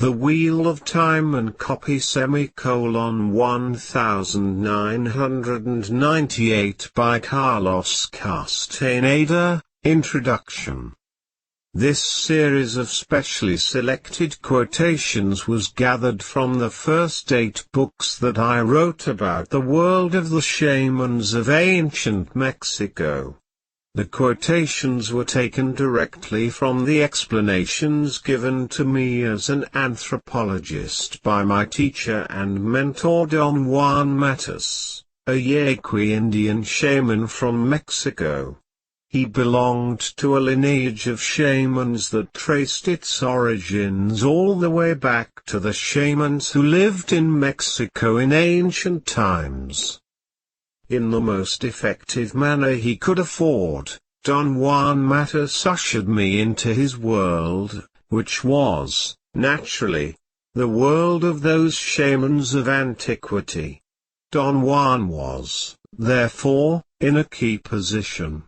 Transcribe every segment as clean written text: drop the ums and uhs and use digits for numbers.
The Wheel of Time and copy *1998 by Carlos Castaneda. Introduction. This series of specially selected quotations was gathered from the first 8 books that I wrote about the world of the shamans of ancient Mexico. The quotations were taken directly from the explanations given to me as an anthropologist by my teacher and mentor Don Juan Matus, a Yaqui Indian shaman from Mexico. He belonged to a lineage of shamans that traced its origins all the way back to the shamans who lived in Mexico in ancient times. In the most effective manner he could afford, Don Juan Matus ushered me into his world, which was, naturally, the world of those shamans of antiquity. Don Juan was, therefore, in a key position.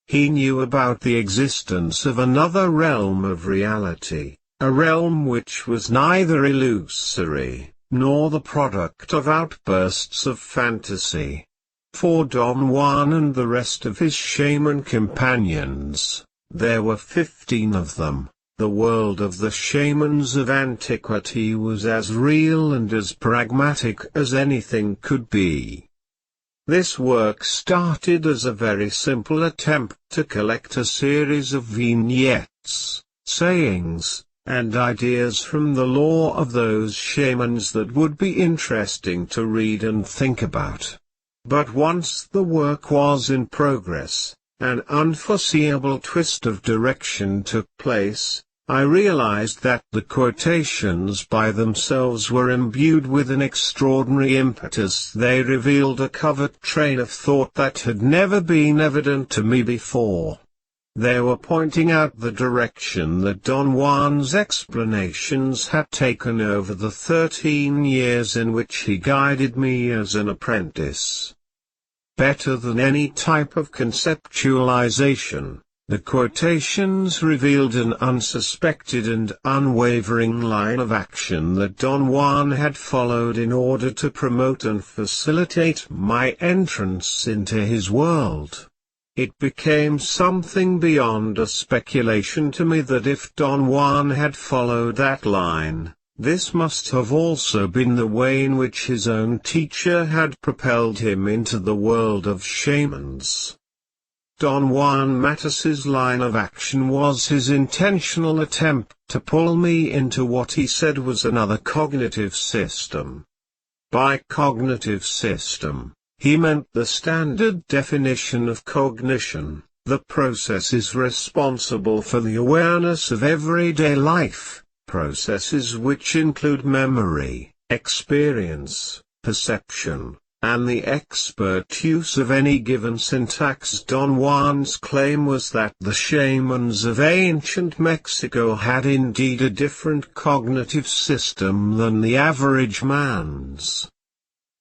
He knew about the existence of another realm of reality, a realm which was neither illusory, nor the product of outbursts of fantasy. For Don Juan and the rest of his shaman companions, there were 15 of them, the world of the shamans of antiquity was as real and as pragmatic as anything could be. This work started as a very simple attempt to collect a series of vignettes, sayings, and ideas from the lore of those shamans that would be interesting to read and think about. But once the work was in progress, an unforeseeable twist of direction took place. I realized that the quotations by themselves were imbued with an extraordinary impetus. They revealed a covert train of thought that had never been evident to me before. They were pointing out the direction that Don Juan's explanations had taken over the 13 years in which he guided me as an apprentice. Better than any type of conceptualization, the quotations revealed an unsuspected and unwavering line of action that Don Juan had followed in order to promote and facilitate my entrance into his world. It became something beyond a speculation to me that if Don Juan had followed that line, this must have also been the way in which his own teacher had propelled him into the world of shamans. Don Juan Matus's line of action was his intentional attempt to pull me into what he said was another cognitive system. By cognitive system, he meant the standard definition of cognition, the processes responsible for the awareness of everyday life. Processes which include memory, experience, perception, and the expert use of any given syntax. Don Juan's claim was that the shamans of ancient Mexico had indeed a different cognitive system than the average man's.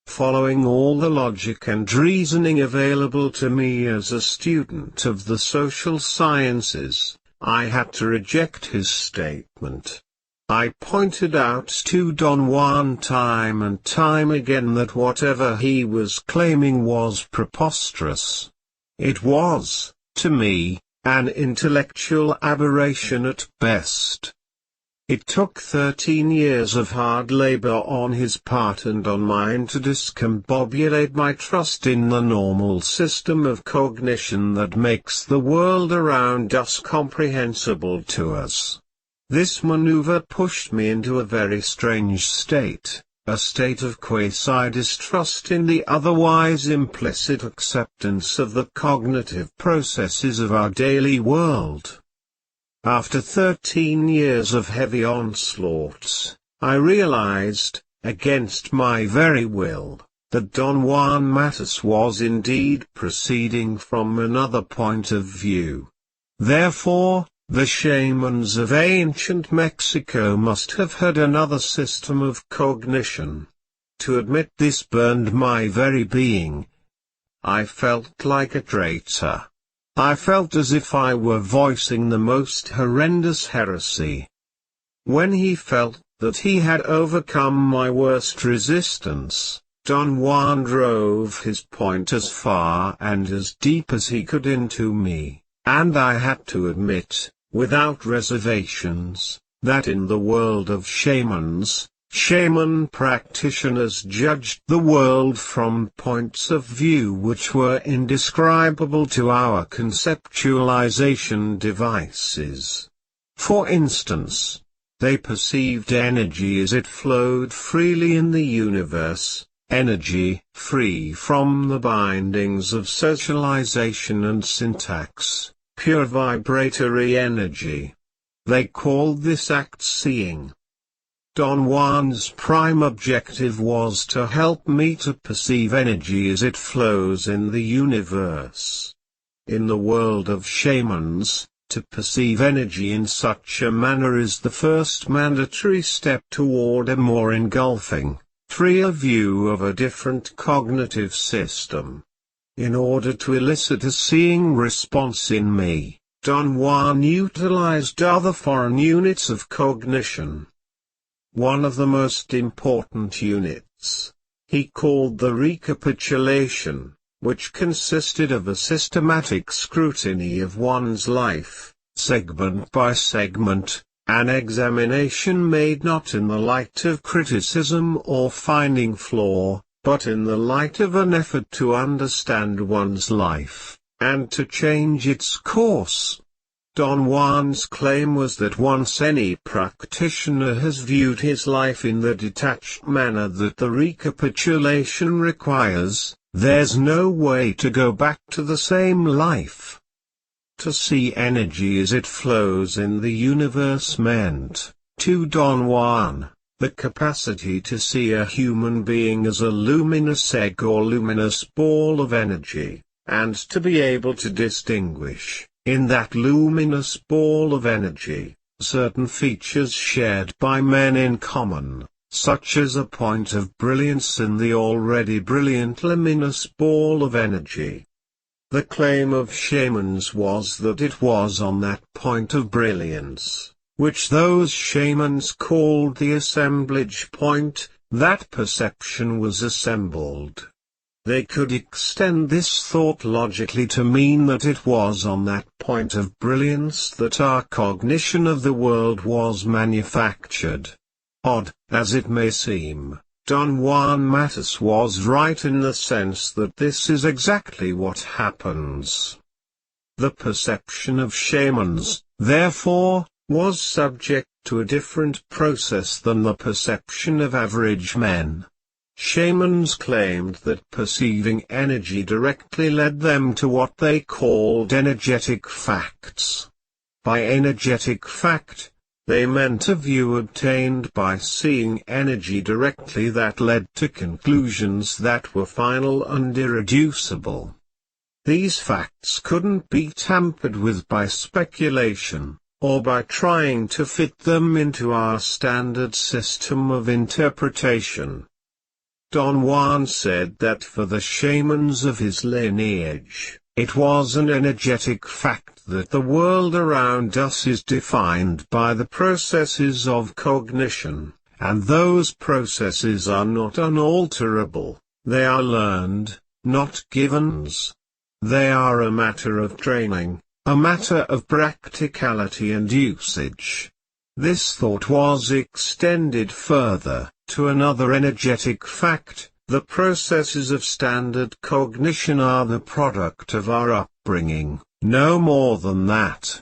Following all the logic and reasoning available to me as a student of the social sciences, I had to reject his statement. I pointed out to Don Juan time and time again that whatever he was claiming was preposterous. It was, to me, an intellectual aberration at best. It took 13 years of hard labor on his part and on mine to discombobulate my trust in the normal system of cognition that makes the world around us comprehensible to us. This maneuver pushed me into a very strange state, a state of quasi-distrust in the otherwise implicit acceptance of the cognitive processes of our daily world. After 13 years of heavy onslaughts, I realized, against my very will, that Don Juan Matus was indeed proceeding from another point of view. Therefore, the shamans of ancient Mexico must have had another system of cognition. To admit this burned my very being. I felt like a traitor. I felt as if I were voicing the most horrendous heresy. When he felt that he had overcome my worst resistance, Don Juan drove his point as far and as deep as he could into me, and I had to admit, without reservations, that in the world of shamans, shaman practitioners judged the world from points of view which were indescribable to our conceptualization devices. For instance, they perceived energy as it flowed freely in the universe, energy free from the bindings of socialization and syntax, pure vibratory energy. They called this act seeing. Don Juan's prime objective was to help me to perceive energy as it flows in the universe. In the world of shamans, to perceive energy in such a manner is the first mandatory step toward a more engulfing, freer view of a different cognitive system. In order to elicit a seeing response in me, Don Juan utilized other foreign units of cognition. One of the most important units, he called the recapitulation, which consisted of a systematic scrutiny of one's life, segment by segment, an examination made not in the light of criticism or finding flaw, but in the light of an effort to understand one's life, and to change its course. Don Juan's claim was that once any practitioner has viewed his life in the detached manner that the recapitulation requires, there's no way to go back to the same life. To see energy as it flows in the universe meant, to Don Juan, the capacity to see a human being as a luminous egg or luminous ball of energy, and to be able to distinguish, in that luminous ball of energy, certain features shared by men in common, such as a point of brilliance in the already brilliant luminous ball of energy. The claim of shamans was that it was on that point of brilliance, which those shamans called the assemblage point, that perception was assembled. They could extend this thought logically to mean that it was on that point of brilliance that our cognition of the world was manufactured. Odd, as it may seem, Don Juan Matus was right in the sense that this is exactly what happens. The perception of shamans, therefore, was subject to a different process than the perception of average men. Shamans claimed that perceiving energy directly led them to what they called energetic facts. By energetic fact, they meant a view obtained by seeing energy directly that led to conclusions that were final and irreducible. These facts couldn't be tampered with by speculation, or by trying to fit them into our standard system of interpretation. Don Juan said that for the shamans of his lineage, it was an energetic fact that the world around us is defined by the processes of cognition, and those processes are not unalterable, they are learned, not givens. They are a matter of training, a matter of practicality and usage. This thought was extended further, to another energetic fact: the processes of standard cognition are the product of our upbringing, no more than that.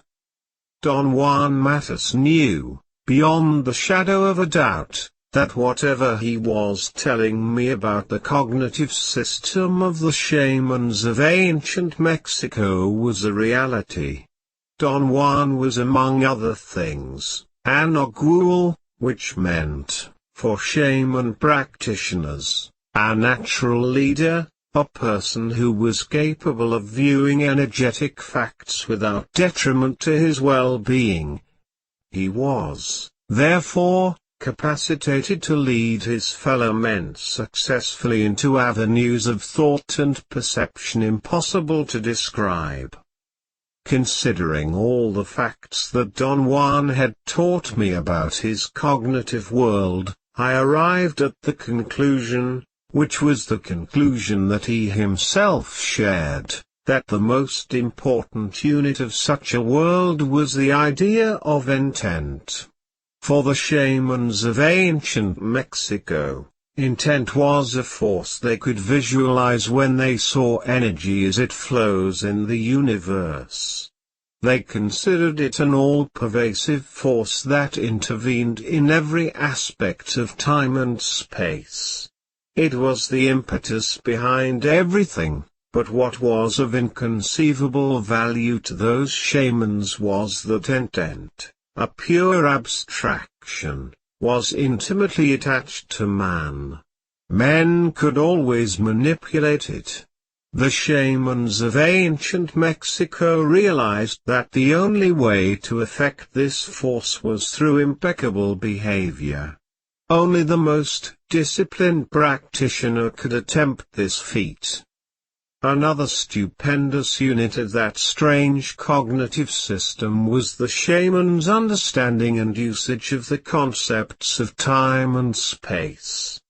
Don Juan Matus knew, beyond the shadow of a doubt, that whatever he was telling me about the cognitive system of the shamans of ancient Mexico was a reality. Don Juan was, among other things, an ogul, which meant, for shaman practitioners, a natural leader, a person who was capable of viewing energetic facts without detriment to his well-being. He was, therefore, capacitated to lead his fellow men successfully into avenues of thought and perception impossible to describe. Considering all the facts that Don Juan had taught me about his cognitive world, I arrived at the conclusion, which was the conclusion that he himself shared, that the most important unit of such a world was the idea of intent. For the shamans of ancient Mexico, intent was a force they could visualize when they saw energy as it flows in the universe. They considered it an all-pervasive force that intervened in every aspect of time and space. It was the impetus behind everything, but what was of inconceivable value to those shamans was that intent, a pure abstraction, was intimately attached to man. Men could always manipulate it. The shamans of ancient Mexico realized that the only way to affect this force was through impeccable behavior. Only the most disciplined practitioner could attempt this feat. Another stupendous unit of that strange cognitive system was the shaman's understanding and usage of the concepts of time and space.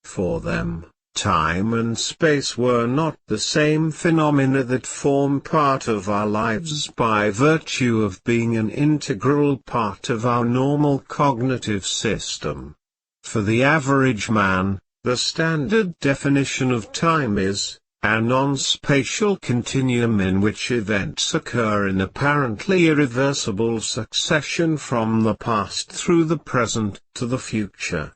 For them, time and space were not the same phenomena that form part of our lives by virtue of being an integral part of our normal cognitive system. For the average man, the standard definition of time is a non-spatial continuum in which events occur in apparently irreversible succession from the past through the present to the future.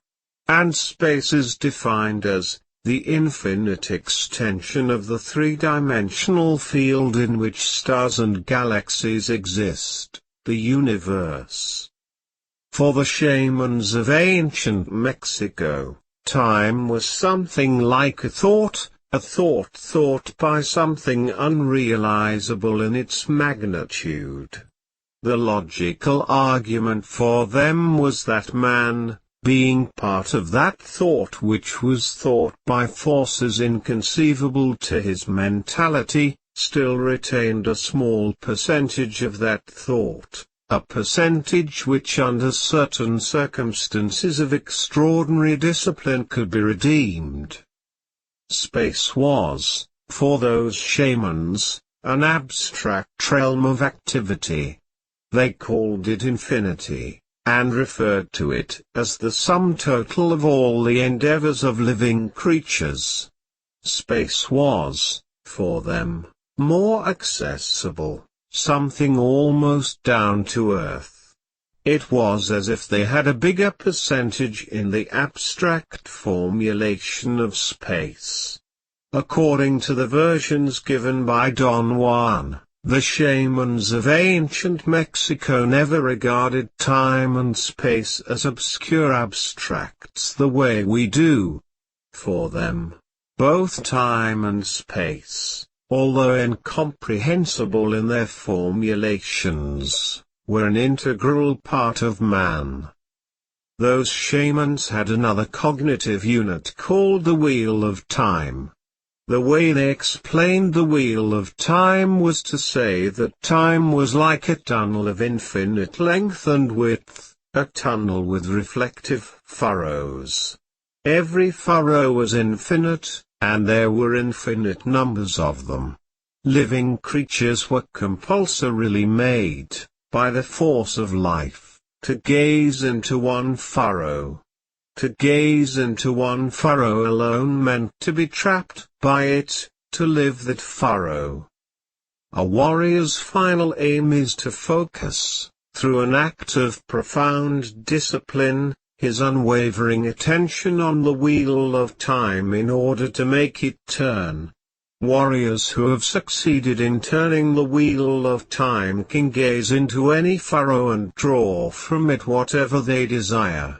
And space is defined as the infinite extension of the three-dimensional field in which stars and galaxies exist, the universe. For the shamans of ancient Mexico, time was something like a thought thought by something unrealizable in its magnitude. The logical argument for them was that man, being part of that thought which was thought by forces inconceivable to his mentality, still retained a small percentage of that thought, a percentage which under certain circumstances of extraordinary discipline could be redeemed. Space was, for those shamans, an abstract realm of activity. They called it infinity, and referred to it as the sum total of all the endeavors of living creatures. Space was, for them, more accessible, something almost down to earth. It was as if they had a bigger percentage in the abstract formulation of space. According to the versions given by Don Juan, the shamans of ancient Mexico never regarded time and space as obscure abstracts the way we do. For them, both time and space, although incomprehensible in their formulations, were an integral part of man. Those shamans had another cognitive unit called the wheel of time. The way they explained the wheel of time was to say that time was like a tunnel of infinite length and width, a tunnel with reflective furrows. Every furrow was infinite, and there were infinite numbers of them. Living creatures were compulsorily made, by the force of life, to gaze into one furrow. To gaze into one furrow alone meant to be trapped by it, to live that furrow. A warrior's final aim is to focus, through an act of profound discipline, his unwavering attention on the wheel of time in order to make it turn. Warriors who have succeeded in turning the wheel of time can gaze into any furrow and draw from it whatever they desire.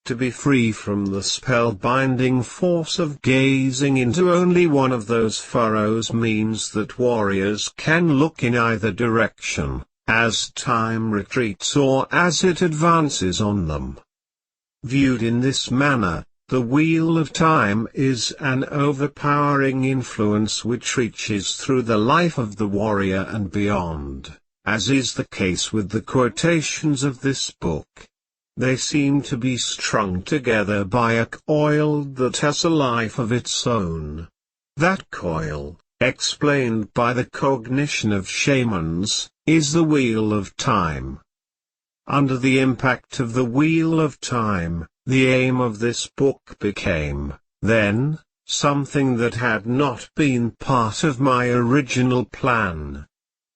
To be free from the spellbinding force of gazing into only one of those furrows means that warriors can look in either direction, as time retreats or as it advances on them. Viewed in this manner, The wheel of time is an overpowering influence which reaches through the life of the warrior and beyond, as is the case with the quotations of this book. They seem to be strung together by a coil that has a life of its own. That coil, explained by the cognition of shamans, is the wheel of time. Under the impact of the wheel of time, the aim of this book became, then, something that had not been part of my original plan.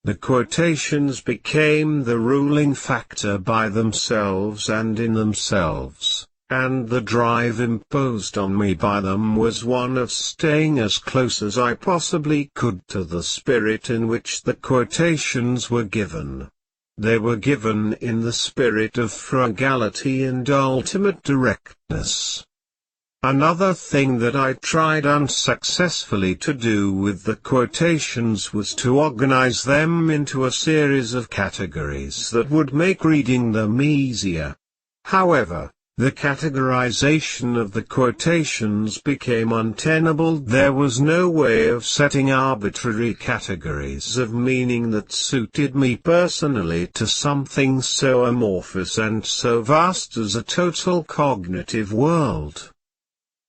The quotations became the ruling factor by themselves and in themselves, and the drive imposed on me by them was one of staying as close as I possibly could to the spirit in which the quotations were given. They were given in the spirit of frugality and ultimate directness. Another thing that I tried unsuccessfully to do with the quotations was to organize them into a series of categories that would make reading them easier. However, the categorization of the quotations became untenable. There was no way of setting arbitrary categories of meaning that suited me personally to something so amorphous and so vast as a total cognitive world.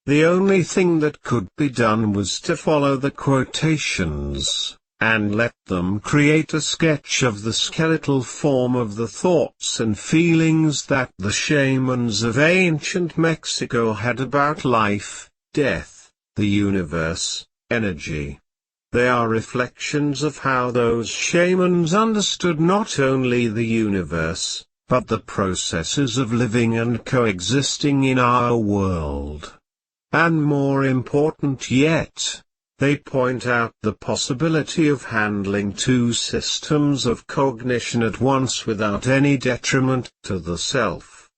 The only thing that could be done was to follow the quotations, and let them create a sketch of the skeletal form of the thoughts and feelings that the shamans of ancient Mexico had about life, death, the universe, energy. They are reflections of how those shamans understood not only the universe, but the processes of living and coexisting in our world. And more important yet, they point out the possibility of handling two systems of cognition at once without any detriment to the self.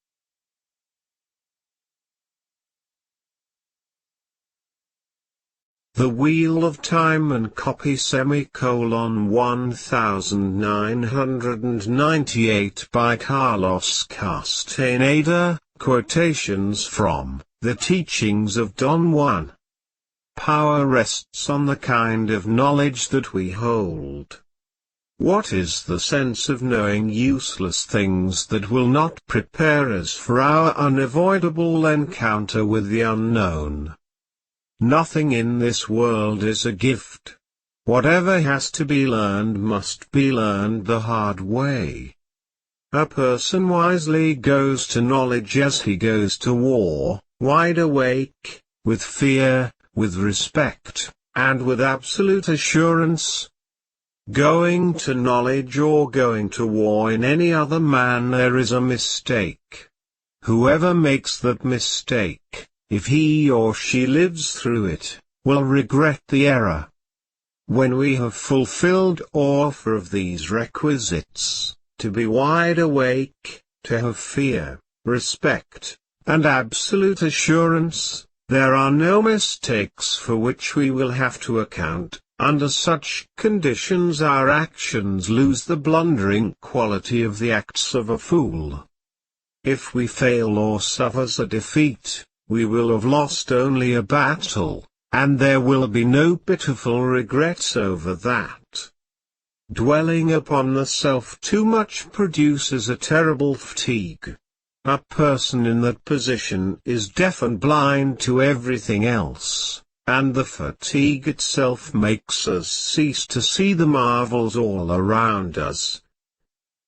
The Wheel of Time and copy (1998) by Carlos Castaneda, quotations from The Teachings of Don Juan. Power rests on the kind of knowledge that we hold. What is the sense of knowing useless things that will not prepare us for our unavoidable encounter with the unknown? Nothing in this world is a gift. Whatever has to be learned must be learned the hard way. A person wisely goes to knowledge as he goes to war, wide awake, with fear, with respect, and with absolute assurance. Going to knowledge or going to war in any other manner is a mistake. Whoever makes that mistake, if he or she lives through it, will regret the error. When we have fulfilled all four of these requisites, to be wide awake, to have fear, respect, and absolute assurance, there are no mistakes for which we will have to account. Under such conditions our actions lose the blundering quality of the acts of a fool. If we fail or suffer a defeat, we will have lost only a battle, and there will be no pitiful regrets over that. Dwelling upon the self too much produces a terrible fatigue. A person in that position is deaf and blind to everything else, and the fatigue itself makes us cease to see the marvels all around us.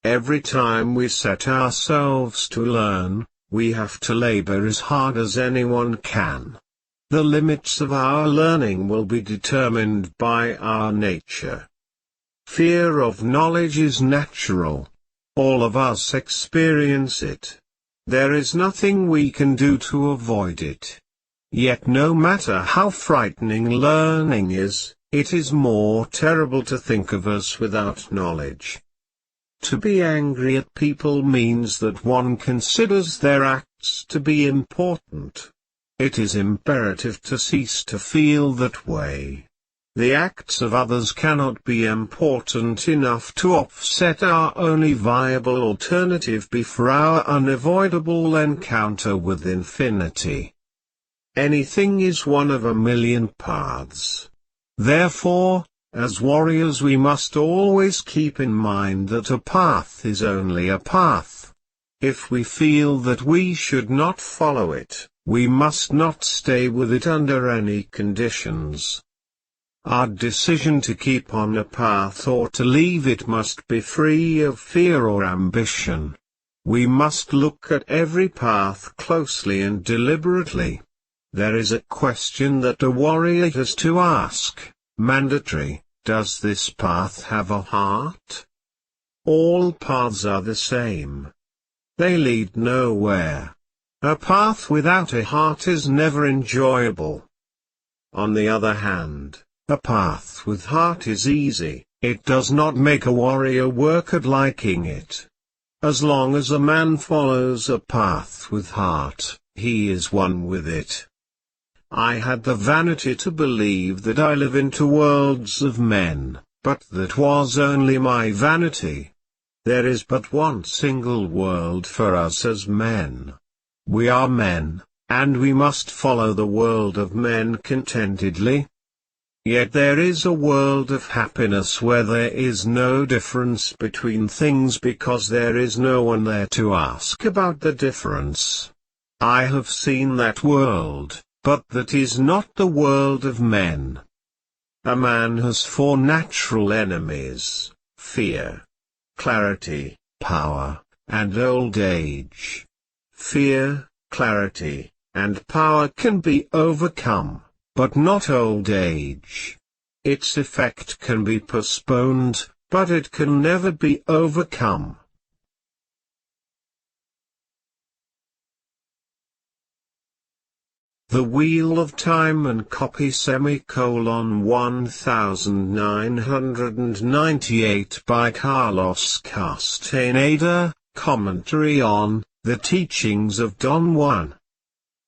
Every time we set ourselves to learn, we have to labor as hard as anyone can. The limits of our learning will be determined by our nature. Fear of knowledge is natural. All of us experience it. There is nothing we can do to avoid it. Yet no matter how frightening learning is, it is more terrible to think of us without knowledge. To be angry at people means that one considers their acts to be important. It is imperative to cease to feel that way. The acts of others cannot be important enough to offset our only viable alternative before our unavoidable encounter with infinity. anything is one of a million paths. Therefore, as warriors we must always keep in mind that a path is only a path. If we feel that we should not follow it, we must not stay with it under any conditions. Our decision to keep on a path or to leave it must be free of fear or ambition. We must look at every path closely and deliberately. There is a question that a warrior has to ask, mandatory: does this path have a heart? All paths are the same. They lead nowhere. A path without a heart is never enjoyable. On the other hand, a path with heart is easy. It does not make a warrior work at liking it. As long as a man follows a path with heart, he is one with it. I had the vanity to believe that I live in two worlds of men, but that was only my vanity. There is but one single world for us as men. We are men, and we must follow the world of men contentedly. Yet there is a world of happiness where there is no difference between things because there is no one there to ask about the difference. I have seen that world, but that is not the world of men. A man has four natural enemies: fear, clarity, power, and old age. Fear, clarity, and power can be overcome, but not old age. Its effect can be postponed, but it can never be overcome. The Wheel of Time and copy *1998 by Carlos Castaneda, commentary on The Teachings of Don Juan.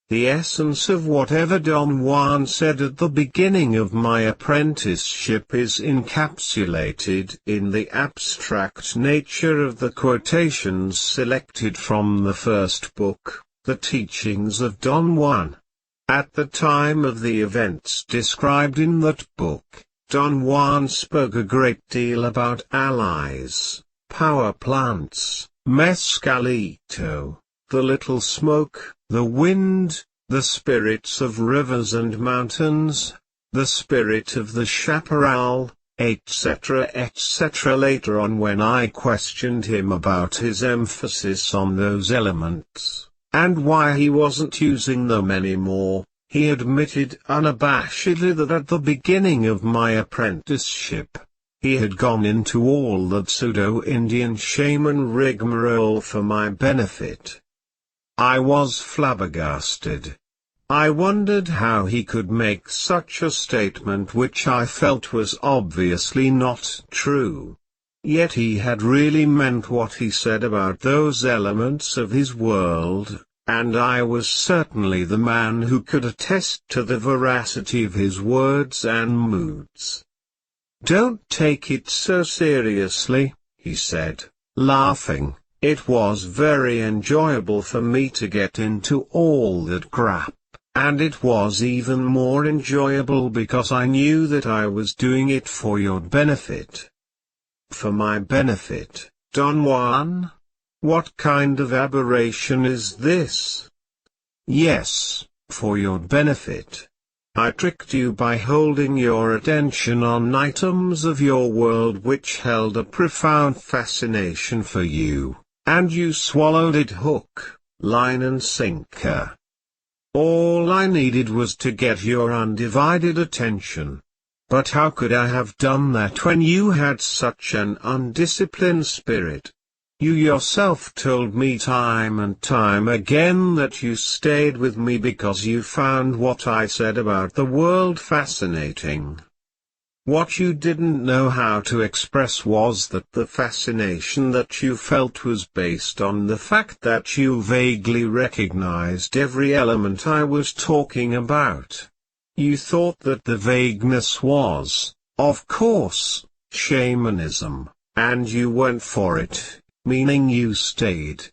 The essence of whatever Don Juan said at the beginning of my apprenticeship is encapsulated in the abstract nature of the quotations selected from the first book, The Teachings of Don Juan. At the time of the events described in that book, Don Juan spoke a great deal about allies, power plants, mescalito, the little smoke, the wind, the spirits of rivers and mountains, the spirit of the chaparral, etc. etc. Later on, when I questioned him about his emphasis on those elements, and why he wasn't using them anymore, he admitted unabashedly that at the beginning of my apprenticeship, he had gone into all that pseudo-Indian shaman rigmarole for my benefit. I was flabbergasted. I wondered how he could make such a statement which I felt was obviously not true. Yet he had really meant what he said about those elements of his world, and I was certainly the man who could attest to the veracity of his words and moods. "Don't take it so seriously," he said, laughing. "It was very enjoyable for me to get into all that crap, and it was even more enjoyable because I knew that I was doing it for your benefit." For my benefit, Don Juan? What kind of aberration is this? Yes, for your benefit. I tricked you by holding your attention on items of your world which held a profound fascination for you, and you swallowed it hook, line and sinker. All I needed was to get your undivided attention. But how could I have done that when you had such an undisciplined spirit? You yourself told me time and time again that you stayed with me because you found what I said about the world fascinating. What you didn't know how to express was that the fascination that you felt was based on the fact that you vaguely recognized every element I was talking about. You thought that the vagueness was, of course, shamanism, and you went for it, meaning you stayed.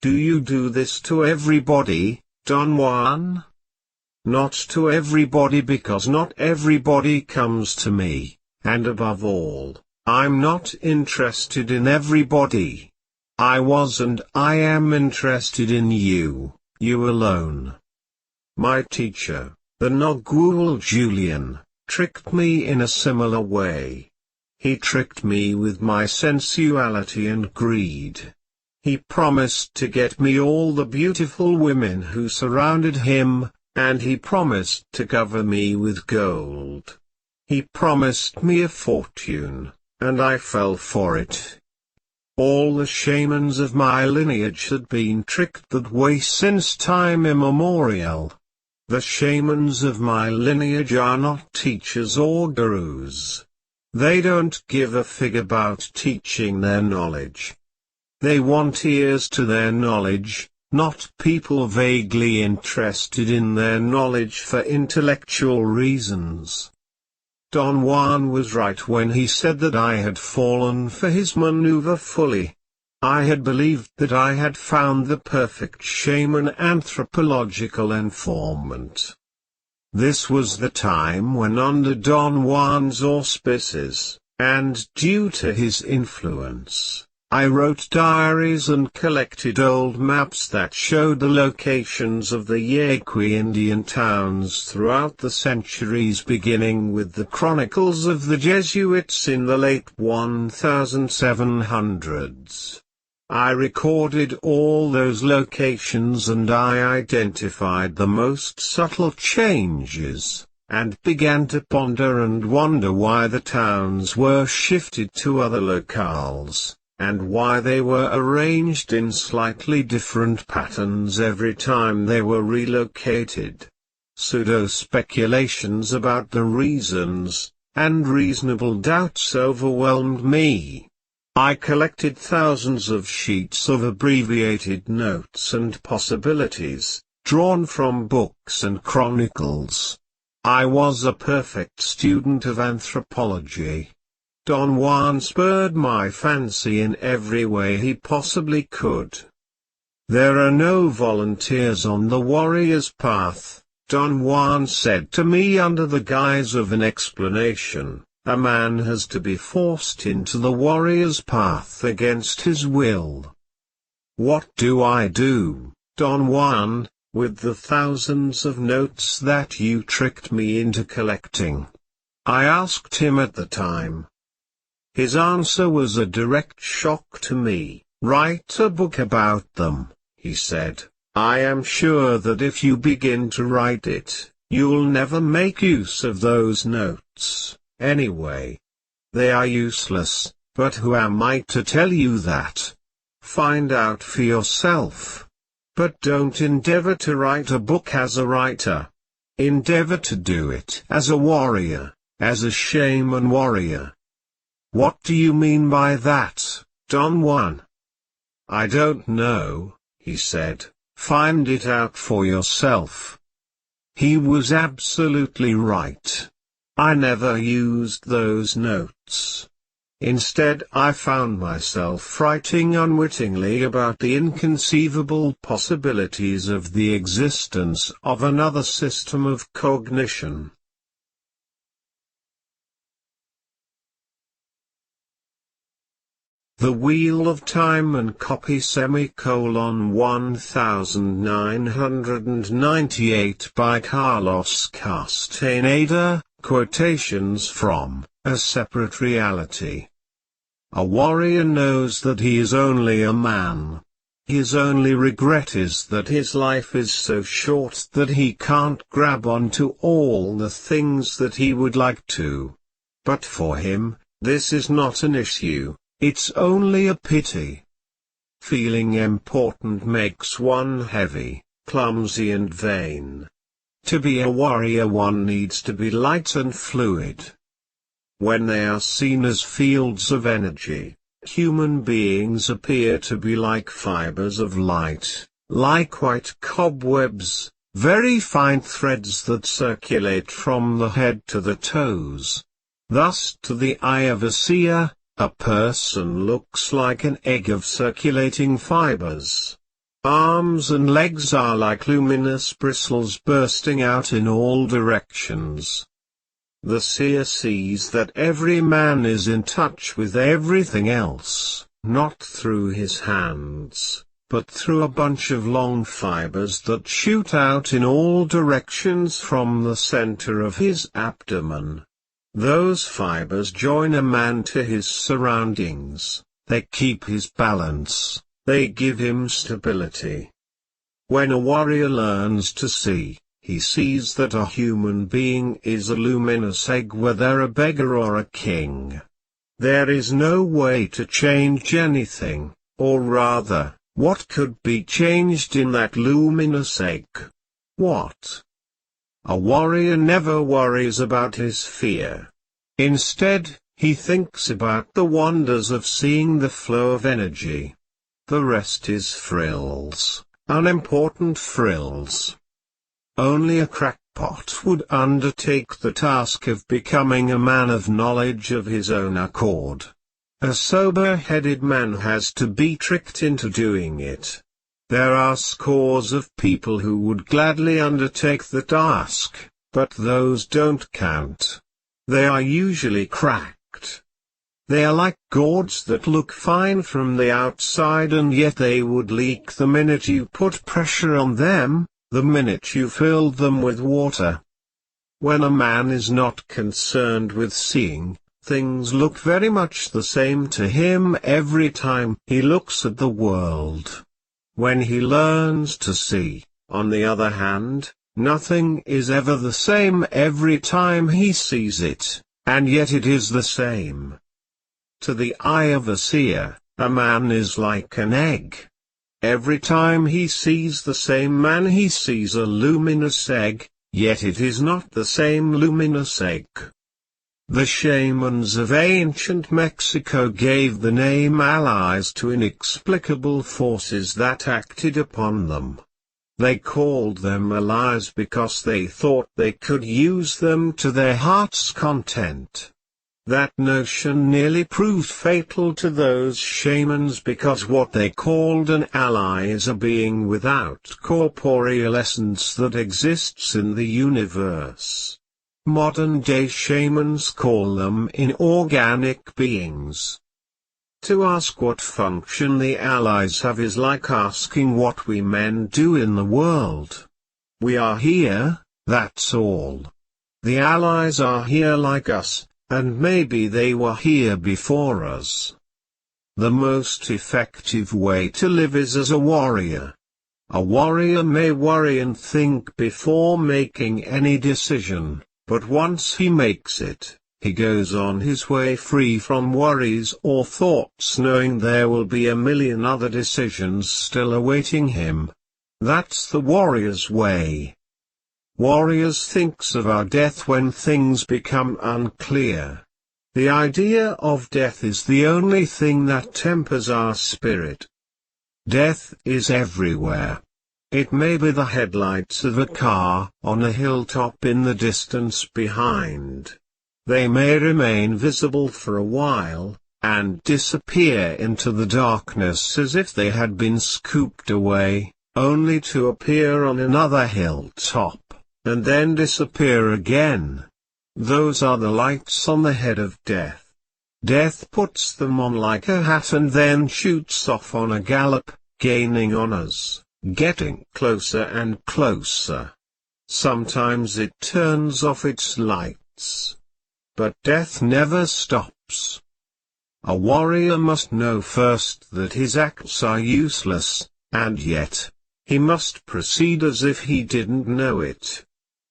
Do you do this to everybody, Don Juan? not to everybody, because not everybody comes to me, and above all, I'm not interested in everybody. I was and I am interested in you, you alone. My teacher, the Nogul Julian, tricked me in a similar way. He tricked me with my sensuality and greed. He promised to get me all the beautiful women who surrounded him, and he promised to cover me with gold. He promised me a fortune, and I fell for it. All the shamans of my lineage had been tricked that way since time immemorial. The shamans of my lineage are not teachers or gurus. They don't give a fig about teaching their knowledge. They want ears to their knowledge, not people vaguely interested in their knowledge for intellectual reasons. Don Juan was right when he said that I had fallen for his maneuver fully. I had believed that I had found the perfect shaman anthropological informant. This was the time when, under Don Juan's auspices, and due to his influence, I wrote diaries and collected old maps that showed the locations of the Yaqui Indian towns throughout the centuries, beginning with the chronicles of the Jesuits in the late 1700s. I recorded all those locations and I identified the most subtle changes, and began to ponder and wonder why the towns were shifted to other locales, and why they were arranged in slightly different patterns every time they were relocated. Pseudo-speculations about the reasons, and reasonable doubts overwhelmed me. I collected thousands of sheets of abbreviated notes and possibilities, drawn from books and chronicles. I was a perfect student of anthropology. Don Juan spurred my fancy in every way he possibly could. There are no volunteers on the warrior's path, Don Juan said to me under the guise of an explanation. A man has to be forced into the warrior's path against his will. What do I do, Don Juan, with the thousands of notes that you tricked me into collecting? I asked him at the time. His answer was a direct shock to me. Write a book about them, he said. I am sure that if you begin to write it, you'll never make use of those notes. Anyway, they are useless, but who am I to tell you that? Find out for yourself. But don't endeavor to write a book as a writer. Endeavor to do it as a warrior, as a shaman warrior. What do you mean by that, Don Juan? I don't know, he said. Find it out for yourself. He was absolutely right. I never used those notes. Instead, I found myself writing unwittingly about the inconceivable possibilities of the existence of another system of cognition. The Wheel of Time and Copy (1998) by Carlos Castaneda. Quotations from A Separate Reality. A warrior knows that he is only a man. His only regret is that his life is so short that he can't grab onto all the things that he would like to. But for him, this is not an issue, it's only a pity. Feeling important makes one heavy, clumsy and vain. To be a warrior one needs to be light and fluid. When they are seen as fields of energy, human beings appear to be like fibers of light, like white cobwebs, very fine threads that circulate from the head to the toes. Thus to the eye of a seer, a person looks like an egg of circulating fibers. Arms and legs are like luminous bristles bursting out in all directions. The seer sees that every man is in touch with everything else, not through his hands, but through a bunch of long fibers that shoot out in all directions from the center of his abdomen. Those fibers join a man to his surroundings, they keep his balance, they give him stability. When a warrior learns to see, he sees that a human being is a luminous egg, whether a beggar or a king. There is no way to change anything, or rather, what could be changed in that luminous egg? What? A warrior never worries about his fear. Instead, he thinks about the wonders of seeing the flow of energy. The rest is frills, unimportant frills. Only a crackpot would undertake the task of becoming a man of knowledge of his own accord. A sober-headed man has to be tricked into doing it. There are scores of people who would gladly undertake the task, but those don't count. They are usually cracked. They are like gourds that look fine from the outside and yet they would leak the minute you put pressure on them, the minute you filled them with water. When a man is not concerned with seeing, things look very much the same to him every time he looks at the world. When he learns to see, on the other hand, nothing is ever the same every time he sees it, and yet it is the same. To the eye of a seer, a man is like an egg. Every time he sees the same man he sees a luminous egg, yet it is not the same luminous egg. The shamans of ancient Mexico gave the name allies to inexplicable forces that acted upon them. They called them allies because they thought they could use them to their heart's content. That notion nearly proved fatal to those shamans because what they called an ally is a being without corporeal essence that exists in the universe. Modern-day shamans call them inorganic beings. To ask what function the allies have is like asking what we men do in the world. We are here, that's all. The allies are here like us, and maybe they were here before us. The most effective way to live is as a warrior. A warrior may worry and think before making any decision, but once he makes it, he goes on his way free from worries or thoughts, knowing there will be a million other decisions still awaiting him. That's the warrior's way. Warriors thinks of our death when things become unclear. The idea of death is the only thing that tempers our spirit. Death is everywhere. It may be the headlights of a car on a hilltop in the distance behind. They may remain visible for a while, and disappear into the darkness as if they had been scooped away, only to appear on another hilltop, and then disappear again. Those are the lights on the head of death. Death puts them on like a hat and then shoots off on a gallop, gaining on us, getting closer and closer. Sometimes it turns off its lights. But death never stops. A warrior must know first that his acts are useless, and yet, he must proceed as if he didn't know it.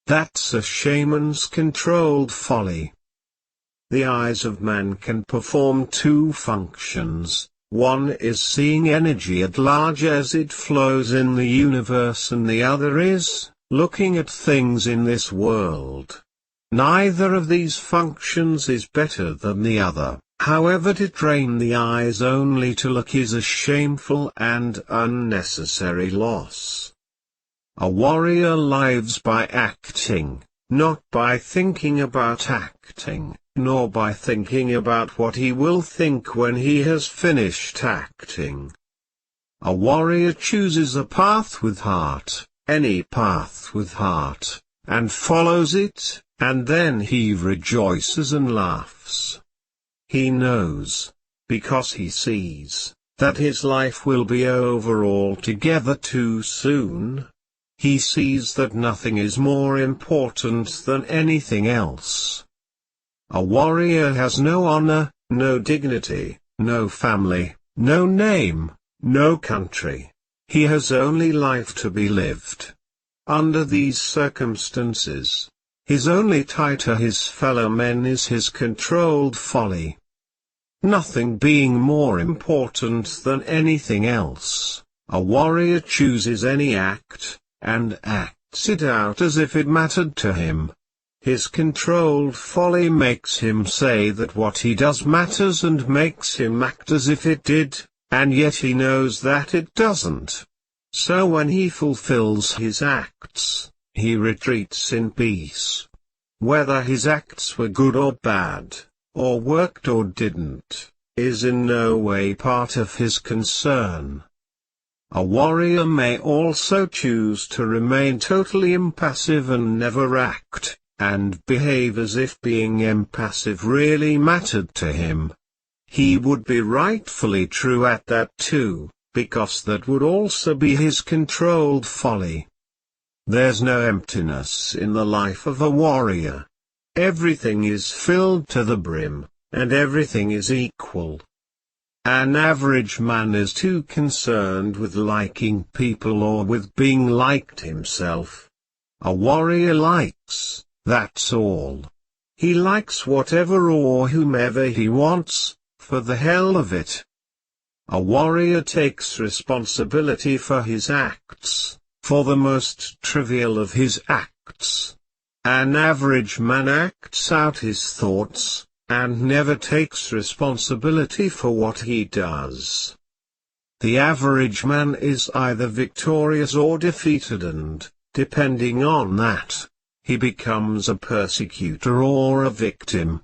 That's a shaman's controlled folly. The eyes of man can perform two functions. One is seeing energy at large as it flows in the universe, and the other is looking at things in this world. Neither of these functions is better than the other. However, to train the eyes only to look is a shameful and unnecessary loss. A warrior lives by acting, not by thinking about acting, nor by thinking about what he will think when he has finished acting. A warrior chooses a path with heart, any path with heart, and follows it, and then he rejoices and laughs. He knows, because he sees, that his life will be over altogether too soon. He sees that nothing is more important than anything else. A warrior has no honor, no dignity, no family, no name, no country. He has only life to be lived. Under these circumstances, his only tie to his fellow men is his controlled folly. Nothing being more important than anything else, a warrior chooses any act, and acts it out as if it mattered to him. His controlled folly makes him say that what he does matters and makes him act as if it did, and yet he knows that it doesn't. So when he fulfills his acts, he retreats in peace. Whether his acts were good or bad, or worked or didn't, is in no way part of his concern. A warrior may also choose to remain totally impassive and never act, and behave as if being impassive really mattered to him. He would be rightfully true at that too, because that would also be his controlled folly. There's no emptiness in the life of a warrior. Everything is filled to the brim, and everything is equal. An average man is too concerned with liking people or with being liked himself. A warrior likes, that's all. He likes whatever or whomever he wants, for the hell of it. A warrior takes responsibility for his acts, for the most trivial of his acts. An average man acts out his thoughts, and never takes responsibility for what he does. The average man is either victorious or defeated and, depending on that, he becomes a persecutor or a victim.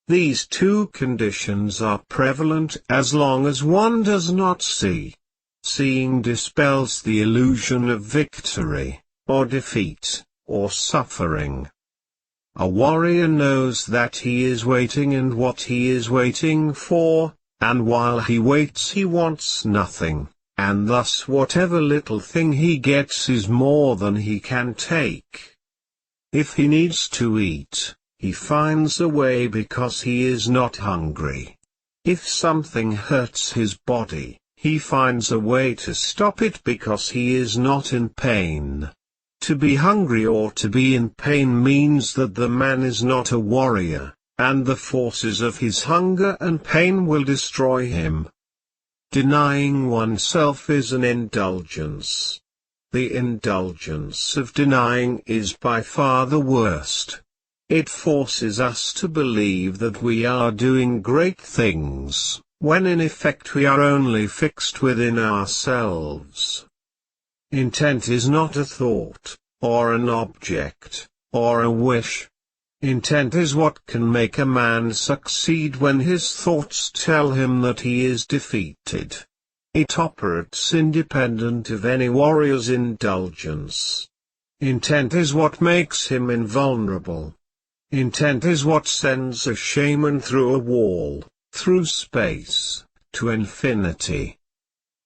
These two conditions are prevalent as long as one does not see. Seeing dispels the illusion of victory, or defeat, or suffering. A warrior knows that he is waiting and what he is waiting for, and while he waits he wants nothing, and thus whatever little thing he gets is more than he can take. If he needs to eat, he finds a way because he is not hungry. If something hurts his body, he finds a way to stop it because he is not in pain. To be hungry or to be in pain means that the man is not a warrior, and the forces of his hunger and pain will destroy him. Denying oneself is an indulgence. The indulgence of denying is by far the worst. It forces us to believe that we are doing great things, when in effect we are only fixed within ourselves. Intent is not a thought, or an object, or a wish. Intent is what can make a man succeed when his thoughts tell him that he is defeated. It operates independent of any warrior's indulgence. Intent is what makes him invulnerable. Intent is what sends a shaman through a wall, through space, to infinity.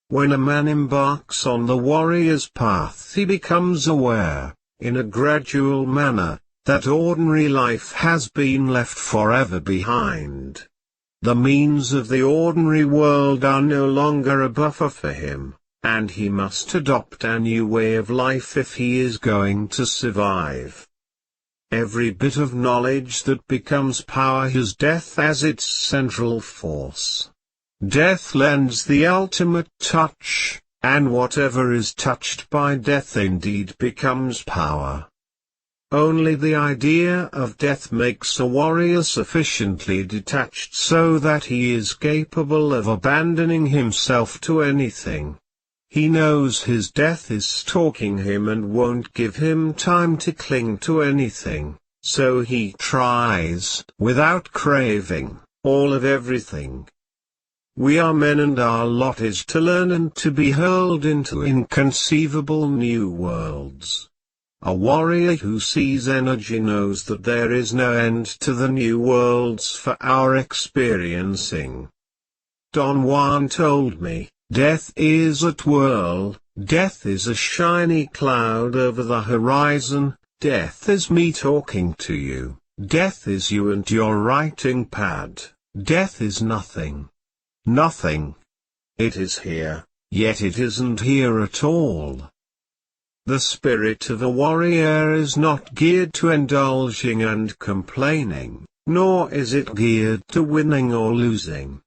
When a man embarks on the warrior's path he becomes aware, in a gradual manner, that ordinary life has been left forever behind. The means of the ordinary world are no longer a buffer for him, and he must adopt a new way of life if he is going to survive. Every bit of knowledge that becomes power has death as its central force. Death lends the ultimate touch, and whatever is touched by death indeed becomes power. Only the idea of death makes a warrior sufficiently detached so that he is capable of abandoning himself to anything. He knows his death is stalking him and won't give him time to cling to anything, so he tries, without craving, all of everything. We are men and our lot is to learn and to be hurled into inconceivable new worlds. A warrior who sees energy knows that there is no end to the new worlds for our experiencing. Don Juan told me, death is at whirl, death is a shiny cloud over the horizon, death is me talking to you, death is you and your writing pad, death is nothing. Nothing. It is here, yet it isn't here at all. The spirit of a warrior is not geared to indulging and complaining, nor is it geared to winning or losing.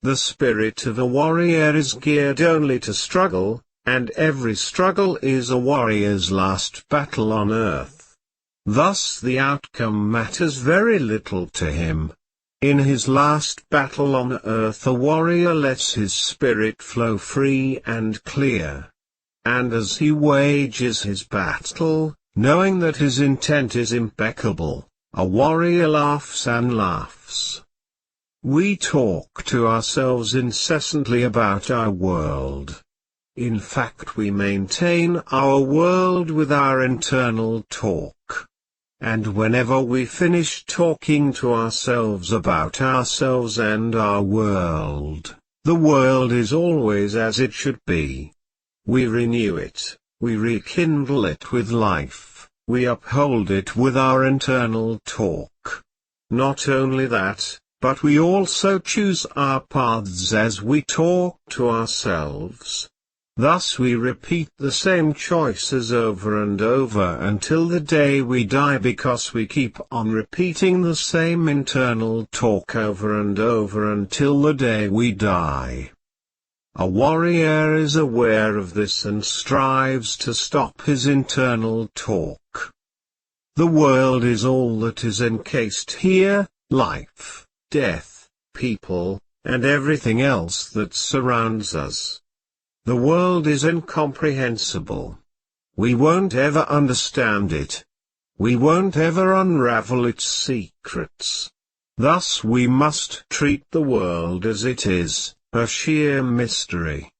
The spirit of a warrior is geared only to struggle, and every struggle is a warrior's last battle on earth. Thus the outcome matters very little to him. In his last battle on earth a warrior lets his spirit flow free and clear. And as he wages his battle, knowing that his intent is impeccable, a warrior laughs and laughs. We talk to ourselves incessantly about our world. In fact, we maintain our world with our internal talk. And whenever we finish talking to ourselves about ourselves and our world, the world is always as it should be. We renew it, we rekindle it with life, we uphold it with our internal talk. Not only that, but we also choose our paths as we talk to ourselves. Thus we repeat the same choices over and over until the day we die, because we keep on repeating the same internal talk over and over until the day we die. A warrior is aware of this and strives to stop his internal talk. The world is all that is encased here, life, death, people, and everything else that surrounds us. The world is incomprehensible. We won't ever understand it. We won't ever unravel its secrets. Thus we must treat the world as it is, a sheer mystery.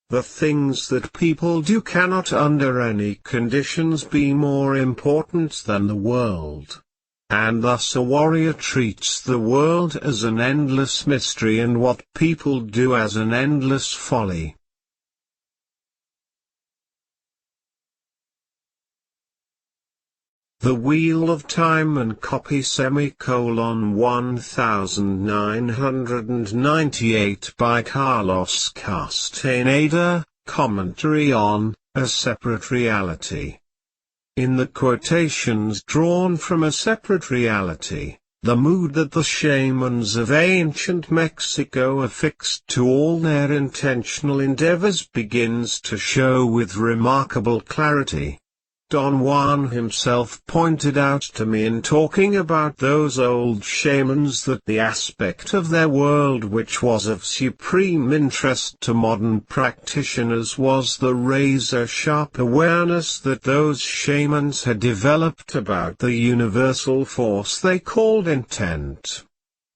The things that people do cannot under any conditions be more important than the world. And thus a warrior treats the world as an endless mystery and what people do as an endless folly. The Wheel of Time and copy *1998 by Carlos Castaneda, commentary on, A Separate Reality. In the quotations drawn from A Separate Reality, the mood that the shamans of ancient Mexico affixed to all their intentional endeavors begins to show with remarkable clarity. Don Juan himself pointed out to me in talking about those old shamans that the aspect of their world which was of supreme interest to modern practitioners was the razor-sharp awareness that those shamans had developed about the universal force they called intent.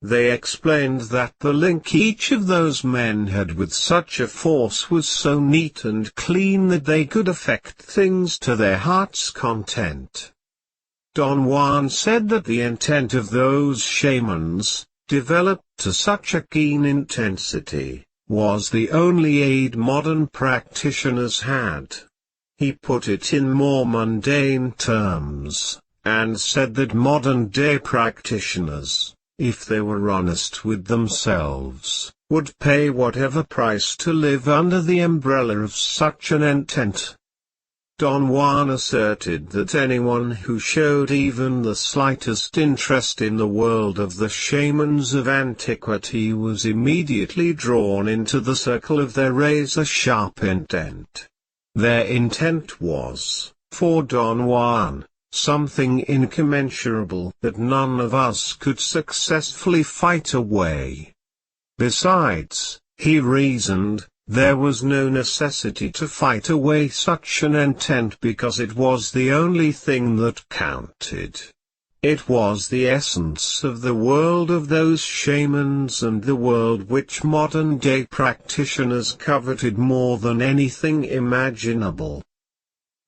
They explained that the link each of those men had with such a force was so neat and clean that they could affect things to their heart's content. Don Juan said that the intent of those shamans, developed to such a keen intensity, was the only aid modern practitioners had. He put it in more mundane terms, and said that modern-day practitioners, if they were honest with themselves, would pay whatever price to live under the umbrella of such an intent. Don Juan asserted that anyone who showed even the slightest interest in the world of the shamans of antiquity was immediately drawn into the circle of their razor-sharp intent. Their intent was, for Don Juan, something incommensurable that none of us could successfully fight away. Besides, he reasoned, there was no necessity to fight away such an intent because it was the only thing that counted. It was the essence of the world of those shamans and the world which modern-day practitioners coveted more than anything imaginable.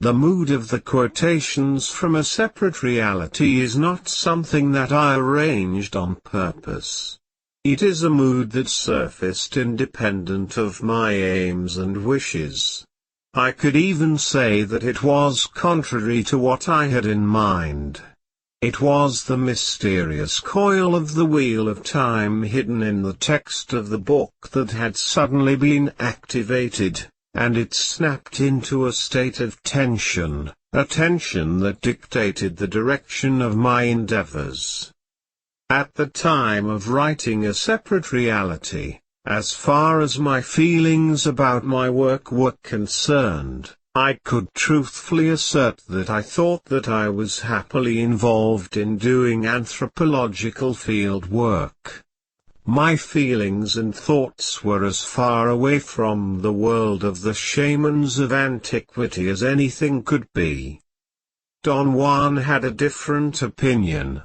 The mood of the quotations from a separate reality is not something that I arranged on purpose. It is a mood that surfaced independent of my aims and wishes. I could even say that it was contrary to what I had in mind. It was the mysterious coil of the wheel of time hidden in the text of the book that had suddenly been activated, and it snapped into a state of tension, a tension that dictated the direction of my endeavors. At the time of writing A Separate Reality, as far as my feelings about my work were concerned, I could truthfully assert that I thought that I was happily involved in doing anthropological field work. My feelings and thoughts were as far away from the world of the shamans of antiquity as anything could be. Don Juan had a different opinion.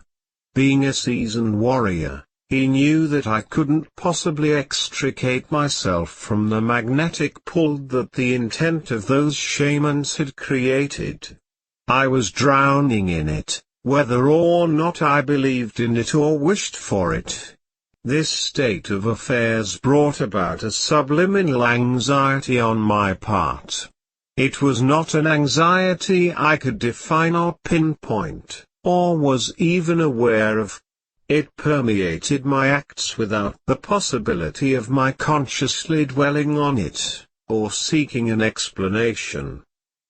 Being a seasoned warrior, he knew that I couldn't possibly extricate myself from the magnetic pull that the intent of those shamans had created. I was drowning in it, whether or not I believed in it or wished for it. This state of affairs brought about a subliminal anxiety on my part. It was not an anxiety I could define or pinpoint, or was even aware of. It permeated my acts without the possibility of my consciously dwelling on it, or seeking an explanation.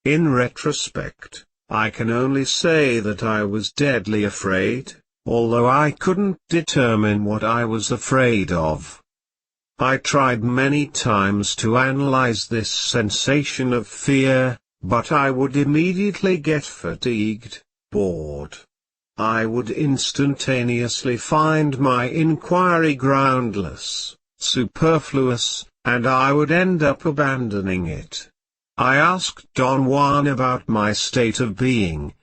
In retrospect, I can only say that I was deadly afraid, although I couldn't determine what I was afraid of. I tried many times to analyze this sensation of fear, but I would immediately get fatigued, bored. I would instantaneously find my inquiry groundless, superfluous, and I would end up abandoning it. I asked Don Juan about my state of being.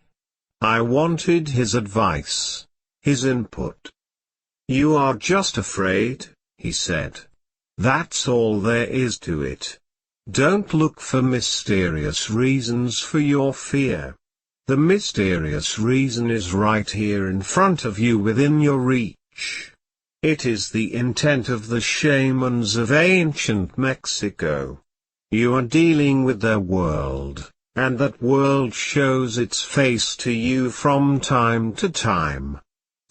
I wanted his advice, his input. "You are just afraid," he said. "That's all there is to it. Don't look for mysterious reasons for your fear. The mysterious reason is right here in front of you within your reach. It is the intent of the shamans of ancient Mexico. You are dealing with their world, and that world shows its face to you from time to time.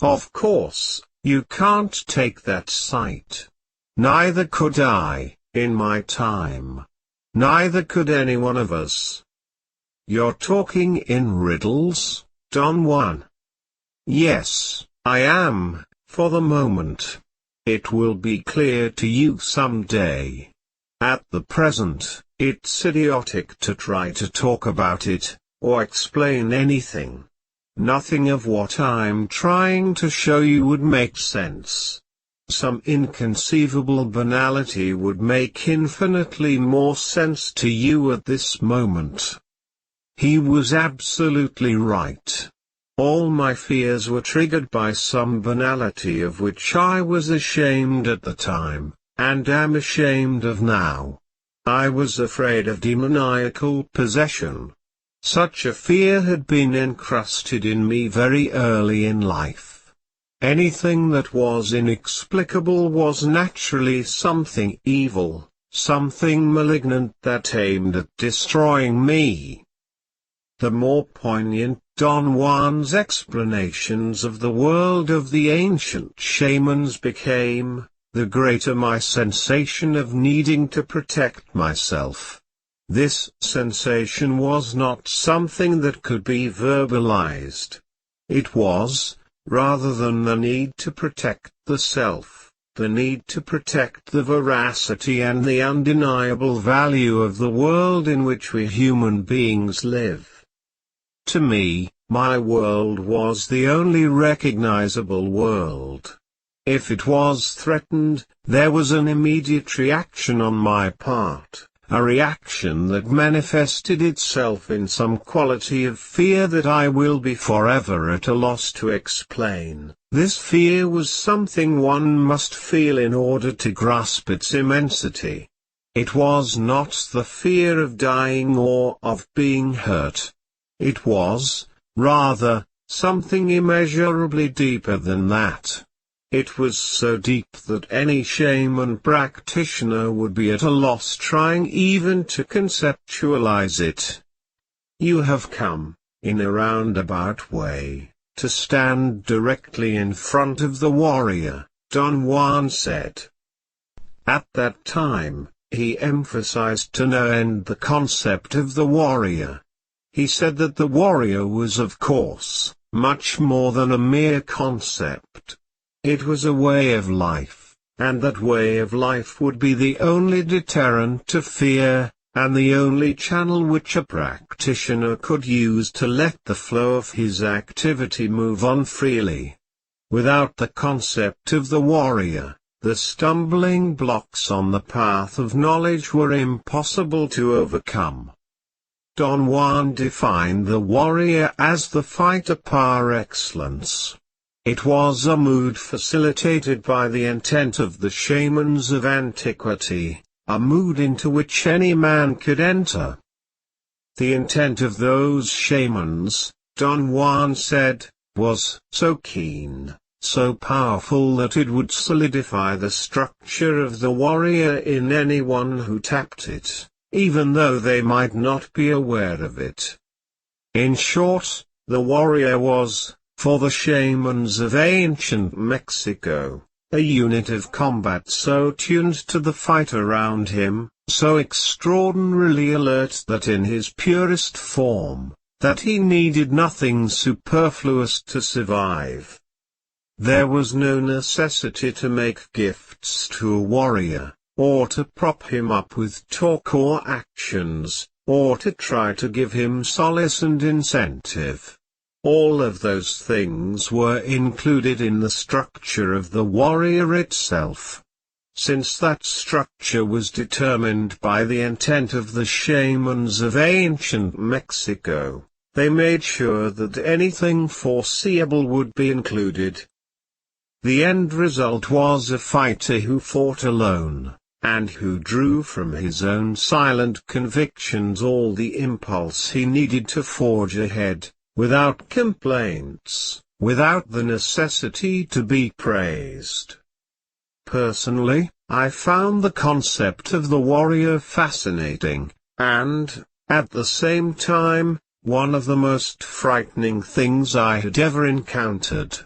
Of course, you can't take that sight. Neither could I, in my time. Neither could any one of us." "You're talking in riddles, Don Juan?" "Yes, I am, for the moment. It will be clear to you someday. At the present, it's idiotic to try to talk about it, or explain anything. Nothing of what I'm trying to show you would make sense. Some inconceivable banality would make infinitely more sense to you at this moment." He was absolutely right. All my fears were triggered by some banality of which I was ashamed at the time, and am ashamed of now. I was afraid of demoniacal possession. Such a fear had been encrusted in me very early in life. Anything that was inexplicable was naturally something evil, something malignant that aimed at destroying me. The more poignant Don Juan's explanations of the world of the ancient shamans became, the greater my sensation of needing to protect myself. This sensation was not something that could be verbalized. It was, rather than the need to protect the self, the need to protect the veracity and the undeniable value of the world in which we human beings live. To me, my world was the only recognizable world. If it was threatened, there was an immediate reaction on my part, a reaction that manifested itself in some quality of fear that I will be forever at a loss to explain. This fear was something one must feel in order to grasp its immensity. It was not the fear of dying or of being hurt. It was, rather, something immeasurably deeper than that. It was so deep that any shaman practitioner would be at a loss trying even to conceptualize it. You have come, in a roundabout way, to stand directly in front of the warrior, Don Juan said. At that time, he emphasized to no end the concept of the warrior. He said that the warrior was, of course, much more than a mere concept. It was a way of life, and that way of life would be the only deterrent to fear, and the only channel which a practitioner could use to let the flow of his activity move on freely. Without the concept of the warrior, the stumbling blocks on the path of knowledge were impossible to overcome. Don Juan defined the warrior as the fighter par excellence. It was a mood facilitated by the intent of the shamans of antiquity, a mood into which any man could enter. The intent of those shamans, Don Juan said, was so keen, so powerful that it would solidify the structure of the warrior in anyone who tapped it, even though they might not be aware of it. In short, the warrior was, for the shamans of ancient Mexico, a unit of combat so tuned to the fight around him, so extraordinarily alert that in his purest form, that he needed nothing superfluous to survive. There was no necessity to make gifts to a warrior, or to prop him up with talk or actions, or to try to give him solace and incentive. All of those things were included in the structure of the warrior itself. Since that structure was determined by the intent of the shamans of ancient Mexico, they made sure that anything foreseeable would be included. The end result was a fighter who fought alone, and who drew from his own silent convictions all the impulse he needed to forge ahead, without complaints, without the necessity to be praised. Personally, I found the concept of the warrior fascinating, and, at the same time, one of the most frightening things I had ever encountered.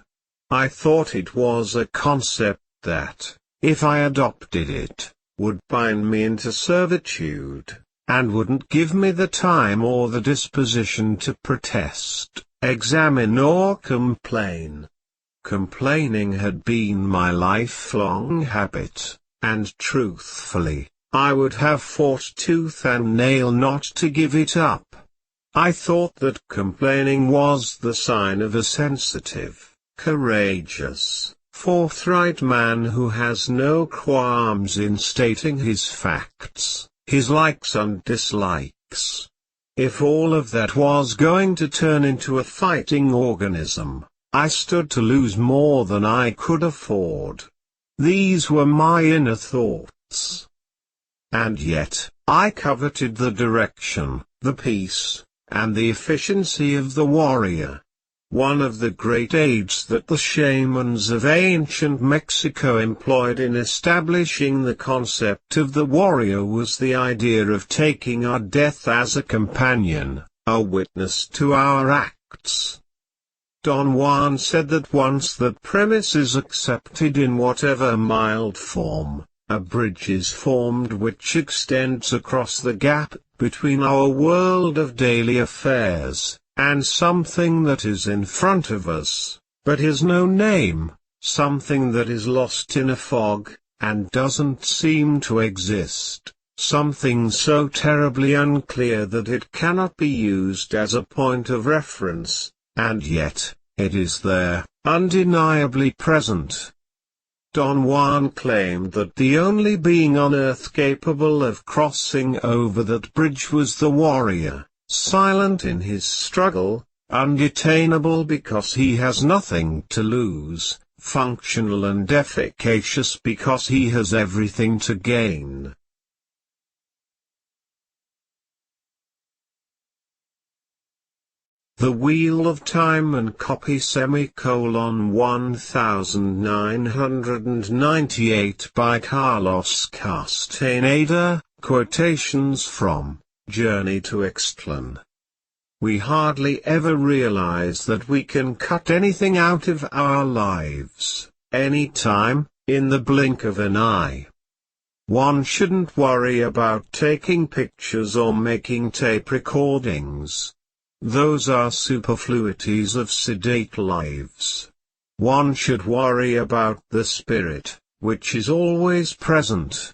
I thought it was a concept that, if I adopted it, would bind me into servitude, and wouldn't give me the time or the disposition to protest, examine or complain. Complaining had been my lifelong habit, and truthfully, I would have fought tooth and nail not to give it up. I thought that complaining was the sign of a sensitive, courageous, forthright man who has no qualms in stating his facts, his likes and dislikes. If all of that was going to turn into a fighting organism, I stood to lose more than I could afford. These were my inner thoughts. And yet, I coveted the direction, the peace, and the efficiency of the warrior. One of the great aids that the shamans of ancient Mexico employed in establishing the concept of the warrior was the idea of taking our death as a companion, a witness to our acts. Don Juan said that once that premise is accepted in whatever mild form, a bridge is formed which extends across the gap between our world of daily affairs and something that is in front of us, but has no name, something that is lost in a fog, and doesn't seem to exist, something so terribly unclear that it cannot be used as a point of reference, and yet, it is there, undeniably present. Don Juan claimed that the only being on earth capable of crossing over that bridge was the warrior, silent in his struggle, undetainable because he has nothing to lose, functional and efficacious because he has everything to gain. The Wheel of Time and copy #1998 by Carlos Castaneda, quotations from Journey to Ixtlan. We hardly ever realize that we can cut anything out of our lives, anytime, in the blink of an eye. One shouldn't worry about taking pictures or making tape recordings. Those are superfluities of sedate lives. One should worry about the spirit, which is always present.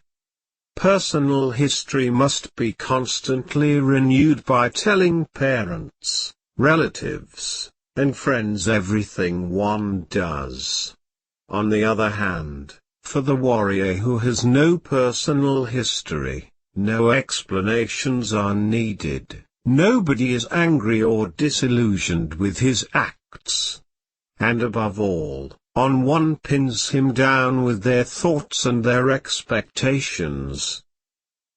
Personal history must be constantly renewed by telling parents, relatives, and friends everything one does. On the other hand, for the warrior who has no personal history, no explanations are needed. Nobody is angry or disillusioned with his acts. And above all, one pins him down with their thoughts and their expectations.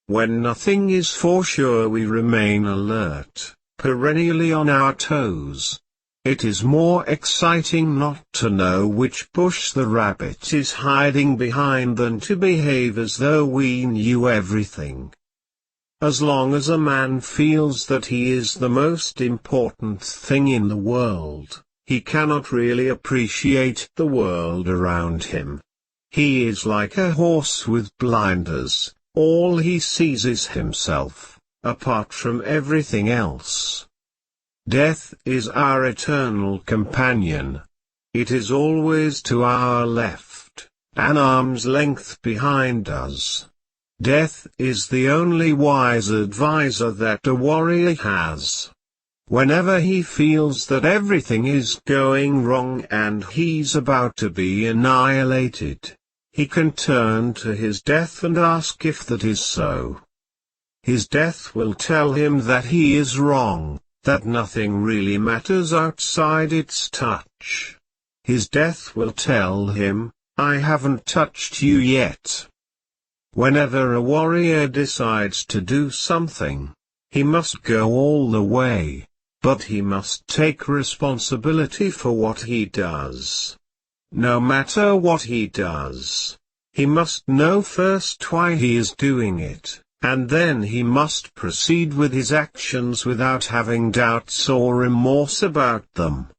When nothing is for sure, we remain alert, perennially on our toes. It is more exciting not to know which bush the rabbit is hiding behind than to behave as though we knew everything. As long as a man feels that he is the most important thing in the world, he cannot really appreciate the world around him. He is like a horse with blinders, all he sees is himself, apart from everything else. Death is our eternal companion. It is always to our left, an arm's length behind us. Death is the only wise advisor that a warrior has. Whenever he feels that everything is going wrong and he's about to be annihilated, he can turn to his death and ask if that is so. His death will tell him that he is wrong, that nothing really matters outside its touch. His death will tell him, I haven't touched you yet. Whenever a warrior decides to do something, he must go all the way, but he must take responsibility for what he does. No matter what he does, he must know first why he is doing it, and then he must proceed with his actions without having doubts or remorse about them.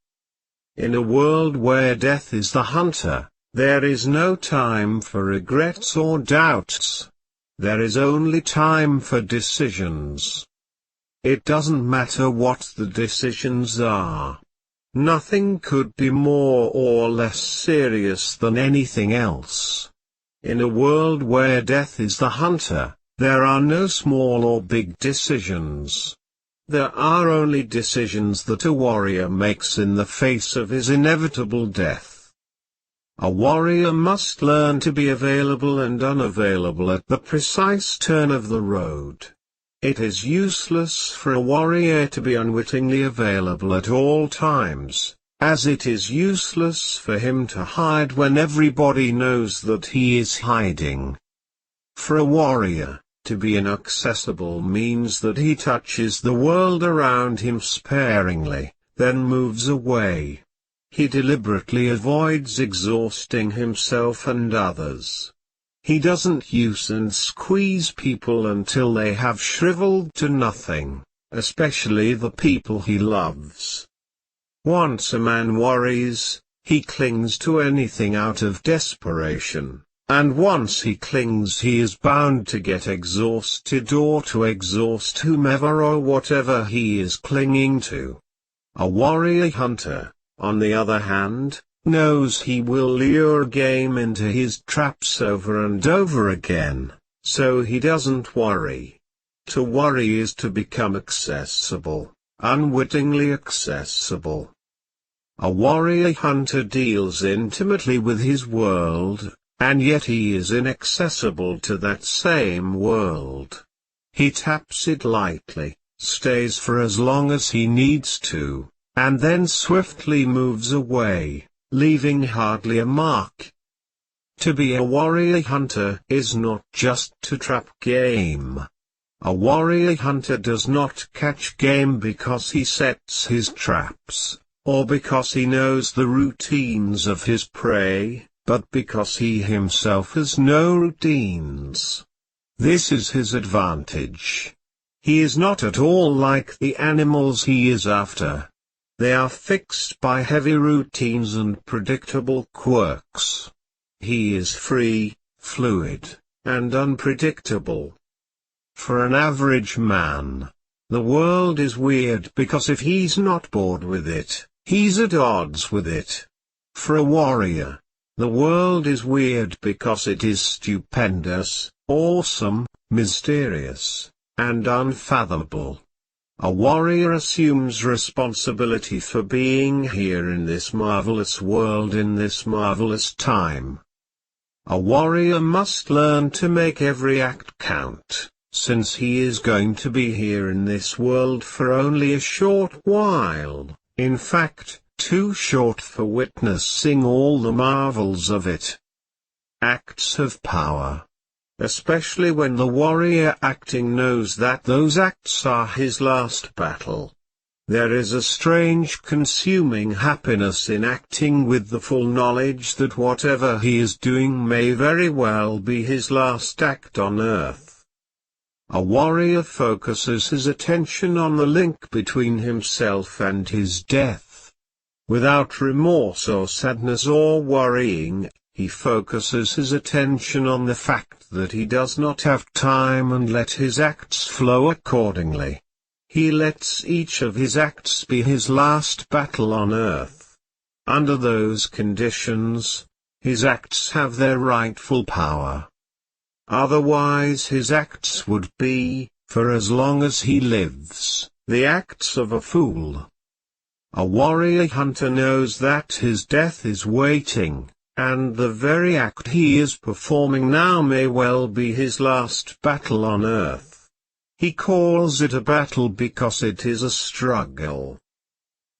In a world where death is the hunter, there is no time for regrets or doubts. There is only time for decisions. It doesn't matter what the decisions are. Nothing could be more or less serious than anything else. In a world where death is the hunter, there are no small or big decisions. There are only decisions that a warrior makes in the face of his inevitable death. A warrior must learn to be available and unavailable at the precise turn of the road. It is useless for a warrior to be unwittingly available at all times, as it is useless for him to hide when everybody knows that he is hiding. For a warrior, to be inaccessible means that he touches the world around him sparingly, then moves away. He deliberately avoids exhausting himself and others. He doesn't use and squeeze people until they have shriveled to nothing, especially the people he loves. Once a man worries, he clings to anything out of desperation, and once he clings he is bound to get exhausted or to exhaust whomever or whatever he is clinging to. A warrior hunter, on the other hand, knows he will lure game into his traps over and over again, so he doesn't worry. To worry is to become accessible, unwittingly accessible. A warrior hunter deals intimately with his world, and yet he is inaccessible to that same world. He taps it lightly, stays for as long as he needs to, and then swiftly moves away, leaving hardly a mark. To be a warrior hunter is not just to trap game. A warrior hunter does not catch game because he sets his traps, or because he knows the routines of his prey, but because he himself has no routines. This is his advantage. He is not at all like the animals he is after. They are fixed by heavy routines and predictable quirks. He is free, fluid, and unpredictable. For an average man, the world is weird because if he's not bored with it, he's at odds with it. For a warrior, the world is weird because it is stupendous, awesome, mysterious, and unfathomable. A warrior assumes responsibility for being here in this marvelous world in this marvelous time. A warrior must learn to make every act count, since he is going to be here in this world for only a short while, in fact, too short for witnessing all the marvels of it. Acts have power. Especially when the warrior acting knows that those acts are his last battle. There is a strange consuming happiness in acting with the full knowledge that whatever he is doing may very well be his last act on earth. A warrior focuses his attention on the link between himself and his death. Without remorse or sadness or worrying, he focuses his attention on the fact that he does not have time and let his acts flow accordingly. He lets each of his acts be his last battle on earth. Under those conditions, his acts have their rightful power. Otherwise his acts would be, for as long as he lives, the acts of a fool. A warrior hunter knows that his death is waiting, and the very act he is performing now may well be his last battle on earth. He calls it a battle because it is a struggle.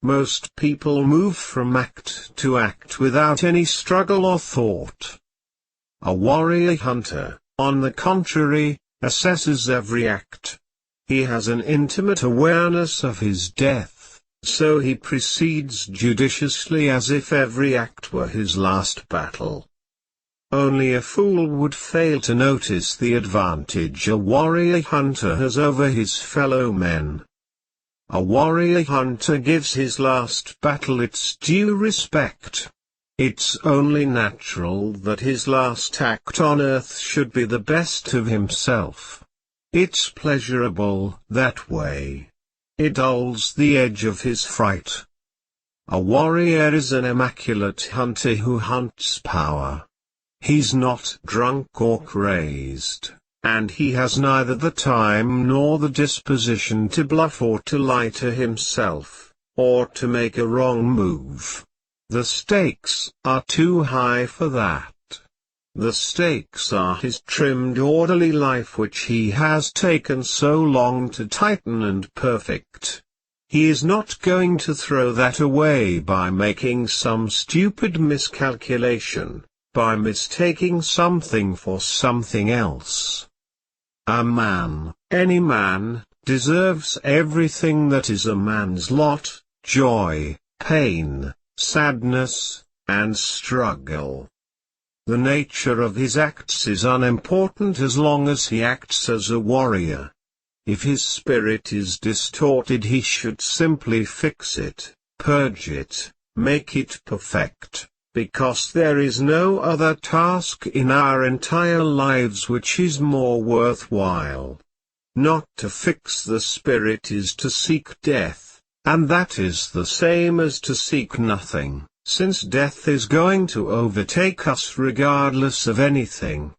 Most people move from act to act without any struggle or thought. A warrior hunter, on the contrary, assesses every act. He has an intimate awareness of his death, so he proceeds judiciously as if every act were his last battle. Only a fool would fail to notice the advantage a warrior hunter has over his fellow men. A warrior hunter gives his last battle its due respect. It's only natural that his last act on earth should be the best of himself. It's pleasurable that way. It dulls the edge of his fright. A warrior is an immaculate hunter who hunts power. He's not drunk or crazed, and he has neither the time nor the disposition to bluff or to lie to himself, or to make a wrong move. The stakes are too high for that. The stakes are his trimmed orderly life which he has taken so long to tighten and perfect. He is not going to throw that away by making some stupid miscalculation, by mistaking something for something else. A man, any man, deserves everything that is a man's lot: joy, pain, sadness, and struggle. The nature of his acts is unimportant as long as he acts as a warrior. If his spirit is distorted, he should simply fix it, purge it, make it perfect, because there is no other task in our entire lives which is more worthwhile. Not to fix the spirit is to seek death, and that is the same as to seek nothing, since death is going to overtake us regardless of anything.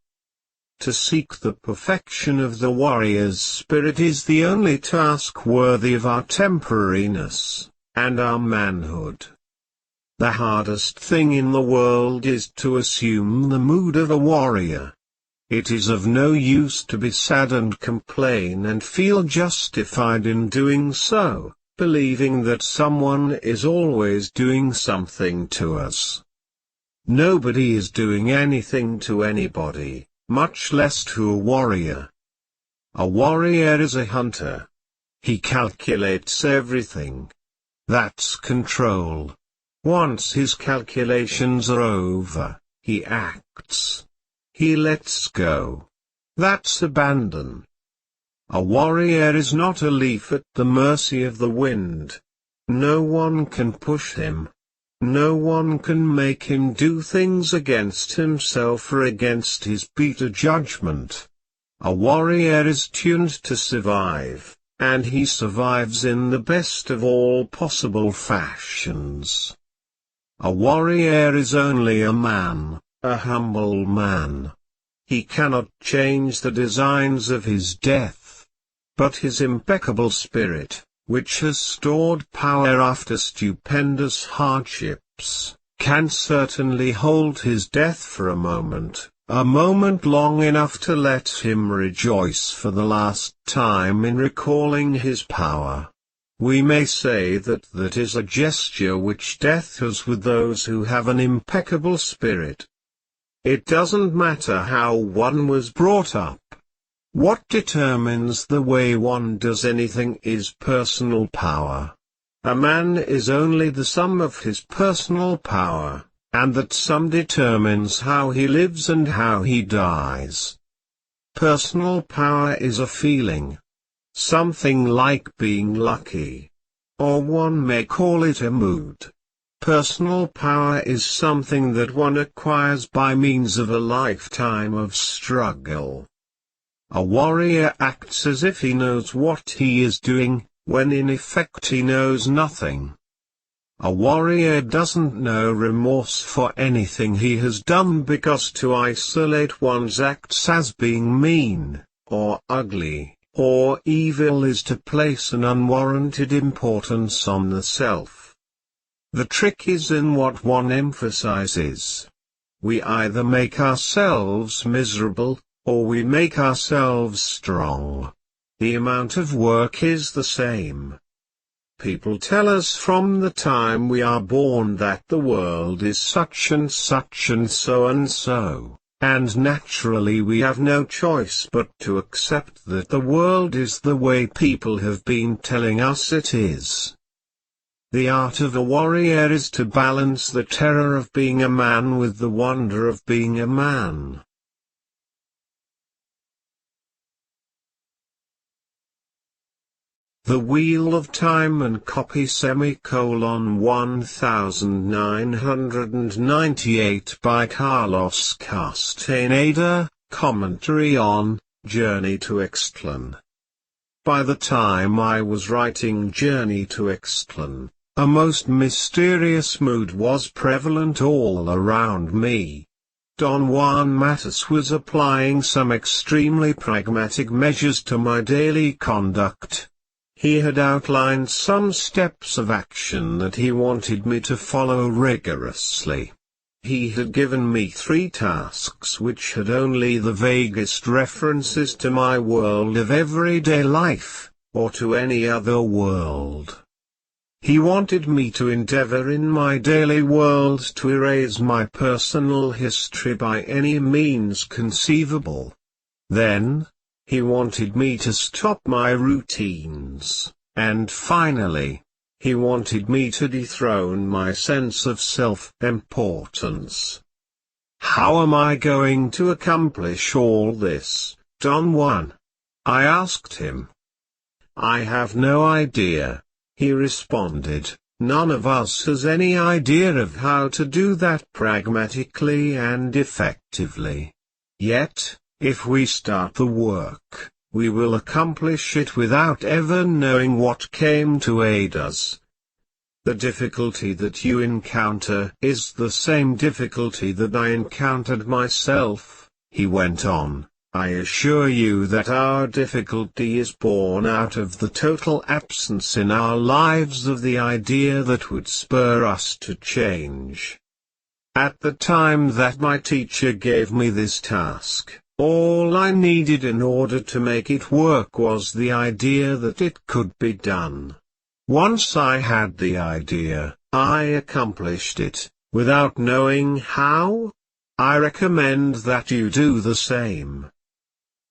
To seek the perfection of the warrior's spirit is the only task worthy of our temporariness, and our manhood. The hardest thing in the world is to assume the mood of a warrior. It is of no use to be sad and complain and feel justified in doing so, believing that someone is always doing something to us. Nobody is doing anything to anybody, much less to a warrior. A warrior is a hunter. He calculates everything. That's control. Once his calculations are over, he acts. He lets go. That's abandon. A warrior is not a leaf at the mercy of the wind. No one can push him. No one can make him do things against himself or against his better judgment. A warrior is tuned to survive, and he survives in the best of all possible fashions. A warrior is only a man, a humble man. He cannot change the designs of his death. But his impeccable spirit, which has stored power after stupendous hardships, can certainly hold his death for a moment long enough to let him rejoice for the last time in recalling his power. We may say that is a gesture which death has with those who have an impeccable spirit. It doesn't matter how one was brought up. What determines the way one does anything is personal power. A man is only the sum of his personal power, and that sum determines how he lives and how he dies. Personal power is a feeling. Something like being lucky. Or one may call it a mood. Personal power is something that one acquires by means of a lifetime of struggle. A warrior acts as if he knows what he is doing, when in effect he knows nothing. A warrior doesn't know remorse for anything he has done because to isolate one's acts as being mean, or ugly, or evil is to place an unwarranted importance on the self. The trick is in what one emphasizes. We either make ourselves miserable, or we make ourselves strong. The amount of work is the same. People tell us from the time we are born that the world is such and such and so, and naturally we have no choice but to accept that the world is the way people have been telling us it is. The art of a warrior is to balance the terror of being a man with the wonder of being a man. The Wheel of Time and copy *1998 by Carlos Castaneda, commentary on, Journey to Ixtlan. By the time I was writing Journey to Ixtlan, a most mysterious mood was prevalent all around me. Don Juan Matus was applying some extremely pragmatic measures to my daily conduct. He had outlined some steps of action that he wanted me to follow rigorously. He had given me 3 tasks which had only the vaguest references to my world of everyday life, or to any other world. He wanted me to endeavor in my daily world to erase my personal history by any means conceivable. Then, he wanted me to stop my routines, and finally, he wanted me to dethrone my sense of self-importance. How am I going to accomplish all this, Don Juan? I asked him. I have no idea, he responded. None of us has any idea of how to do that pragmatically and effectively. Yet, if we start the work, we will accomplish it without ever knowing what came to aid us. The difficulty that you encounter is the same difficulty that I encountered myself, he went on. I assure you that our difficulty is born out of the total absence in our lives of the idea that would spur us to change. At the time that my teacher gave me this task, all I needed in order to make it work was the idea that it could be done. Once I had the idea, I accomplished it, without knowing how. I recommend that you do the same.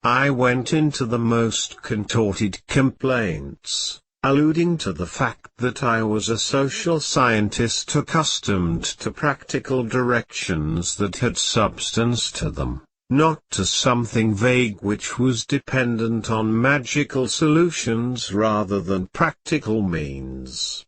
I went into the most contorted complaints, alluding to the fact that I was a social scientist accustomed to practical directions that had substance to them, not to something vague which was dependent on magical solutions rather than practical means.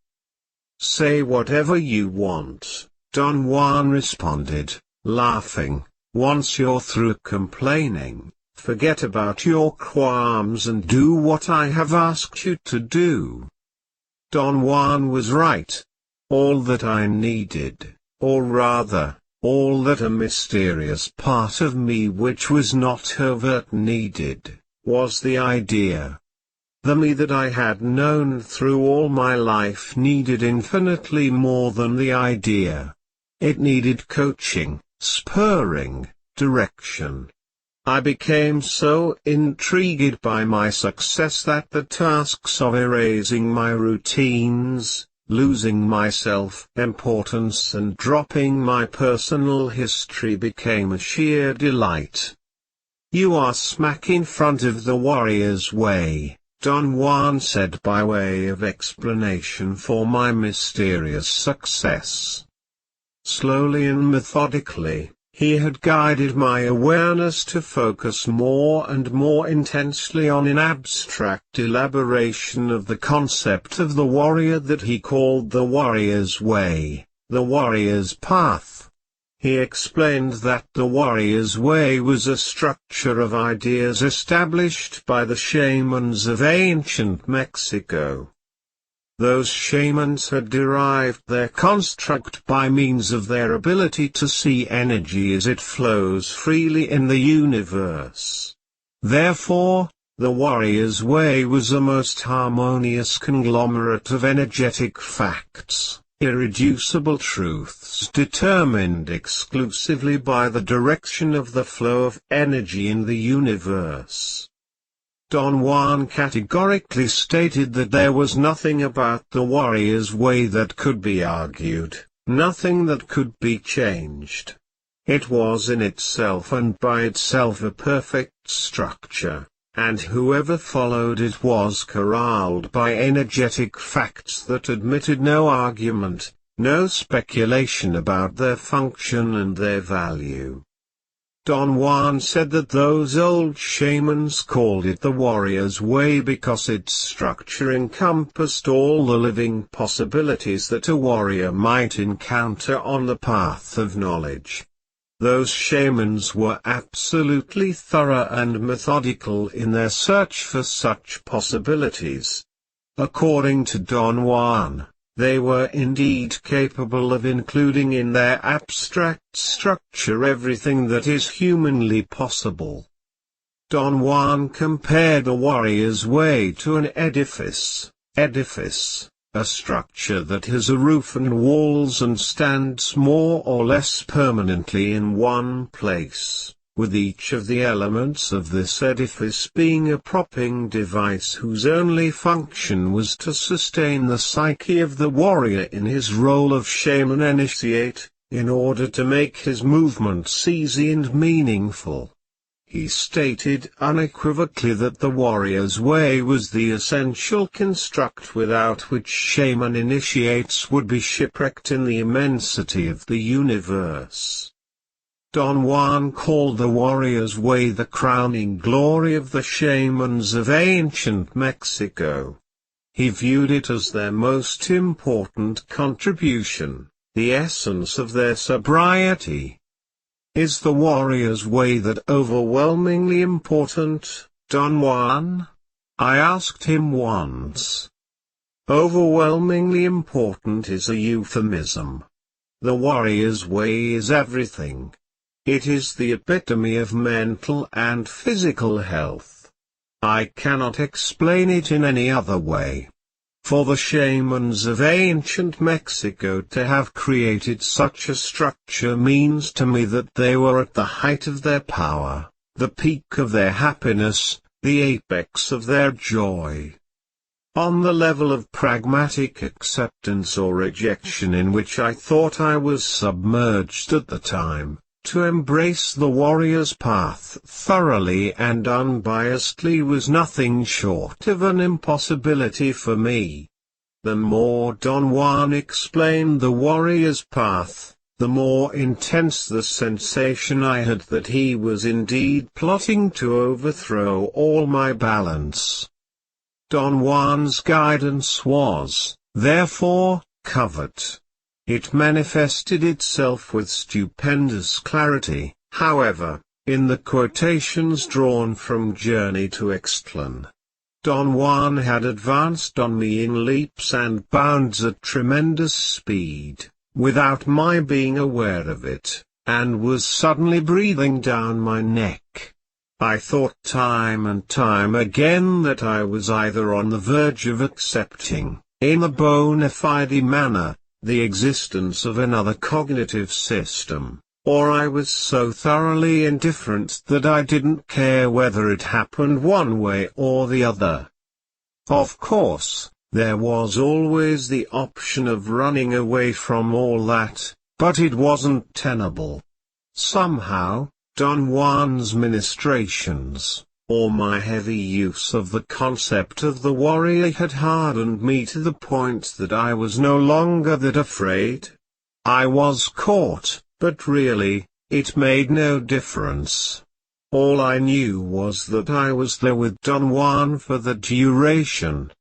Say whatever you want, Don Juan responded, laughing. Once you're through complaining, forget about your qualms and do what I have asked you to do. Don Juan was right. All that I needed, or rather, all that a mysterious part of me which was not overt needed, was the idea. The me that I had known through all my life needed infinitely more than the idea. It needed coaching, spurring, direction. I became so intrigued by my success that the tasks of erasing my routines, losing my self-importance and dropping my personal history became a sheer delight. You are smack in front of the warrior's way, Don Juan said by way of explanation for my mysterious success. Slowly and methodically, he had guided my awareness to focus more and more intensely on an abstract elaboration of the concept of the warrior that he called the warrior's way, the warrior's path. He explained that the warrior's way was a structure of ideas established by the shamans of ancient Mexico. Those shamans had derived their construct by means of their ability to see energy as it flows freely in the universe. Therefore, the warrior's way was a most harmonious conglomerate of energetic facts, irreducible truths determined exclusively by the direction of the flow of energy in the universe. Don Juan categorically stated that there was nothing about the warrior's way that could be argued, nothing that could be changed. It was in itself and by itself a perfect structure, and whoever followed it was corralled by energetic facts that admitted no argument, no speculation about their function and their value. Don Juan said that those old shamans called it the warrior's way because its structure encompassed all the living possibilities that a warrior might encounter on the path of knowledge. Those shamans were absolutely thorough and methodical in their search for such possibilities. According to Don Juan, they were indeed capable of including in their abstract structure everything that is humanly possible. Don Juan compared the warrior's way to an edifice, a structure that has a roof and walls and stands more or less permanently in one place, with each of the elements of this edifice being a propping device whose only function was to sustain the psyche of the warrior in his role of shaman initiate, in order to make his movements easy and meaningful. He stated unequivocally that the warrior's way was the essential construct without which shaman initiates would be shipwrecked in the immensity of the universe. Don Juan called the warrior's way the crowning glory of the shamans of ancient Mexico. He viewed it as their most important contribution, the essence of their sobriety. Is the warrior's way that overwhelmingly important, Don Juan? I asked him once. Overwhelmingly important is a euphemism. The warrior's way is everything. It is the epitome of mental and physical health. I cannot explain it in any other way. For the shamans of ancient Mexico to have created such a structure means to me that they were at the height of their power, the peak of their happiness, the apex of their joy. On the level of pragmatic acceptance or rejection in which I thought I was submerged at the time, to embrace the warrior's path thoroughly and unbiasedly was nothing short of an impossibility for me. The more Don Juan explained the warrior's path, the more intense the sensation I had that he was indeed plotting to overthrow all my balance. Don Juan's guidance was, therefore, covert. It manifested itself with stupendous clarity, however, in the quotations drawn from Journey to Ixtlan. Don Juan had advanced on me in leaps and bounds at tremendous speed, without my being aware of it, and was suddenly breathing down my neck. I thought time and time again that I was either on the verge of accepting, in a bona fide manner, the existence of another cognitive system, or I was so thoroughly indifferent that I didn't care whether it happened one way or the other. Of course, there was always the option of running away from all that, but it wasn't tenable. Somehow, Don Juan's ministrations, or my heavy use of the concept of the warrior had hardened me to the point that I was no longer that afraid. I was caught, but really, it made no difference. All I knew was that I was there with Don Juan for the duration.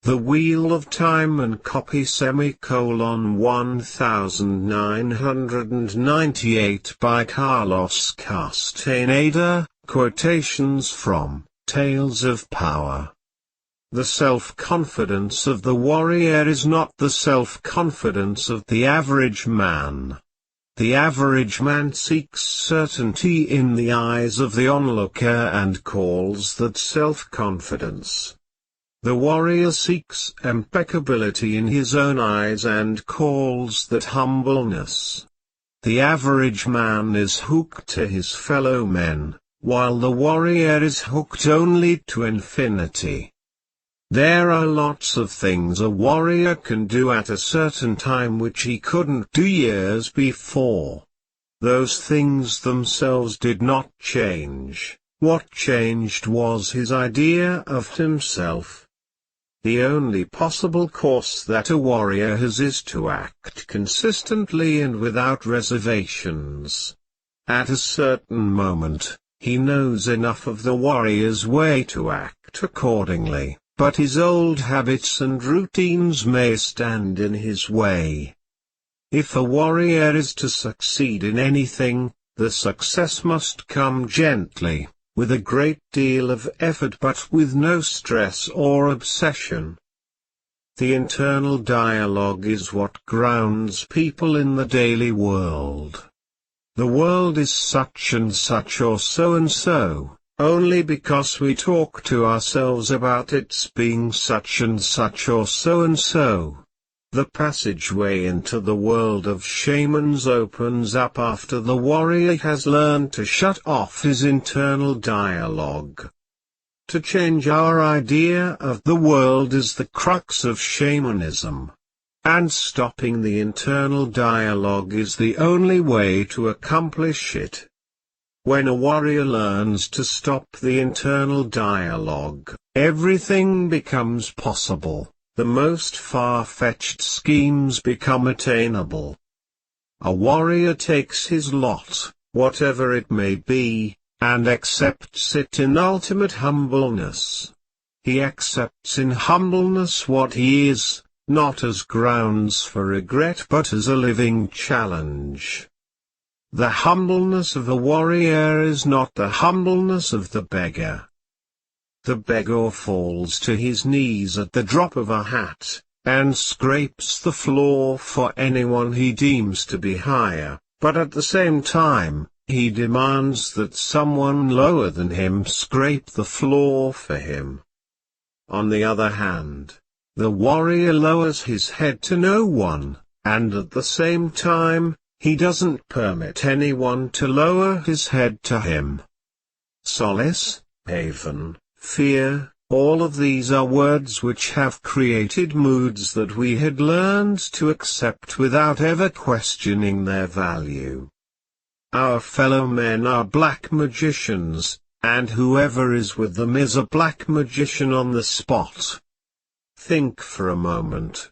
The Wheel of Time and copy *1998 by Carlos Castaneda, quotations from Tales of Power. The self-confidence of the warrior is not the self-confidence of the average man. The average man seeks certainty in the eyes of the onlooker and calls that self-confidence. The warrior seeks impeccability in his own eyes and calls that humbleness. The average man is hooked to his fellow men, while the warrior is hooked only to infinity. There are lots of things a warrior can do at a certain time which he couldn't do years before. Those things themselves did not change. What changed was his idea of himself. The only possible course that a warrior has is to act consistently and without reservations. At a certain moment, he knows enough of the warrior's way to act accordingly, but his old habits and routines may stand in his way. If a warrior is to succeed in anything, the success must come gently, with a great deal of effort but with no stress or obsession. The internal dialogue is what grounds people in the daily world. The world is such and such or so and so, only because we talk to ourselves about its being such and such or so and so. The passageway into the world of shamans opens up after the warrior has learned to shut off his internal dialogue. To change our idea of the world is the crux of shamanism. And stopping the internal dialogue is the only way to accomplish it. When a warrior learns to stop the internal dialogue, everything becomes possible. The most far-fetched schemes become attainable. A warrior takes his lot, whatever it may be, and accepts it in ultimate humbleness. He accepts in humbleness what he is, not as grounds for regret but as a living challenge. The humbleness of a warrior is not the humbleness of the beggar. The beggar falls to his knees at the drop of a hat, and scrapes the floor for anyone he deems to be higher, but at the same time, he demands that someone lower than him scrape the floor for him. On the other hand, the warrior lowers his head to no one, and at the same time, he doesn't permit anyone to lower his head to him. Solace, haven, fear, all of these are words which have created moods that we had learned to accept without ever questioning their value. Our fellow men are black magicians, and whoever is with them is a black magician on the spot. Think for a moment.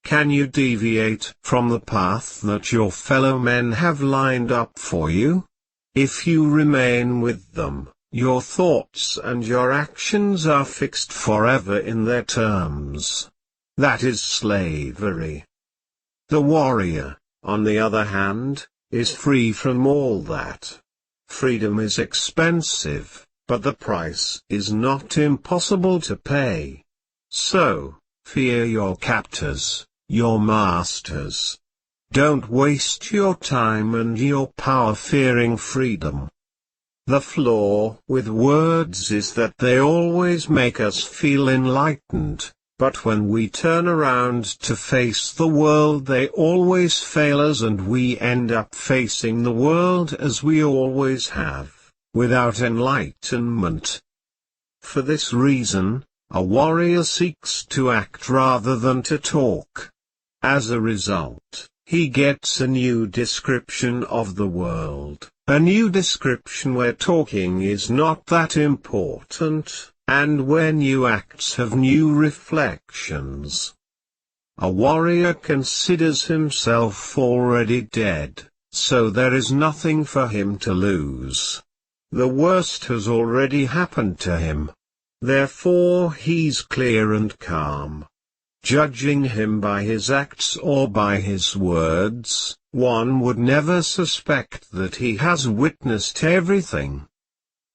Can you deviate from the path that your fellow men have lined up for you? If you remain with them, your thoughts and your actions are fixed forever in their terms. That is slavery. The warrior, on the other hand, is free from all that. Freedom is expensive, but the price is not impossible to pay. So, fear your captors, your masters. Don't waste your time and your power fearing freedom. The flaw with words is that they always make us feel enlightened, but when we turn around to face the world they always fail us and we end up facing the world as we always have, without enlightenment. For this reason, a warrior seeks to act rather than to talk. As a result, he gets a new description of the world, a new description where talking is not that important, and where new acts have new reflections. A warrior considers himself already dead, so there is nothing for him to lose. The worst has already happened to him. Therefore he's clear and calm. Judging him by his acts or by his words, one would never suspect that he has witnessed everything.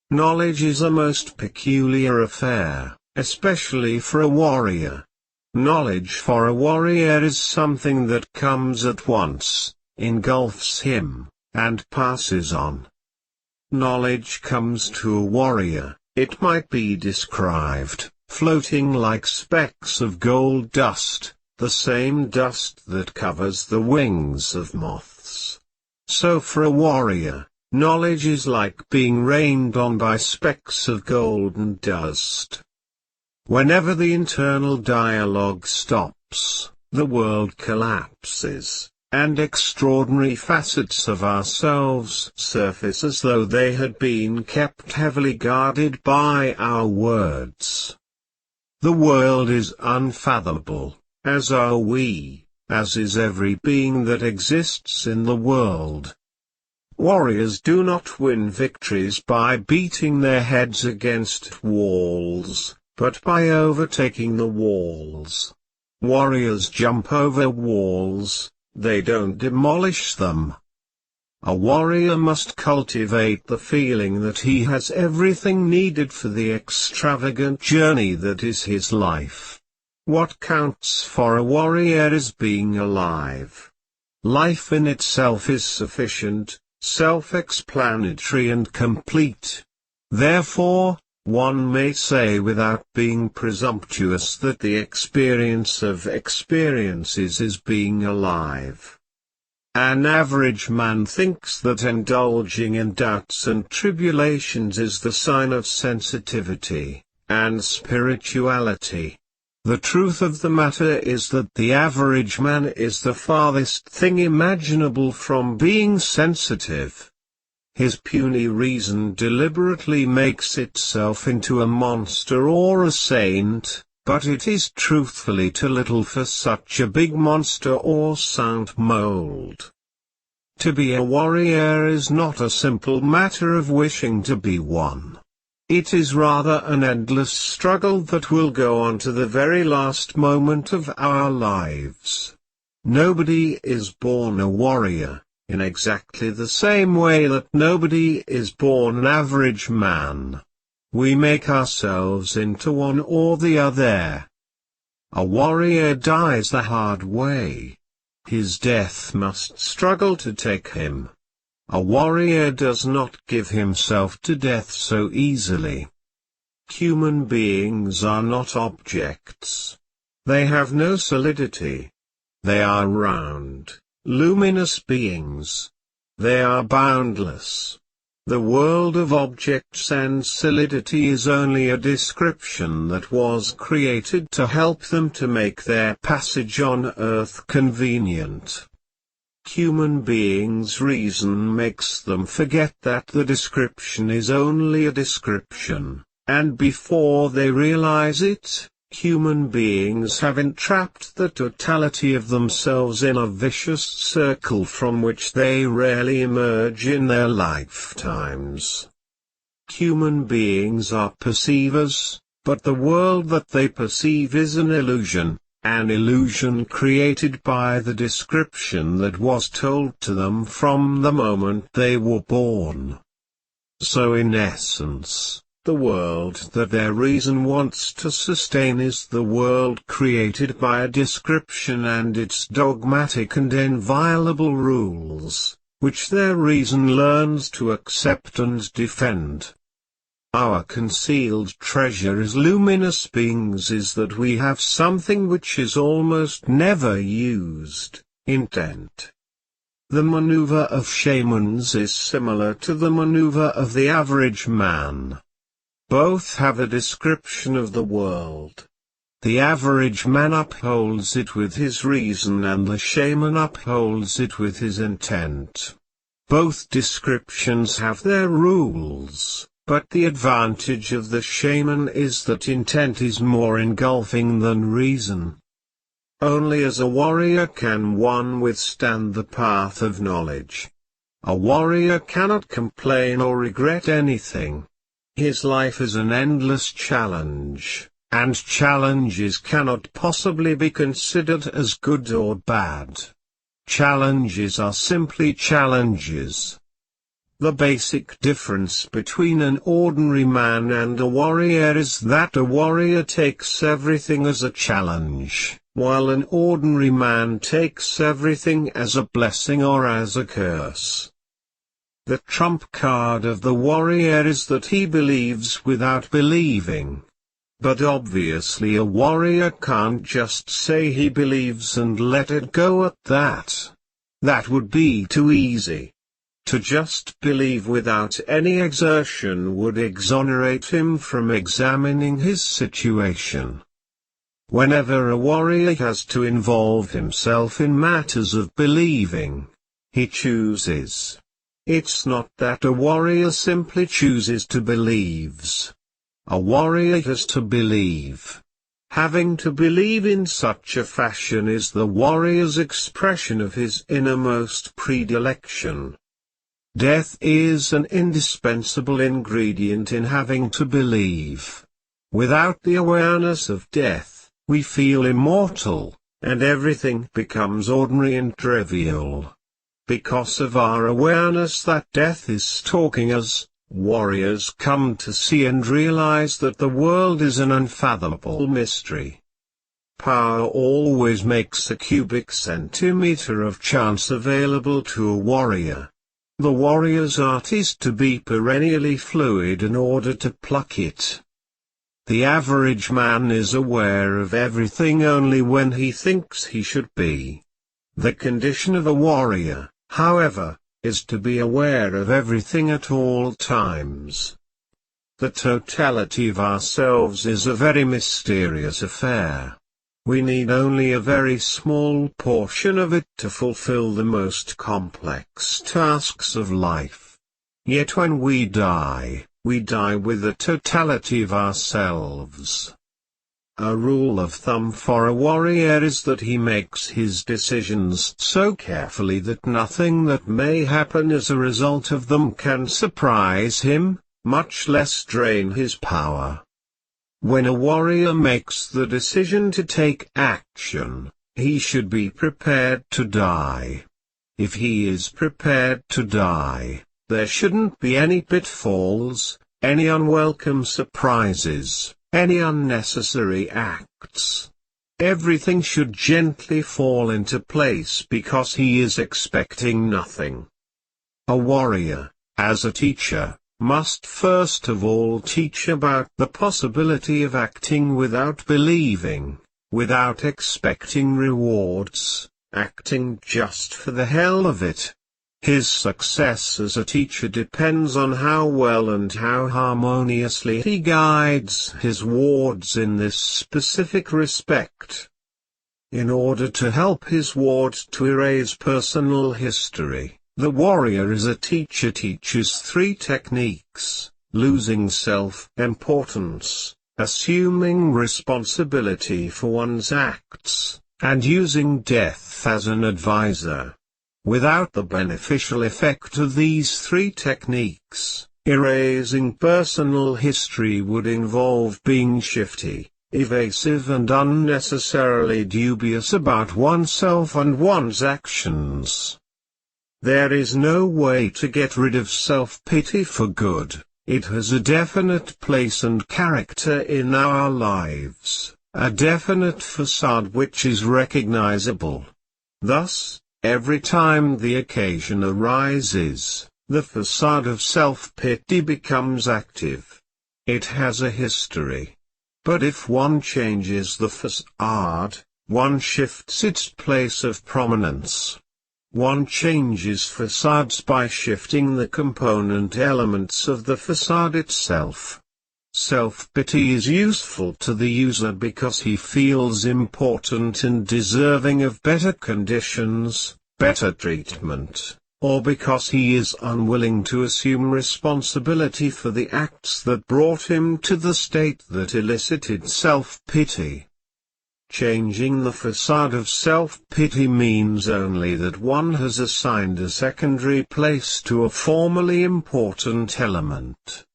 Knowledge is a most peculiar affair, especially for a warrior. Knowledge for a warrior is something that comes at once, engulfs him, and passes on. Knowledge comes to a warrior, it might be described, floating like specks of gold dust, the same dust that covers the wings of moths. So for a warrior, knowledge is like being rained on by specks of golden dust. Whenever the internal dialogue stops, the world collapses, and extraordinary facets of ourselves surface as though they had been kept heavily guarded by our words. The world is unfathomable, as are we, as is every being that exists in the world. Warriors do not win victories by beating their heads against walls, but by overtaking the walls. Warriors jump over walls, they don't demolish them. A warrior must cultivate the feeling that he has everything needed for the extravagant journey that is his life. What counts for a warrior is being alive. Life in itself is sufficient, self-explanatory and complete. Therefore, one may say without being presumptuous that the experience of experiences is being alive. An average man thinks that indulging in doubts and tribulations is the sign of sensitivity and spirituality. The truth of the matter is that the average man is the farthest thing imaginable from being sensitive. His puny reason deliberately makes itself into a monster or a saint, but it is truthfully too little for such a big monster or sound mold. To be a warrior is not a simple matter of wishing to be one. It is rather an endless struggle that will go on to the very last moment of our lives. Nobody is born a warrior, in exactly the same way that nobody is born an average man. We make ourselves into one or the other. A warrior dies the hard way. His death must struggle to take him. A warrior does not give himself to death so easily. Human beings are not objects. They have no solidity. They are round, luminous beings. They are boundless. The world of objects and solidity is only a description that was created to help them to make their passage on earth convenient. Human beings' reason makes them forget that the description is only a description, and before they realize it, human beings have entrapped the totality of themselves in a vicious circle from which they rarely emerge in their lifetimes. Human beings are perceivers, but the world that they perceive is an illusion created by the description that was told to them from the moment they were born. So in essence, the world that their reason wants to sustain is the world created by a description and its dogmatic and inviolable rules, which their reason learns to accept and defend. Our concealed treasure as luminous beings is that we have something which is almost never used: intent. The maneuver of shamans is similar to the maneuver of the average man. Both have a description of the world. The average man upholds it with his reason and the shaman upholds it with his intent. Both descriptions have their rules, but the advantage of the shaman is that intent is more engulfing than reason. Only as a warrior can one withstand the path of knowledge. A warrior cannot complain or regret anything. His life is an endless challenge, and challenges cannot possibly be considered as good or bad. Challenges are simply challenges. The basic difference between an ordinary man and a warrior is that a warrior takes everything as a challenge, while an ordinary man takes everything as a blessing or as a curse. The trump card of the warrior is that he believes without believing. But obviously a warrior can't just say he believes and let it go at that. That would be too easy. To just believe without any exertion would exonerate him from examining his situation. Whenever a warrior has to involve himself in matters of believing, he chooses. It's not that a warrior simply chooses to believes. A warrior has to believe. Having to believe in such a fashion is the warrior's expression of his innermost predilection. Death is an indispensable ingredient in having to believe. Without the awareness of death, we feel immortal, and everything becomes ordinary and trivial. Because of our awareness that death is stalking us, warriors come to see and realize that the world is an unfathomable mystery. Power always makes a cubic centimeter of chance available to a warrior. The warrior's art is to be perennially fluid in order to pluck it. The average man is aware of everything only when he thinks he should be. The condition of a warrior, however, is to be aware of everything at all times. The totality of ourselves is a very mysterious affair. We need only a very small portion of it to fulfill the most complex tasks of life. Yet when we die with the totality of ourselves. A rule of thumb for a warrior is that he makes his decisions so carefully that nothing that may happen as a result of them can surprise him, much less drain his power. When a warrior makes the decision to take action, he should be prepared to die. If he is prepared to die, there shouldn't be any pitfalls, any unwelcome surprises, any unnecessary acts. everything should gently fall into place because he is expecting nothing. A warrior, as a teacher, must first of all teach about the possibility of acting without believing, without expecting rewards, acting just for the hell of it. His success as a teacher depends on how well and how harmoniously he guides his wards in this specific respect. In order to help his ward to erase personal history, the warrior as a teacher teaches 3 techniques: losing self-importance, assuming responsibility for one's acts, and using death as an advisor. Without the beneficial effect of these 3 techniques, erasing personal history would involve being shifty, evasive and unnecessarily dubious about oneself and one's actions. There is no way to get rid of self-pity for good. It has a definite place and character in our lives, a definite facade which is recognizable. Thus, every time the occasion arises, the facade of self-pity becomes active. It has a history. But if one changes the facade, one shifts its place of prominence. One changes facades by shifting the component elements of the facade itself. Self-pity is useful to the user because he feels important and deserving of better conditions, better treatment, or because he is unwilling to assume responsibility for the acts that brought him to the state that elicited self-pity. Changing the facade of self-pity means only that one has assigned a secondary place to a formerly important element.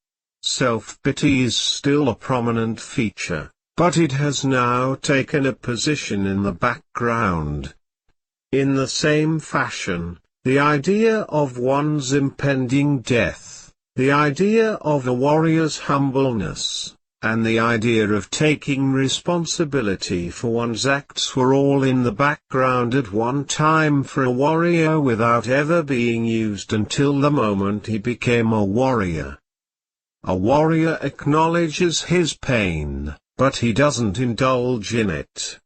Self-pity is still a prominent feature, but it has now taken a position in the background. In the same fashion, the idea of one's impending death, the idea of a warrior's humbleness, and the idea of taking responsibility for one's acts were all in the background at one time for a warrior without ever being used until the moment he became a warrior. A warrior acknowledges his pain, but he doesn't indulge in it.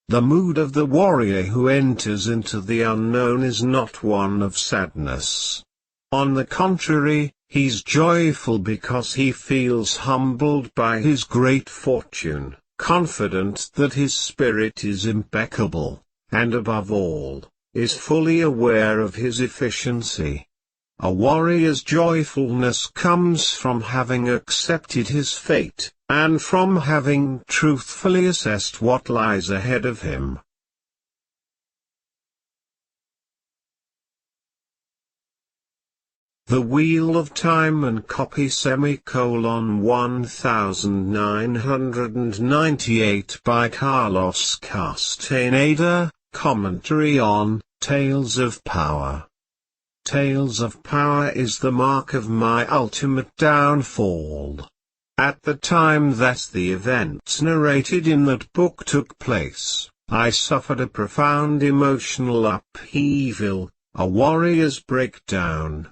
The mood of the warrior who enters into the unknown is not one of sadness. On the contrary, he's joyful because he feels humbled by his great fortune, confident that his spirit is impeccable, and above all, is fully aware of his efficiency. A warrior's joyfulness comes from having accepted his fate, and from having truthfully assessed what lies ahead of him. The Wheel of Time and copy (1998) by Carlos Castaneda, commentary on Tales of Power. Tales of Power is the mark of my ultimate downfall. At the time that the events narrated in that book took place, I suffered a profound emotional upheaval, a warrior's breakdown.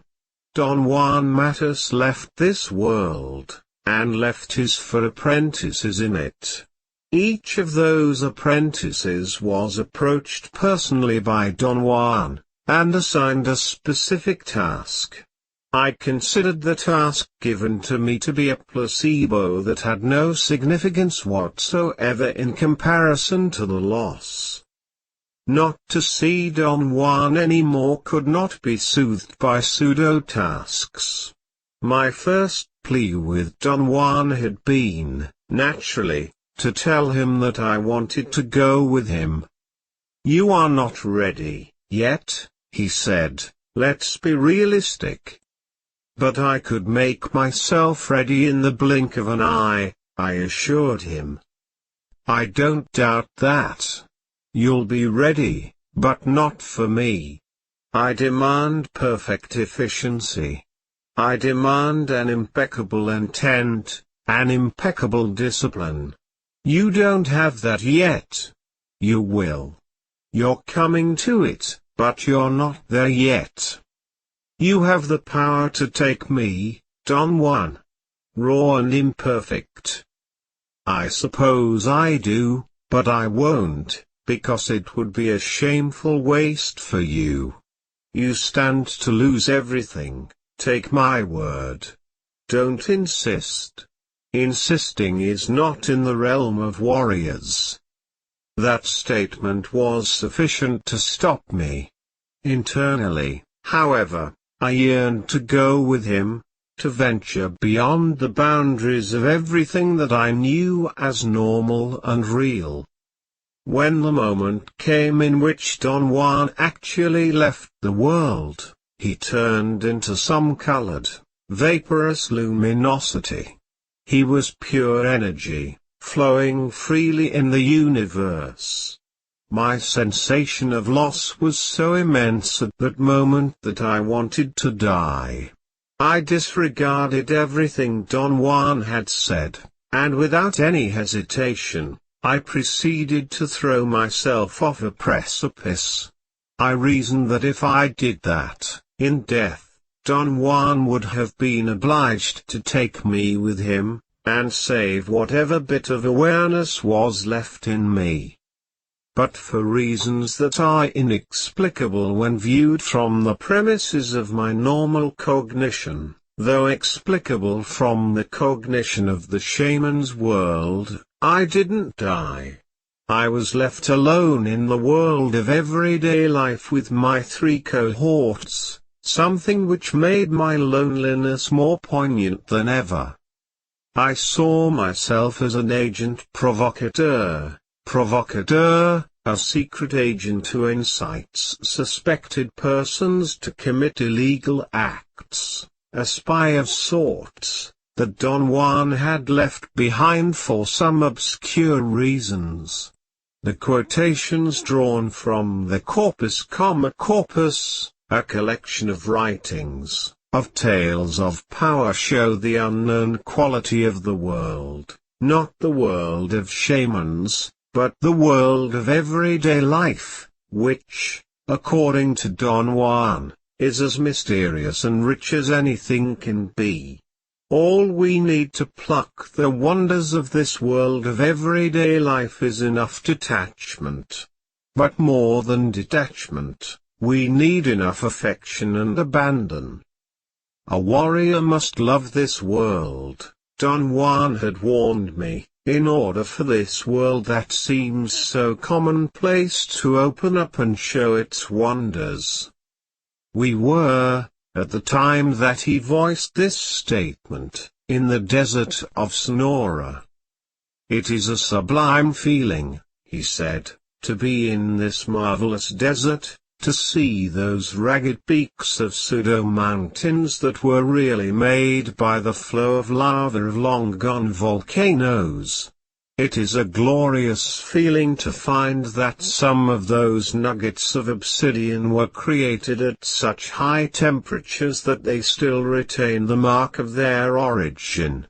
Don Juan Matus left this world, and left his 4 apprentices in it. Each of those apprentices was approached personally by Don Juan, and assigned a specific task. I considered the task given to me to be a placebo that had no significance whatsoever in comparison to the loss. Not to see Don Juan anymore could not be soothed by pseudo-tasks. My first plea with Don Juan had been, naturally, to tell him that I wanted to go with him. "You are not ready yet," he said, "let's be realistic." But I could make myself ready in the blink of an eye, I assured him. "I don't doubt that. You'll be ready, but not for me. I demand perfect efficiency. I demand an impeccable intent, an impeccable discipline. You don't have that yet. You will. You're coming to it, but you're not there yet. You have the power to take me, Don Juan. Raw and imperfect. I suppose I do, but I won't, because it would be a shameful waste for you. You stand to lose everything, take my word. Don't insist. Insisting is not in the realm of warriors. That statement was sufficient to stop me. Internally, however, I yearned to go with him, to venture beyond the boundaries of everything that I knew as normal and real. When the moment came in which Don Juan actually left the world, he turned into some colored, vaporous luminosity. He was pure energy, flowing freely in the universe. My sensation of loss was so immense at that moment that I wanted to die. I disregarded everything Don Juan had said, and without any hesitation, I proceeded to throw myself off a precipice. I reasoned that if I did that, in death, Don Juan would have been obliged to take me with him, and save whatever bit of awareness was left in me. But for reasons that are inexplicable when viewed from the premises of my normal cognition, though explicable from the cognition of the shaman's world, I didn't die. I was left alone in the world of everyday life with my three cohorts, something which made my loneliness more poignant than ever. I saw myself as an agent provocateur, a secret agent who incites suspected persons to commit illegal acts, a spy of sorts, that Don Juan had left behind for some obscure reasons. The quotations drawn from the Corpus Corpus, a collection of writings, of tales of power show the unknown quality of the world, not the world of shamans, but the world of everyday life, which, according to Don Juan, is as mysterious and rich as anything can be. All we need to pluck the wonders of this world of everyday life is enough detachment. But more than detachment, we need enough affection and abandon. A warrior must love this world, Don Juan had warned me, in order for this world that seems so commonplace to open up and show its wonders. We were, at the time that he voiced this statement, in the desert of Sonora. It is a sublime feeling, he said, to be in this marvelous desert, to see those ragged peaks of pseudo-mountains that were really made by the flow of lava of long-gone volcanoes. It is a glorious feeling to find that some of those nuggets of obsidian were created at such high temperatures that they still retain the mark of their origin.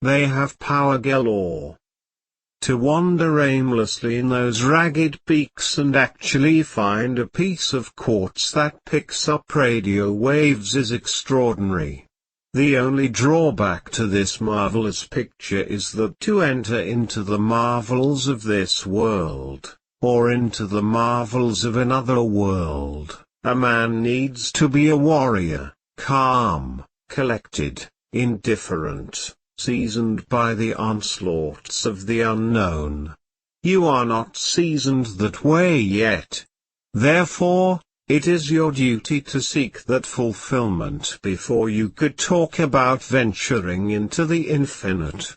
They have power galore. To wander aimlessly in those ragged peaks and actually find a piece of quartz that picks up radio waves is extraordinary. The only drawback to this marvelous picture is that to enter into the marvels of this world, or into the marvels of another world, a man needs to be a warrior, calm, collected, indifferent, seasoned by the onslaughts of the unknown. You are not seasoned that way yet. Therefore, it is your duty to seek that fulfillment before you could talk about venturing into the infinite.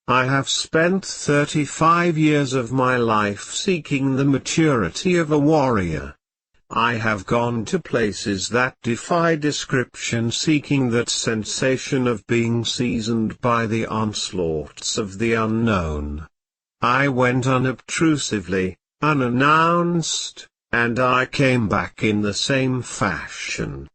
I have spent 35 years of my life seeking the maturity of a warrior. I have gone to places that defy description seeking that sensation of being seasoned by the onslaughts of the unknown. I went unobtrusively, unannounced, and I came back in the same fashion.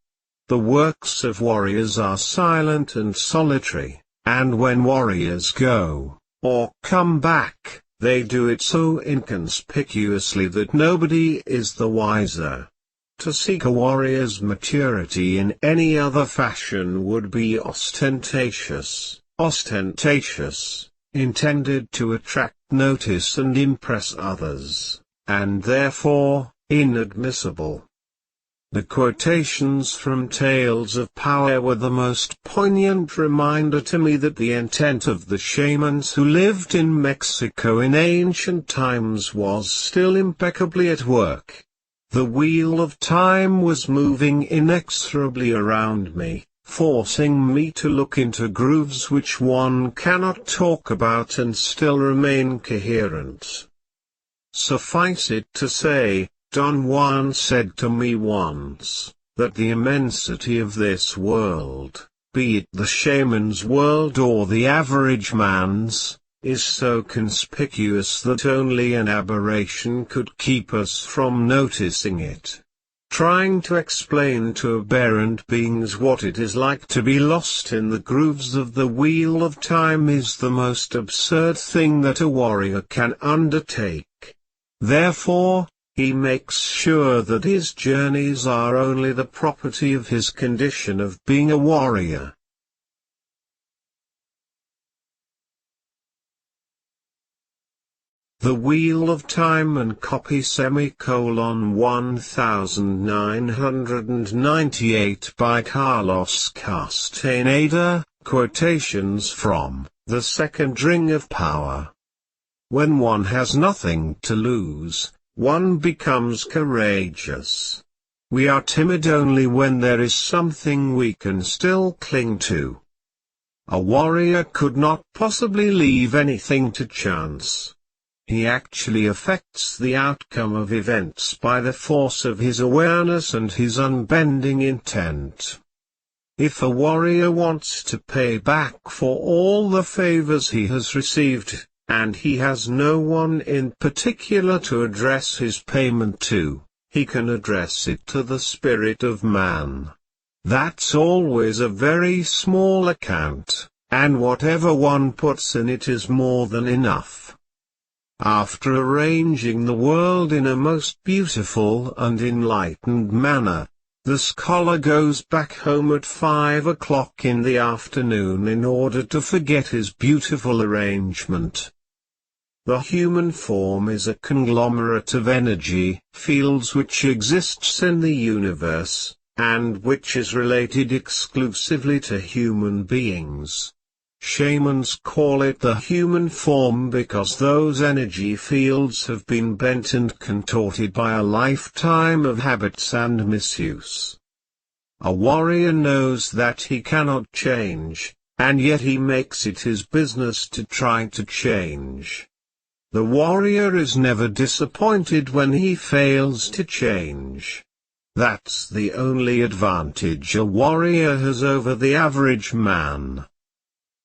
The works of warriors are silent and solitary, and when warriors go, or come back, They do it so inconspicuously that nobody is the wiser. To seek a warrior's maturity in any other fashion would be ostentatious, intended to attract notice and impress others, and therefore, inadmissible. The quotations from Tales of Power were the most poignant reminder to me that the intent of the shamans who lived in Mexico in ancient times was still impeccably at work. The wheel of time was moving inexorably around me, forcing me to look into grooves which one cannot talk about and still remain coherent. Suffice it to say, Don Juan said to me once, that the immensity of this world, be it the shaman's world or the average man's, is so conspicuous that only an aberration could keep us from noticing it. Trying to explain to aberrant beings what it is like to be lost in the grooves of the wheel of time is the most absurd thing that a warrior can undertake. Therefore, he makes sure that his journeys are only the property of his condition of being a warrior. The Wheel of Time and copy *1998 by Carlos Castaneda, quotations from The Second Ring of Power. When one has nothing to lose, one becomes courageous. We are timid only when there is something we can still cling to. A warrior could not possibly leave anything to chance. He actually affects the outcome of events by the force of his awareness and his unbending intent. If a warrior wants to pay back for all the favors he has received, and he has no one in particular to address his payment to, he can address it to the spirit of man. That's always a very small account, and whatever one puts in it is more than enough. After arranging the world in a most beautiful and enlightened manner, the scholar goes back home at 5 o'clock in the afternoon in order to forget his beautiful arrangement. The human form is a conglomerate of energy fields which exists in the universe, and which is related exclusively to human beings. Shamans call it the human form because those energy fields have been bent and contorted by a lifetime of habits and misuse. A warrior knows that he cannot change, and yet he makes it his business to try to change. The warrior is never disappointed when he fails to change. That's the only advantage a warrior has over the average man.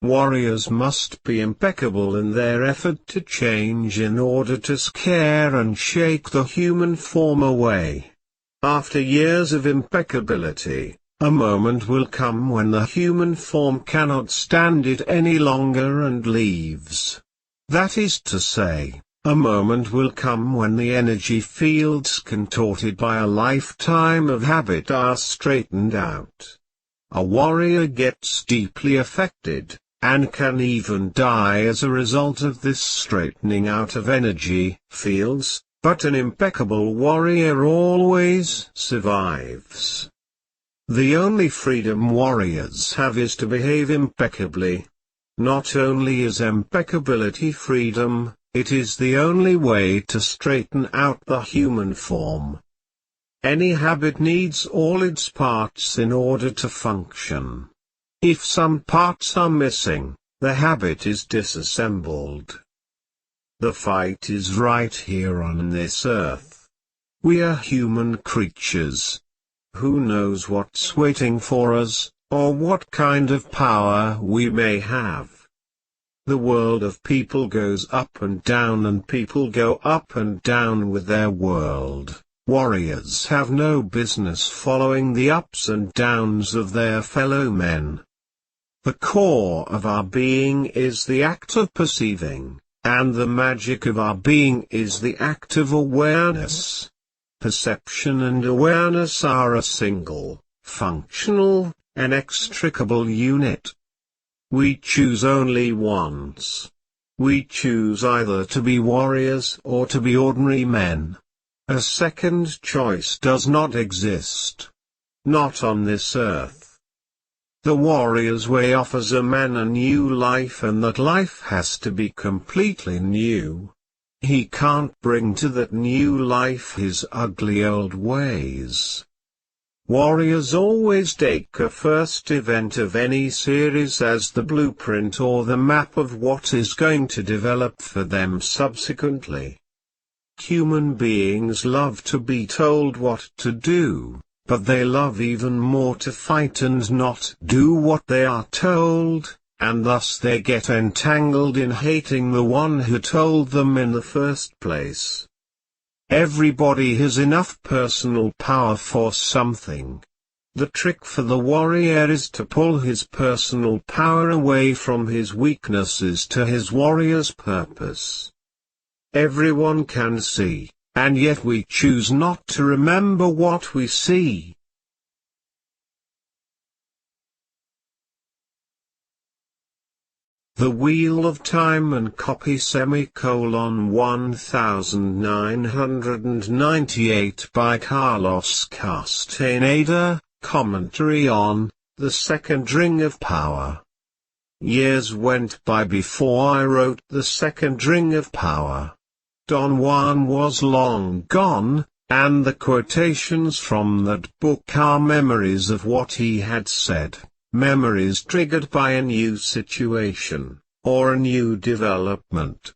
Warriors must be impeccable in their effort to change in order to scare and shake the human form away. After years of impeccability, a moment will come when the human form cannot stand it any longer and leaves. That is to say, a moment will come when the energy fields contorted by a lifetime of habit are straightened out. A warrior gets deeply affected, and can even die as a result of this straightening out of energy fields, but an impeccable warrior always survives. The only freedom warriors have is to behave impeccably. Not only is impeccability freedom, it is the only way to straighten out the human form. Any habit needs all its parts in order to function. If some parts are missing, the habit is disassembled. The fight is right here on this earth. We are human creatures. Who knows what's waiting for us, or what kind of power we may have? The world of people goes up and down, and people go up and down with their world. Warriors have no business following the ups and downs of their fellow men. The core of our being is the act of perceiving, and the magic of our being is the act of awareness. Perception and awareness are a single, functional, inextricable unit. We choose only once. We choose either to be warriors or to be ordinary men. A second choice does not exist. Not on this earth. The warrior's way offers a man a new life, and that life has to be completely new. He can't bring to that new life his ugly old ways. Warriors always take a first event of any series as the blueprint or the map of what is going to develop for them subsequently. Human beings love to be told what to do, but they love even more to fight and not do what they are told, and thus they get entangled in hating the one who told them in the first place. Everybody has enough personal power for something. The trick for the warrior is to pull his personal power away from his weaknesses to his warrior's purpose. Everyone can see, and yet we choose not to remember what we see. The Wheel of Time and copy (1998) by Carlos Castaneda, commentary on The Second Ring of Power. Years went by before I wrote The Second Ring of Power. Don Juan was long gone, and the quotations from that book are memories of what he had said. Memories triggered by a new situation, or a new development.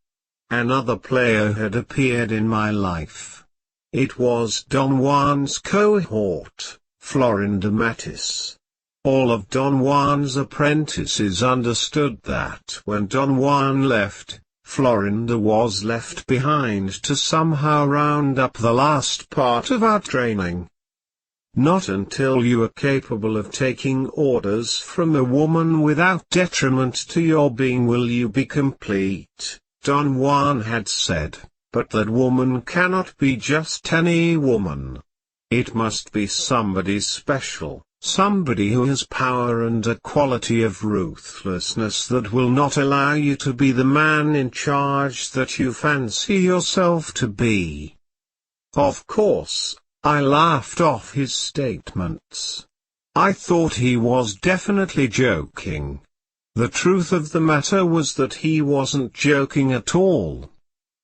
Another player had appeared in my life. It was Don Juan's cohort, Florinda Mattis. All of Don Juan's apprentices understood that when Don Juan left, Florinda was left behind to somehow round up the last part of our training. Not until you are capable of taking orders from a woman without detriment to your being will you be complete, Don Juan had said, but that woman cannot be just any woman. It must be somebody special, somebody who has power and a quality of ruthlessness that will not allow you to be the man in charge that you fancy yourself to be. Of course, I laughed off his statements. I thought he was definitely joking. The truth of the matter was that he wasn't joking at all.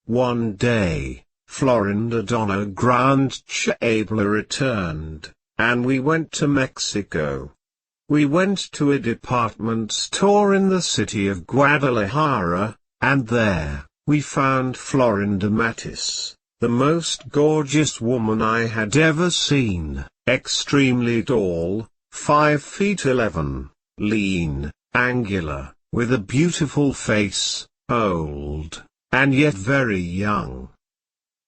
One day, Florinda Donna Grand Chabla returned, and we went to Mexico. We went to a department store in the city of Guadalajara, and there, we found Florinda Mattis. The most gorgeous woman I had ever seen, extremely tall, 5 feet 11, lean, angular, with a beautiful face, old, and yet very young.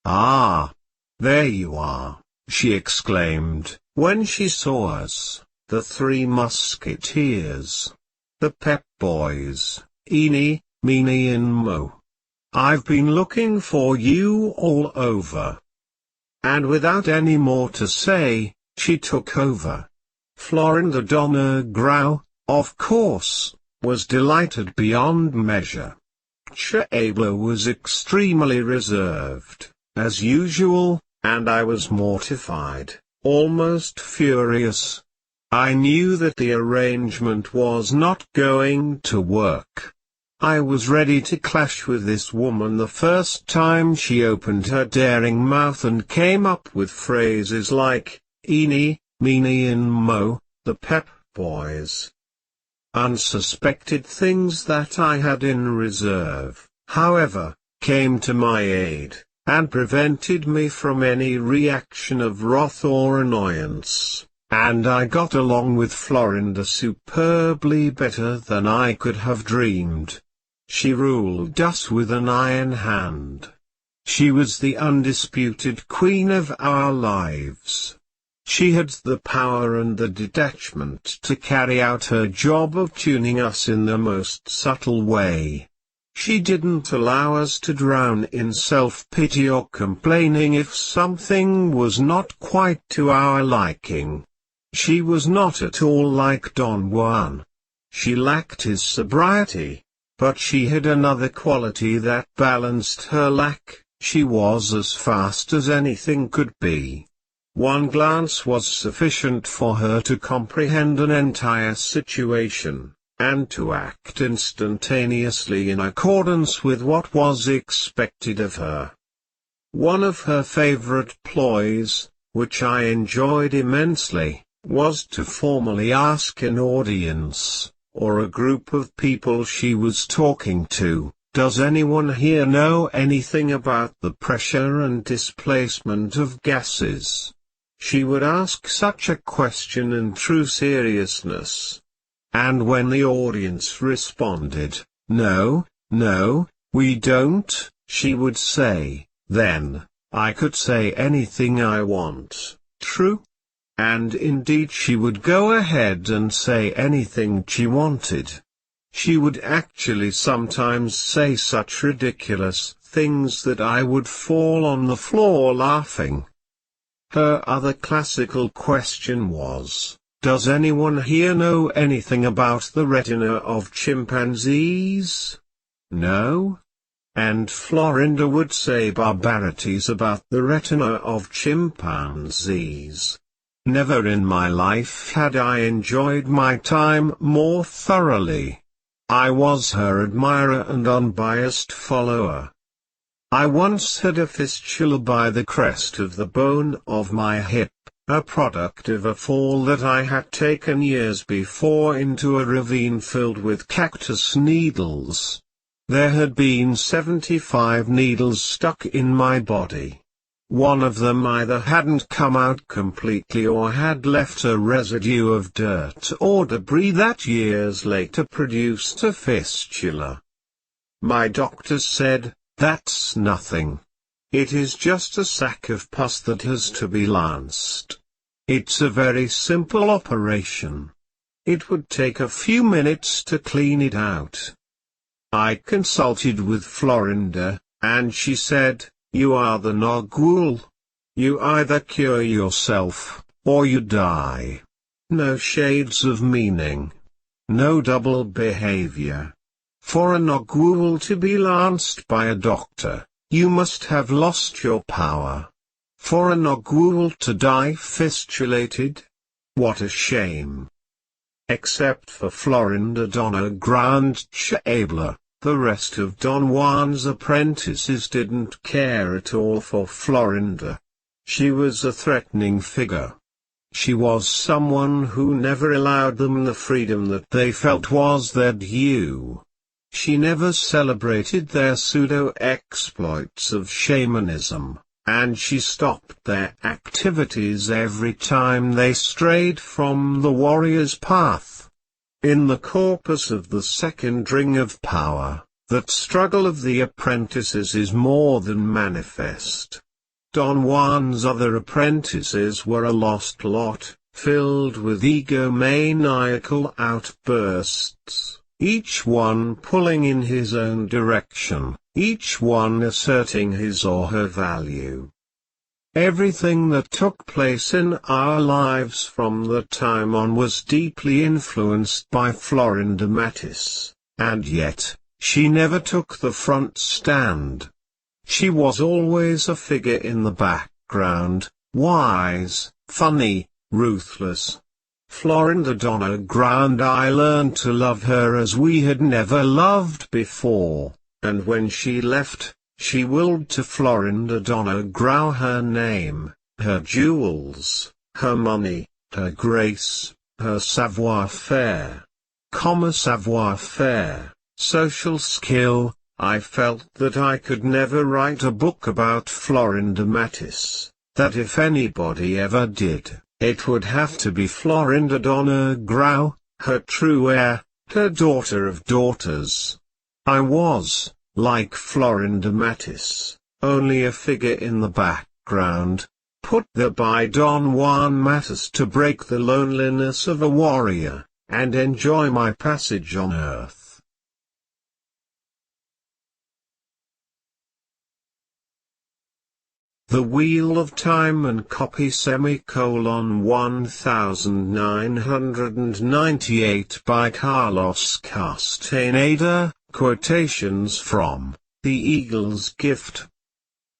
"Ah! There you are," she exclaimed, when she saw us, the Three Musketeers. The Pep Boys, Eeny, Meeny and Mo. "I've been looking for you all over." And without any more to say, she took over. Florinda Donna Grau, of course, was delighted beyond measure. Chabla was extremely reserved, as usual, and I was mortified, almost furious. I knew that the arrangement was not going to work. I was ready to clash with this woman the first time she opened her daring mouth and came up with phrases like, "Eeny, Meeny and Mo, the Pep Boys." Unsuspected things that I had in reserve, however, came to my aid, and prevented me from any reaction of wrath or annoyance. And I got along with Florinda superbly better than I could have dreamed. She ruled us with an iron hand. She was the undisputed queen of our lives. She had the power and the detachment to carry out her job of tuning us in the most subtle way. She didn't allow us to drown in self-pity or complaining if something was not quite to our liking. She was not at all like Don Juan. She lacked his sobriety, but she had another quality that balanced her lack. She was as fast as anything could be. One glance was sufficient for her to comprehend an entire situation, and to act instantaneously in accordance with what was expected of her. One of her favorite ploys, which I enjoyed immensely, was to formally ask an audience, or a group of people she was talking to, "Does anyone here know anything about the pressure and displacement of gases?" She would ask such a question in true seriousness. And when the audience responded, "No, no, we don't," she would say, "Then, I could say anything I want, true?" And indeed she would go ahead and say anything she wanted. She would actually sometimes say such ridiculous things that I would fall on the floor laughing. Her other classical question was, "Does anyone here know anything about the retina of chimpanzees?" No? And Florinda would say barbarities about the retina of chimpanzees. Never in my life had I enjoyed my time more thoroughly. I was her admirer and unbiased follower. I once had a fistula by the crest of the bone of my hip, a product of a fall that I had taken years before into a ravine filled with cactus needles. There had been 75 needles stuck in my body. One of them either hadn't come out completely or had left a residue of dirt or debris that years later produced a fistula. My doctor said, "That's nothing. It is just a sack of pus that has to be lanced. It's a very simple operation. It would take a few minutes to clean it out." I consulted with Florinda, and she said, "You are the Nogul. You either cure yourself, or you die. No shades of meaning. No double behavior. For a Nogul to be lanced by a doctor, you must have lost your power. For a Nogul to die fistulated? What a shame." Except for Florinda Donna Grande Chabler, the rest of Don Juan's apprentices didn't care at all for Florinda. She was a threatening figure. She was someone who never allowed them the freedom that they felt was their due. She never celebrated their pseudo-exploits of shamanism, and she stopped their activities every time they strayed from the warrior's path. In the corpus of the second ring of power, that struggle of the apprentices is more than manifest. Don Juan's other apprentices were a lost lot, filled with egomaniacal outbursts, each one pulling in his own direction, each one asserting his or her value. Everything that took place in our lives from that time on was deeply influenced by Florinda Mattis, and yet, she never took the front stand. She was always a figure in the background, wise, funny, ruthless. Florinda Donna Grande, I learned to love her as we had never loved before, and when she left, she willed to Florinda Donna Grau her name, her jewels, her money, her grace, her savoir-faire. Savoir-faire, social skill. I felt that I could never write a book about Florinda Mattis, that if anybody ever did, it would have to be Florinda Donna Grau, her true heir, her daughter of daughters. I was, like Florinda Mattis, only a figure in the background, put there by Don Juan Mattis to break the loneliness of a warrior, and enjoy my passage on earth. The Wheel of Time and copy *1998 by Carlos Castaneda, quotations from The Eagle's Gift.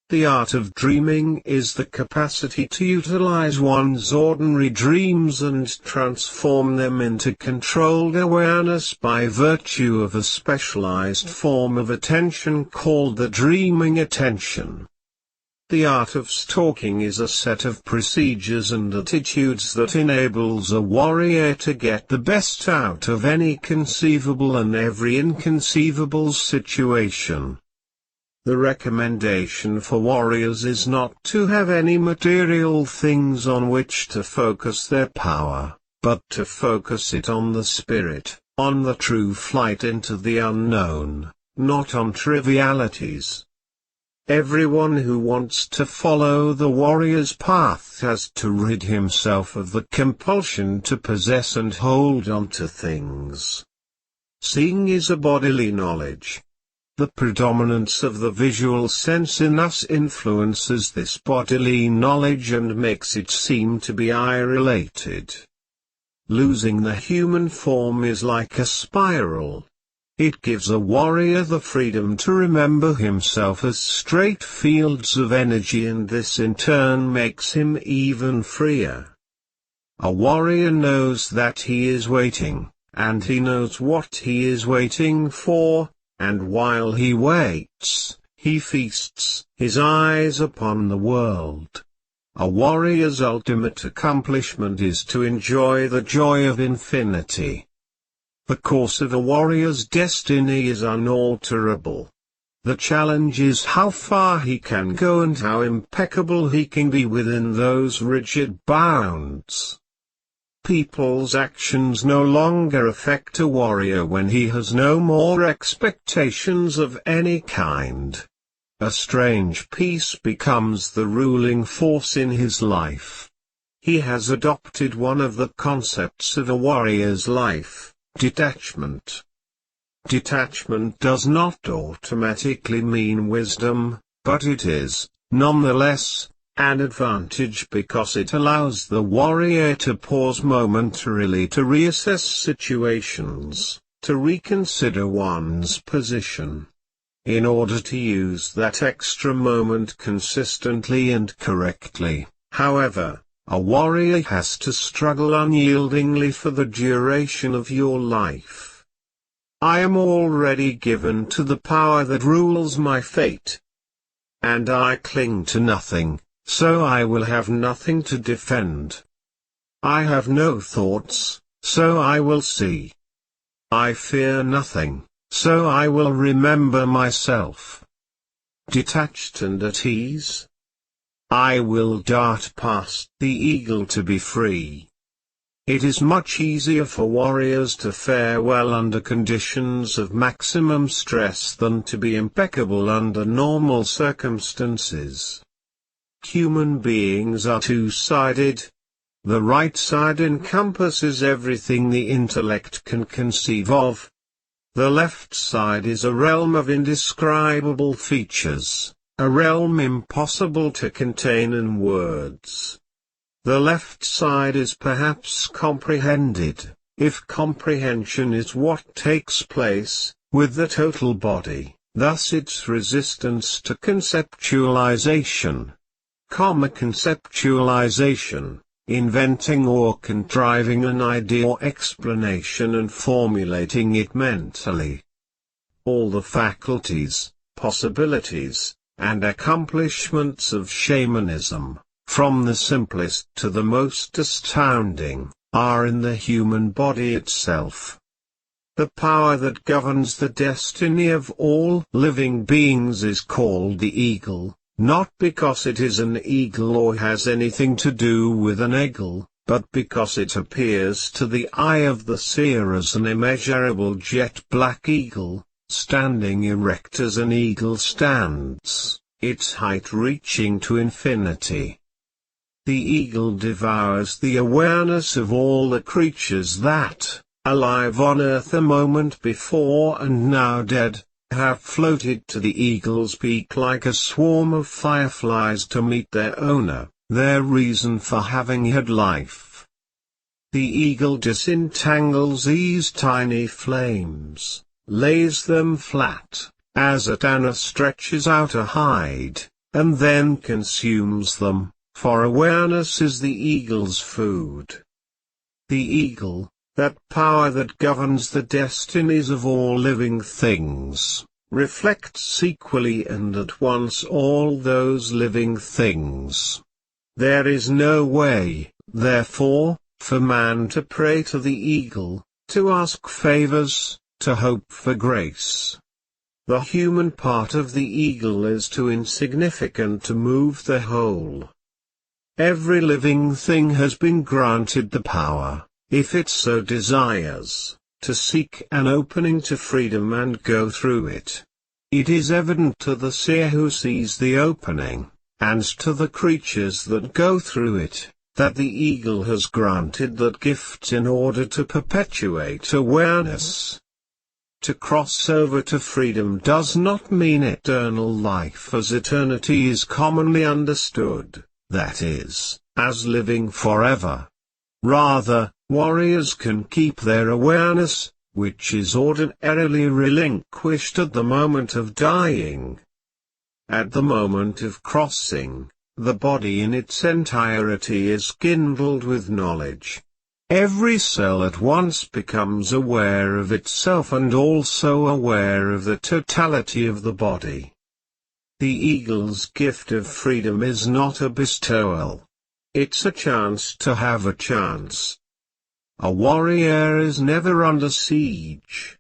The art of dreaming is the capacity to utilize one's ordinary dreams and transform them into controlled awareness by virtue of a specialized form of attention called the dreaming attention. The art of stalking is a set of procedures and attitudes that enables a warrior to get the best out of any conceivable and every inconceivable situation. The recommendation for warriors is not to have any material things on which to focus their power, but to focus it on the spirit, on the true flight into the unknown, not on trivialities. Everyone who wants to follow the warrior's path has to rid himself of the compulsion to possess and hold on to things. Seeing is a bodily knowledge. The predominance of the visual sense in us influences this bodily knowledge and makes it seem to be eye-related. Losing the human form is like a spiral. It gives a warrior the freedom to remember himself as straight fields of energy, and this in turn makes him even freer. A warrior knows that he is waiting, and he knows what he is waiting for, and while he waits, he feasts his eyes upon the world. A warrior's ultimate accomplishment is to enjoy the joy of infinity. The course of a warrior's destiny is unalterable. The challenge is how far he can go and how impeccable he can be within those rigid bounds. People's actions no longer affect a warrior when he has no more expectations of any kind. A strange peace becomes the ruling force in his life. He has adopted one of the concepts of a warrior's life: detachment. Detachment does not automatically mean wisdom, but it is, nonetheless, an advantage because it allows the warrior to pause momentarily to reassess situations, to reconsider one's position. In order to use that extra moment consistently and correctly, however, a warrior has to struggle unyieldingly for the duration of your life. I am already given to the power that rules my fate. And I cling to nothing, so I will have nothing to defend. I have no thoughts, so I will see. I fear nothing, so I will remember myself. Detached and at ease, I will dart past the eagle to be free. It is much easier for warriors to fare well under conditions of maximum stress than to be impeccable under normal circumstances. Human beings are two-sided. The right side encompasses everything the intellect can conceive of. The left side is a realm of indescribable features, a realm impossible to contain in words. The left side is perhaps comprehended, if comprehension is what takes place, with the total body, thus its resistance to conceptualization. Conceptualization, inventing or contriving an idea or explanation and formulating it mentally. All the faculties, possibilities, and accomplishments of shamanism, from the simplest to the most astounding, are in the human body itself. The power that governs the destiny of all living beings is called the eagle, not because it is an eagle or has anything to do with an eagle, but because it appears to the eye of the seer as an immeasurable jet-black eagle, standing erect as an eagle stands, its height reaching to infinity. The eagle devours the awareness of all the creatures that, alive on earth a moment before and now dead, have floated to the eagle's beak like a swarm of fireflies to meet their owner, their reason for having had life. The eagle disentangles these tiny flames, lays them flat, as a tanner stretches out a hide, and then consumes them, for awareness is the eagle's food. The eagle, that power that governs the destinies of all living things, reflects equally and at once all those living things. There is no way, therefore, for man to pray to the eagle, to ask favors, to hope for grace. The human part of the eagle is too insignificant to move the whole. Every living thing has been granted the power, if it so desires, to seek an opening to freedom and go through it. It is evident to the seer who sees the opening, and to the creatures that go through it, that the eagle has granted that gift in order to perpetuate awareness. To cross over to freedom does not mean eternal life as eternity is commonly understood, that is, as living forever. Rather, warriors can keep their awareness, which is ordinarily relinquished at the moment of dying. At the moment of crossing, the body in its entirety is kindled with knowledge. Every cell at once becomes aware of itself and also aware of the totality of the body. The eagle's gift of freedom is not a bestowal. It's a chance to have a chance. A warrior is never under siege.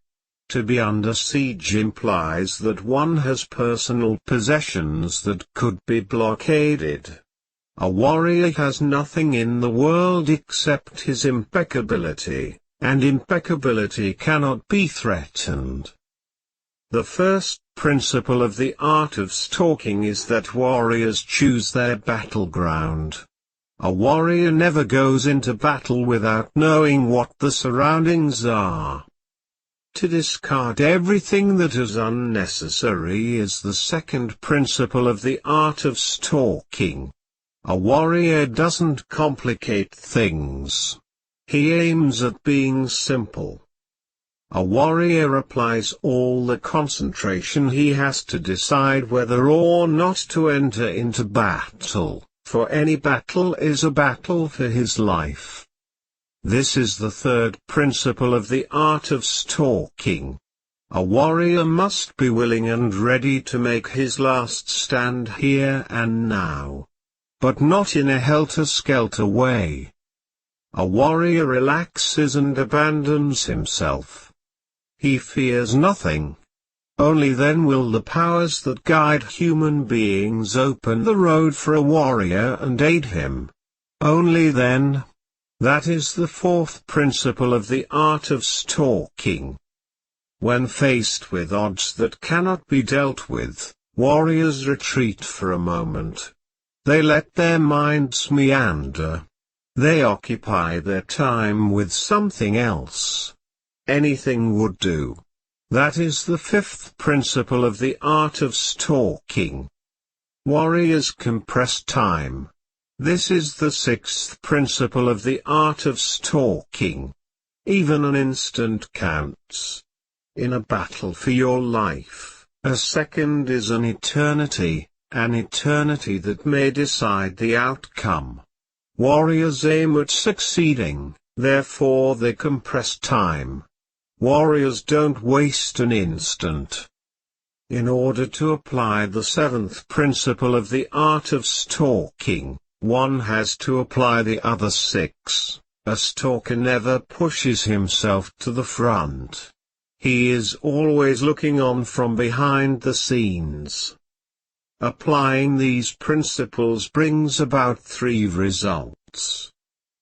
To be under siege implies that one has personal possessions that could be blockaded. A warrior has nothing in the world except his impeccability, and impeccability cannot be threatened. The first principle of the art of stalking is that warriors choose their battleground. A warrior never goes into battle without knowing what the surroundings are. To discard everything that is unnecessary is the second principle of the art of stalking. A warrior doesn't complicate things. He aims at being simple. A warrior applies all the concentration he has to decide whether or not to enter into battle, for any battle is a battle for his life. This is the third principle of the art of stalking. A warrior must be willing and ready to make his last stand here and now. But not in a helter-skelter way. A warrior relaxes and abandons himself. He fears nothing. Only then will the powers that guide human beings open the road for a warrior and aid him. Only then. That is the fourth principle of the art of stalking. When faced with odds that cannot be dealt with, warriors retreat for a moment. They let their minds meander. They occupy their time with something else. Anything would do. That is the fifth principle of the art of stalking. Warriors compress time. This is the sixth principle of the art of stalking. Even an instant counts. In a battle for your life, a second is an eternity that may decide the outcome. Warriors aim at succeeding, therefore they compress time. Warriors don't waste an instant. In order to apply the seventh principle of the art of stalking, one has to apply the other six. A stalker never pushes himself to the front. He is always looking on from behind the scenes. Applying these principles brings about three results.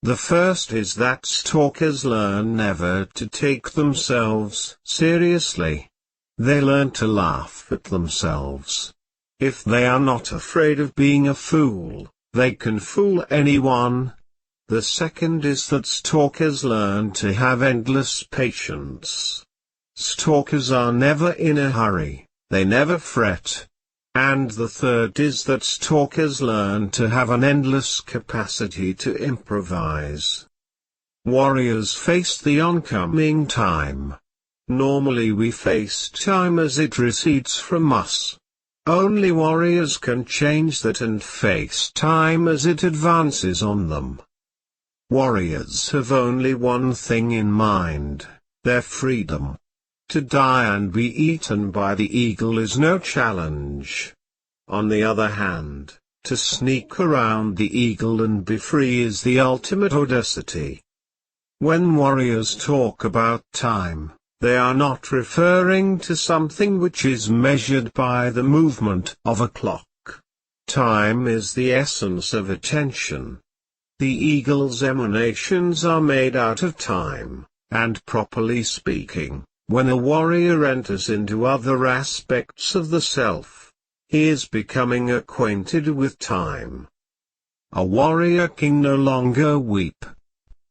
The first is that stalkers learn never to take themselves seriously. They learn to laugh at themselves. If they are not afraid of being a fool, they can fool anyone. The second is that stalkers learn to have endless patience. Stalkers are never in a hurry, they never fret. And the third is that stalkers learn to have an endless capacity to improvise. Warriors face the oncoming time. Normally we face time as it recedes from us. Only warriors can change that and face time as it advances on them. Warriors have only one thing in mind, their freedom. To die and be eaten by the eagle is no challenge. On the other hand, to sneak around the eagle and be free is the ultimate audacity. When warriors talk about time, they are not referring to something which is measured by the movement of a clock. Time is the essence of attention. The eagle's emanations are made out of time, and properly speaking, when a warrior enters into other aspects of the self, he is becoming acquainted with time. A warrior king no longer weep.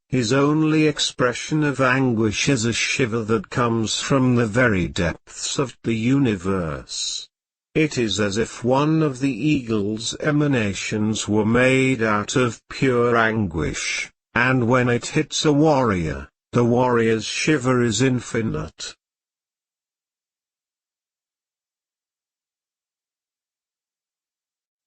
His only expression of anguish is a shiver that comes from the very depths of the universe. It is as if one of the eagle's emanations were made out of pure anguish, and when it hits a warrior, the warrior's shiver is infinite.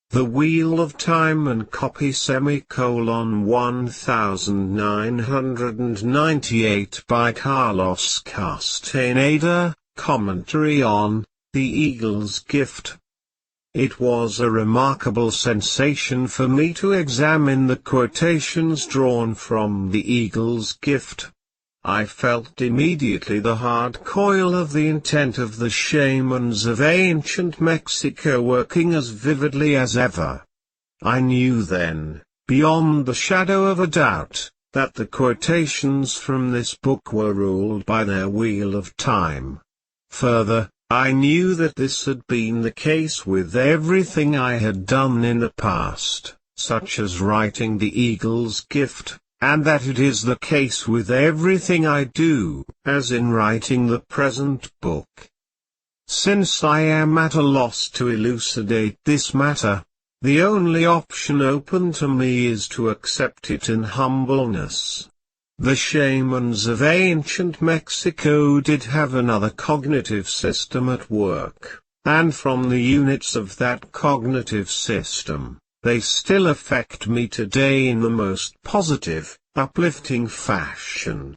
The Wheel of Time and copy *1998 by Carlos Castaneda, commentary on The Eagle's Gift. It was a remarkable sensation for me to examine the quotations drawn from The Eagle's Gift. I felt immediately the hard coil of the intent of the shamans of ancient Mexico working as vividly as ever. I knew then, beyond the shadow of a doubt, that the quotations from this book were ruled by their wheel of time. Further, I knew that this had been the case with everything I had done in the past, such as writing The Eagle's Gift, and that it is the case with everything I do, as in writing the present book. Since I am at a loss to elucidate this matter, the only option open to me is to accept it in humbleness. The shamans of ancient Mexico did have another cognitive system at work, and from the units of that cognitive system, they still affect me today in the most positive, uplifting fashion.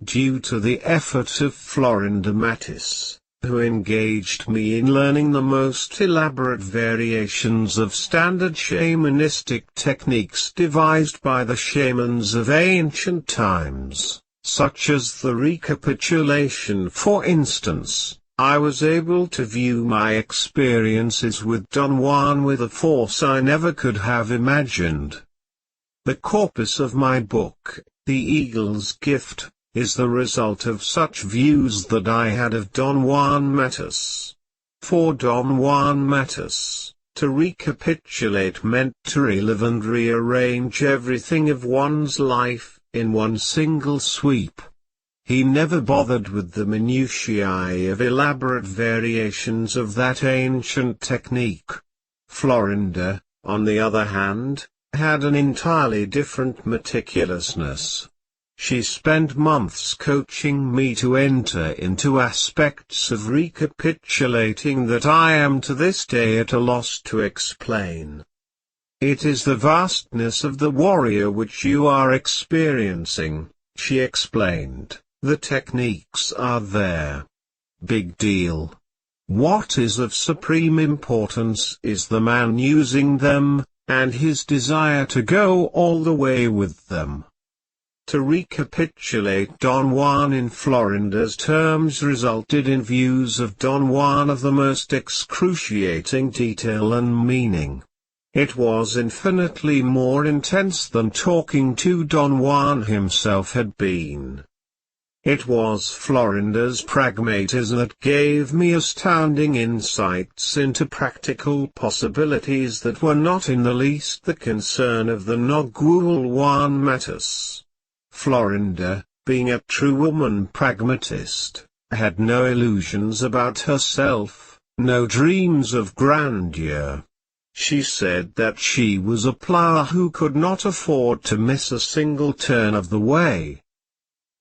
Due to the efforts of Florinda Mattis, who engaged me in learning the most elaborate variations of standard shamanistic techniques devised by the shamans of ancient times, such as the recapitulation for instance, I was able to view my experiences with Don Juan with a force I never could have imagined. The corpus of my book, The Eagle's Gift, is the result of such views that I had of Don Juan Matus. For Don Juan Matus, to recapitulate meant to relive and rearrange everything of one's life, in one single sweep. He never bothered with the minutiae of elaborate variations of that ancient technique. Florinda, on the other hand, had an entirely different meticulousness. She spent months coaching me to enter into aspects of recapitulating that I am to this day at a loss to explain. It is the vastness of the warrior which you are experiencing, she explained. The techniques are there. Big deal. What is of supreme importance is the man using them, and his desire to go all the way with them. To recapitulate Don Juan in Florinda's terms resulted in views of Don Juan of the most excruciating detail and meaning. It was infinitely more intense than talking to Don Juan himself had been. It was Florinda's pragmatism that gave me astounding insights into practical possibilities that were not in the least the concern of the Noguul Juan Matus. Florinda, being a true woman pragmatist, had no illusions about herself, no dreams of grandeur. She said that she was a plower who could not afford to miss a single turn of the way.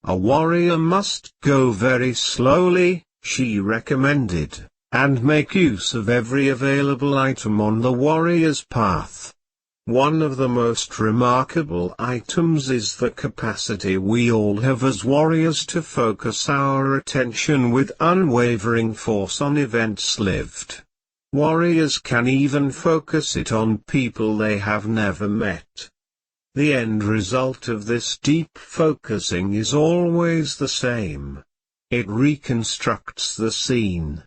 A warrior must go very slowly, she recommended, and make use of every available item on the warrior's path. One of the most remarkable items is the capacity we all have as warriors to focus our attention with unwavering force on events lived. Warriors can even focus it on people they have never met. The end result of this deep focusing is always the same. It reconstructs the scene.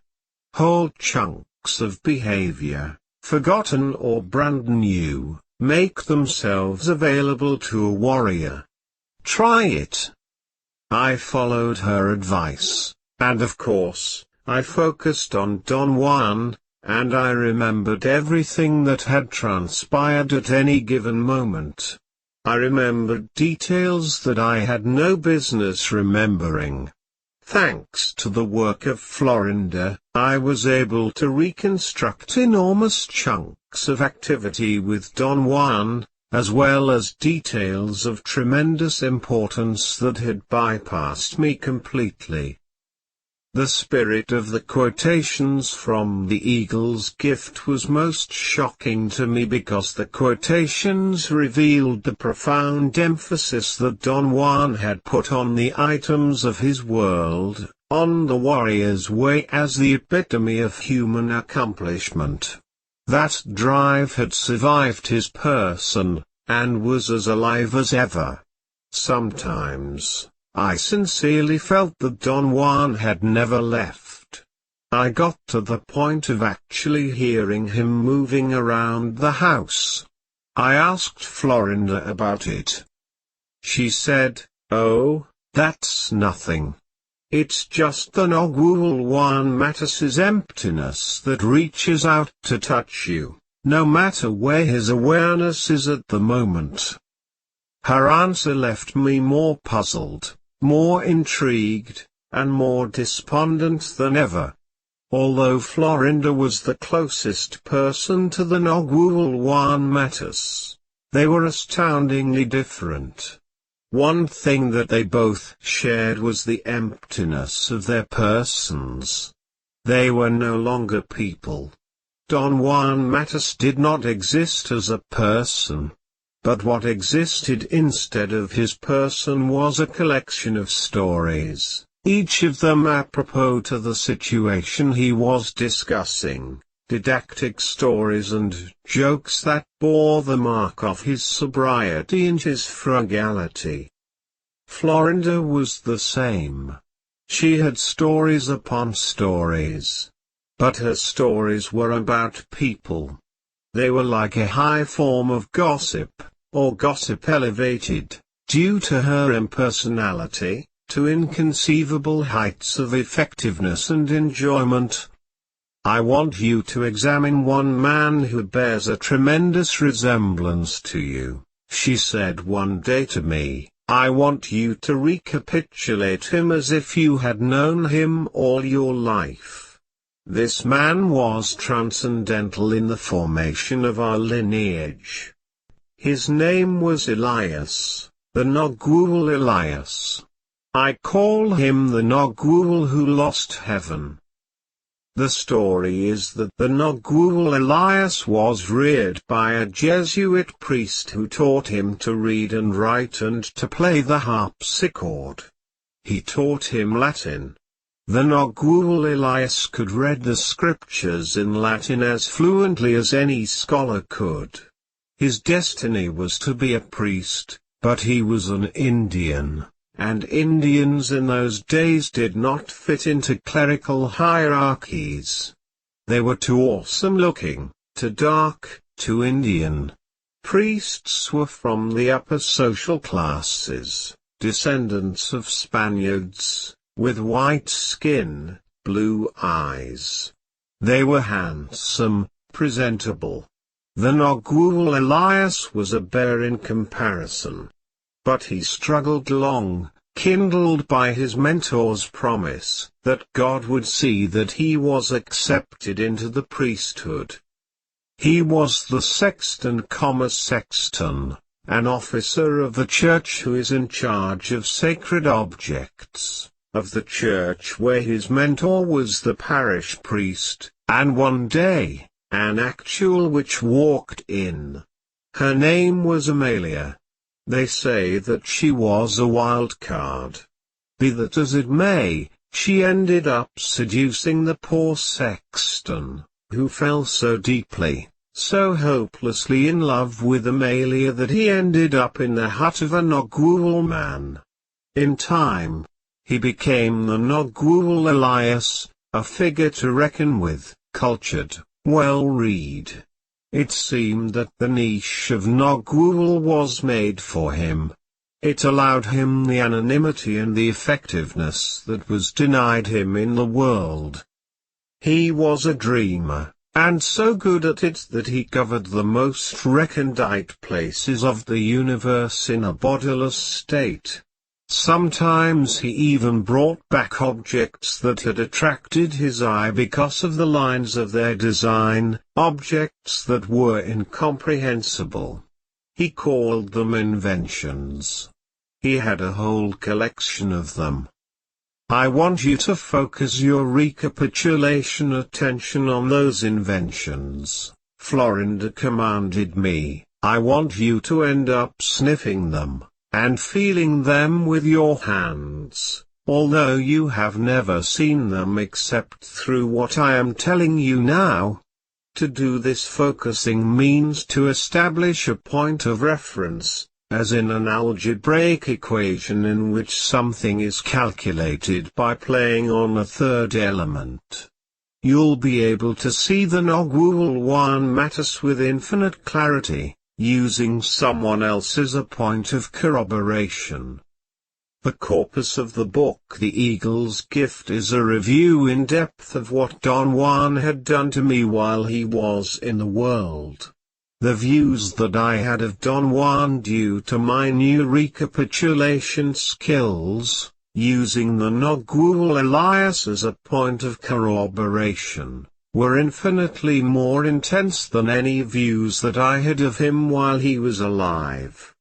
Whole chunks of behavior, forgotten or brand new, make themselves available to a warrior. Try it. I followed her advice, and of course, I focused on Don Juan, and I remembered everything that had transpired at any given moment. I remembered details that I had no business remembering. Thanks to the work of Florinda, I was able to reconstruct enormous chunks of activity with Don Juan, as well as details of tremendous importance that had bypassed me completely. The spirit of the quotations from the Eagle's Gift was most shocking to me because the quotations revealed the profound emphasis that Don Juan had put on the items of his world, on the warrior's way as the epitome of human accomplishment. That drive had survived his person, and was as alive as ever. Sometimes, I sincerely felt that Don Juan had never left. I got to the point of actually hearing him moving around the house. I asked Florinda about it. She said, "Oh, that's nothing. It's the Nogwul Juan Mattis's emptiness that reaches out to touch you, no matter where his awareness is at the moment." Her answer left me more puzzled, more intrigued, and more despondent than ever. Although Florinda was the closest person to the Nogwul Juan Mattis, they were astoundingly different. One thing that they both shared was the emptiness of their persons. They were no longer people. Don Juan Mattis did not exist as a person. But what existed instead of his person was a collection of stories, each of them apropos to the situation he was discussing, didactic stories and jokes that bore the mark of his sobriety and his frugality. Florinda was the same. She had stories upon stories. But her stories were about people. They were like a high form of gossip, or gossip elevated, due to her impersonality, to inconceivable heights of effectiveness and enjoyment. I want you to examine one man who bears a tremendous resemblance to you, she said one day to me. I want you to recapitulate him as if you had known him all your life. This man was transcendental in the formation of our lineage. His name was Elias, the Nogwul Elias. I call him the Nogwul who lost heaven. The story is that the Nogwul Elias was reared by a Jesuit priest who taught him to read and write and to play the harpsichord. He taught him Latin. The Nogwul Elias could read the scriptures in Latin as fluently as any scholar could. His destiny was to be a priest, but he was an Indian, and Indians in those days did not fit into clerical hierarchies. They were too awesome looking, too dark, too Indian. Priests were from the upper social classes, descendants of Spaniards, with white skin, blue eyes. They were handsome, presentable. The Nogwul Elias was a bear in comparison. But he struggled long, kindled by his mentor's promise that God would see that he was accepted into the priesthood. He was the sexton, sexton, an officer of the church who is in charge of sacred objects of the church, where his mentor was the parish priest, and one day, an actual witch walked in. Her name was Amalia. They say that she was a wild card. Be that as it may, she ended up seducing the poor sexton, who fell so deeply, so hopelessly in love with Amalia that he ended up in the hut of a Nogwool man. In time, he became the Nogwool Elias, a figure to reckon with, cultured, well-read. It seemed that the niche of Nogwool was made for him. It allowed him the anonymity and the effectiveness that was denied him in the world. He was a dreamer, and so good at it that he covered the most recondite places of the universe in a bodiless state. Sometimes he even brought back objects that had attracted his eye because of the lines of their design, objects that were incomprehensible. He called them inventions. He had a whole collection of them. I want you to focus your recapitulation attention on those inventions, Florinda commanded me. I want you to end up sniffing them and feeling them with your hands, although you have never seen them except through what I am telling you now. To do this focusing means to establish a point of reference, as in an algebraic equation in which something is calculated by playing on a third element. You'll be able to see the Nogwool one matters with infinite clarity, using someone else as a point of corroboration. The corpus of the book The Eagle's Gift is a review in depth of what Don Juan had done to me while he was in the world. The views that I had of Don Juan due to my new recapitulation skills, using the Nogwool Elias as a point of corroboration, were infinitely more intense than any views that I had of him while he was alive.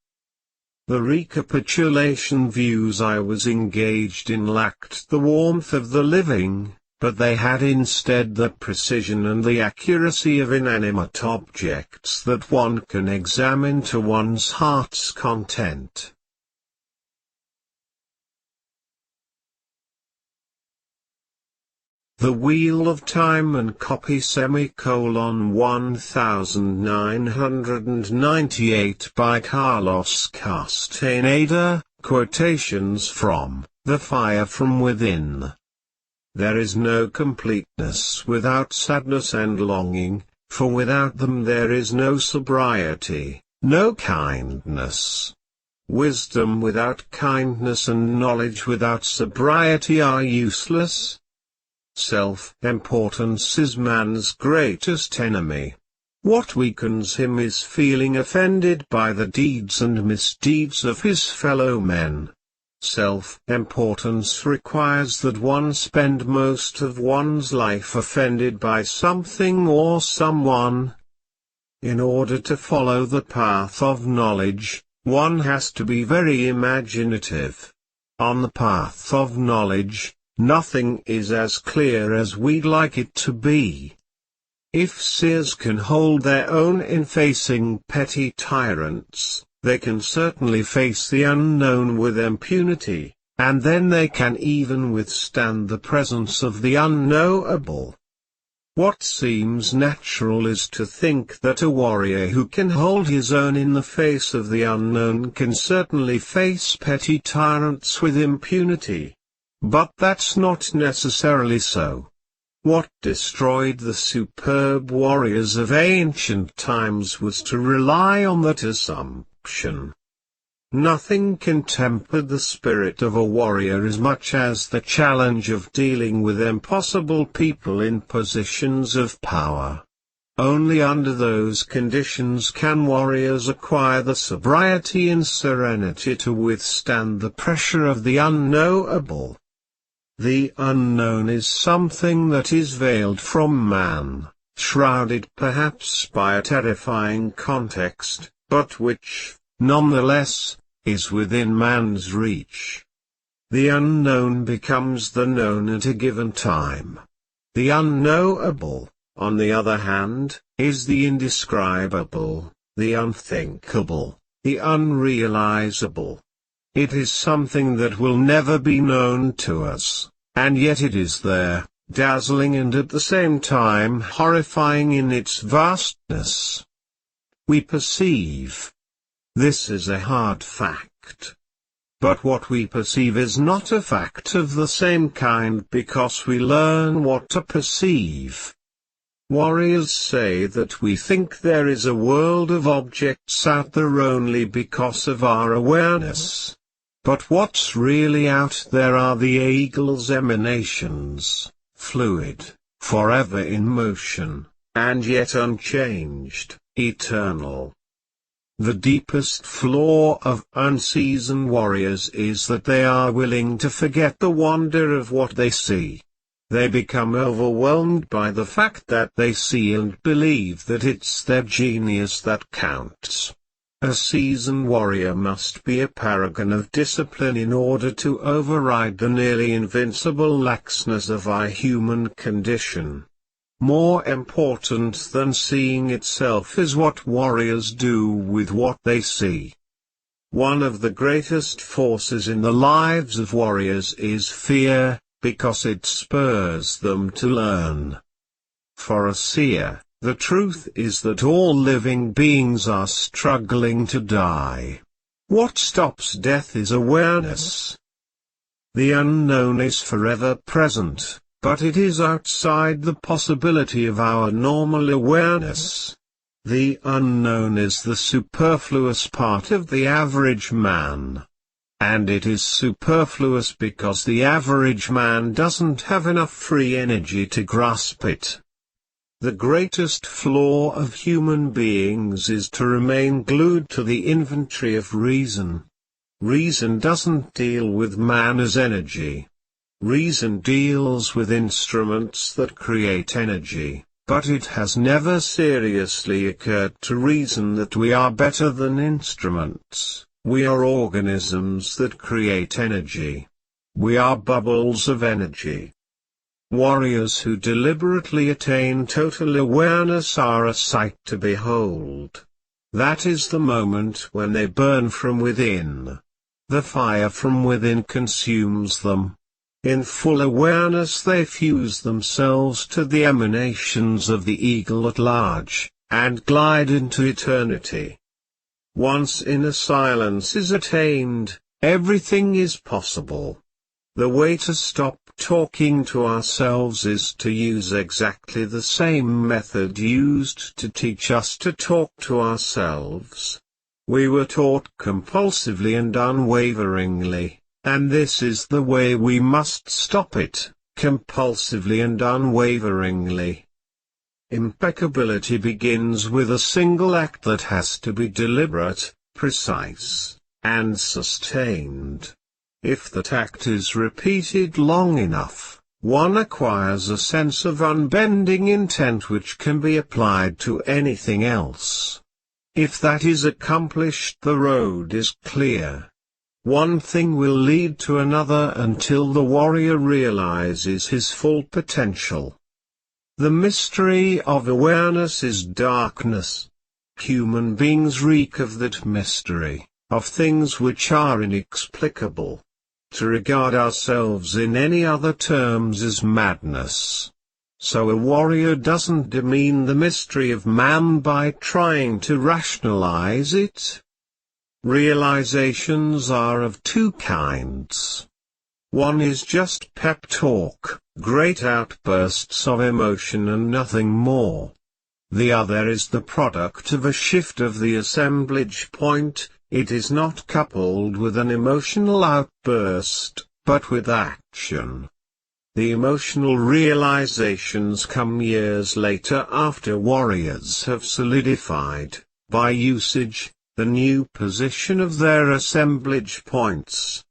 The recapitulation views I was engaged in lacked the warmth of the living, but they had instead the precision and the accuracy of inanimate objects that one can examine to one's heart's content. The Wheel of Time and copy *1998 by Carlos Castaneda, quotations from The Fire from Within. There is no completeness without sadness and longing, for without them there is no sobriety, no kindness. Wisdom without kindness and knowledge without sobriety are useless. Self-importance is man's greatest enemy. What weakens him is feeling offended by the deeds and misdeeds of his fellow men. Self-importance requires that one spend most of one's life offended by something or someone. In order to follow the path of knowledge, one has to be very imaginative. On the path of knowledge, nothing is as clear as we'd like it to be. If seers can hold their own in facing petty tyrants, they can certainly face the unknown with impunity, and then they can even withstand the presence of the unknowable. What seems natural is to think that a warrior who can hold his own in the face of the unknown can certainly face petty tyrants with impunity. But that's not necessarily so. What destroyed the superb warriors of ancient times was to rely on that assumption. Nothing can temper the spirit of a warrior as much as the challenge of dealing with impossible people in positions of power. only under those conditions can warriors acquire the sobriety and serenity to withstand the pressure of the unknowable. The unknown is something that is veiled from man, shrouded perhaps by a terrifying context, but which, nonetheless, is within man's reach. The unknown becomes the known at a given time. The unknowable, on the other hand, is the indescribable, the unthinkable, the unrealizable. It is something that will never be known to us, and yet it is there, dazzling and at the same time horrifying in its vastness. We perceive. This is a hard fact. But what we perceive is not a fact of the same kind because we learn what to perceive. Warriors say that we think there is a world of objects out there only because of our awareness. But what's really out there are the eagle's emanations, fluid, forever in motion, and yet unchanged, eternal. The deepest flaw of unseasoned warriors is that they are willing to forget the wonder of what they see. They become overwhelmed by the fact that they see and believe that it's their genius that counts. A seasoned warrior must be a paragon of discipline in order to override the nearly invincible laxness of our human condition. More important than seeing itself is what warriors do with what they see. One of the greatest forces in the lives of warriors is fear, because it spurs them to learn. For a seer, the truth is that all living beings are struggling to die. What stops death is awareness. The unknown is forever present, but it is outside the possibility of our normal awareness. The unknown is the superfluous part of the average man. And it is superfluous because the average man doesn't have enough free energy to grasp it. The greatest flaw of human beings is to remain glued to the inventory of reason. Reason doesn't deal with man as energy. Reason deals with instruments that create energy, but it has never seriously occurred to reason that we are better than instruments. We are organisms that create energy. We are bubbles of energy. Warriors who deliberately attain total awareness are a sight to behold. That is the moment when they burn from within. The fire from within consumes them. In full awareness they fuse themselves to the emanations of the eagle at large, and glide into eternity. Once inner silence is attained, everything is possible. The way to stop talking to ourselves is to use exactly the same method used to teach us to talk to ourselves. We were taught compulsively and unwaveringly, and this is the way we must stop it, compulsively and unwaveringly. Impeccability begins with a single act that has to be deliberate, precise, and sustained. If that act is repeated long enough, one acquires a sense of unbending intent which can be applied to anything else. If that is accomplished, the road is clear. One thing will lead to another until the warrior realizes his full potential. The mystery of awareness is darkness. Human beings reek of that mystery, of things which are inexplicable. To regard ourselves in any other terms is madness. So a warrior doesn't demean the mystery of man by trying to rationalize it. Realizations are of two kinds. One is just pep talk, great outbursts of emotion and nothing more. The other is the product of a shift of the assemblage point. It is not coupled with an emotional outburst, but with action. The emotional realizations come years later after warriors have solidified, by usage, the new position of their assemblage points.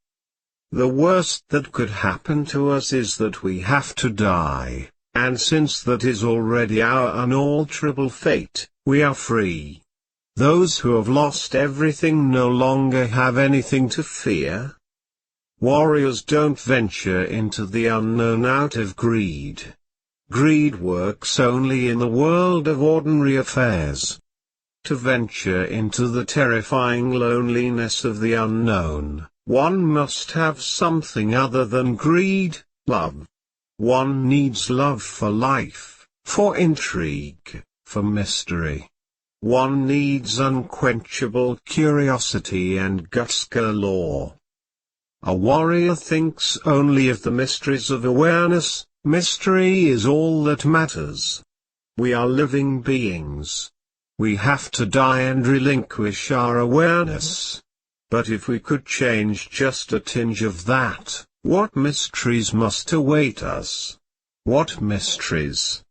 The worst that could happen to us is that we have to die, and since that is already our unalterable fate, we are free. Those who have lost everything no longer have anything to fear. Warriors don't venture into the unknown out of greed. Greed works only in the world of ordinary affairs. To venture into the terrifying loneliness of the unknown, one must have something other than greed, love. One needs love for life, for intrigue, for mystery. One needs unquenchable curiosity and guts galore. A warrior thinks only of the mysteries of awareness. Mystery is all that matters. We are living beings. We have to die and relinquish our awareness. But if we could change just a tinge of that, what mysteries must await us? What mysteries?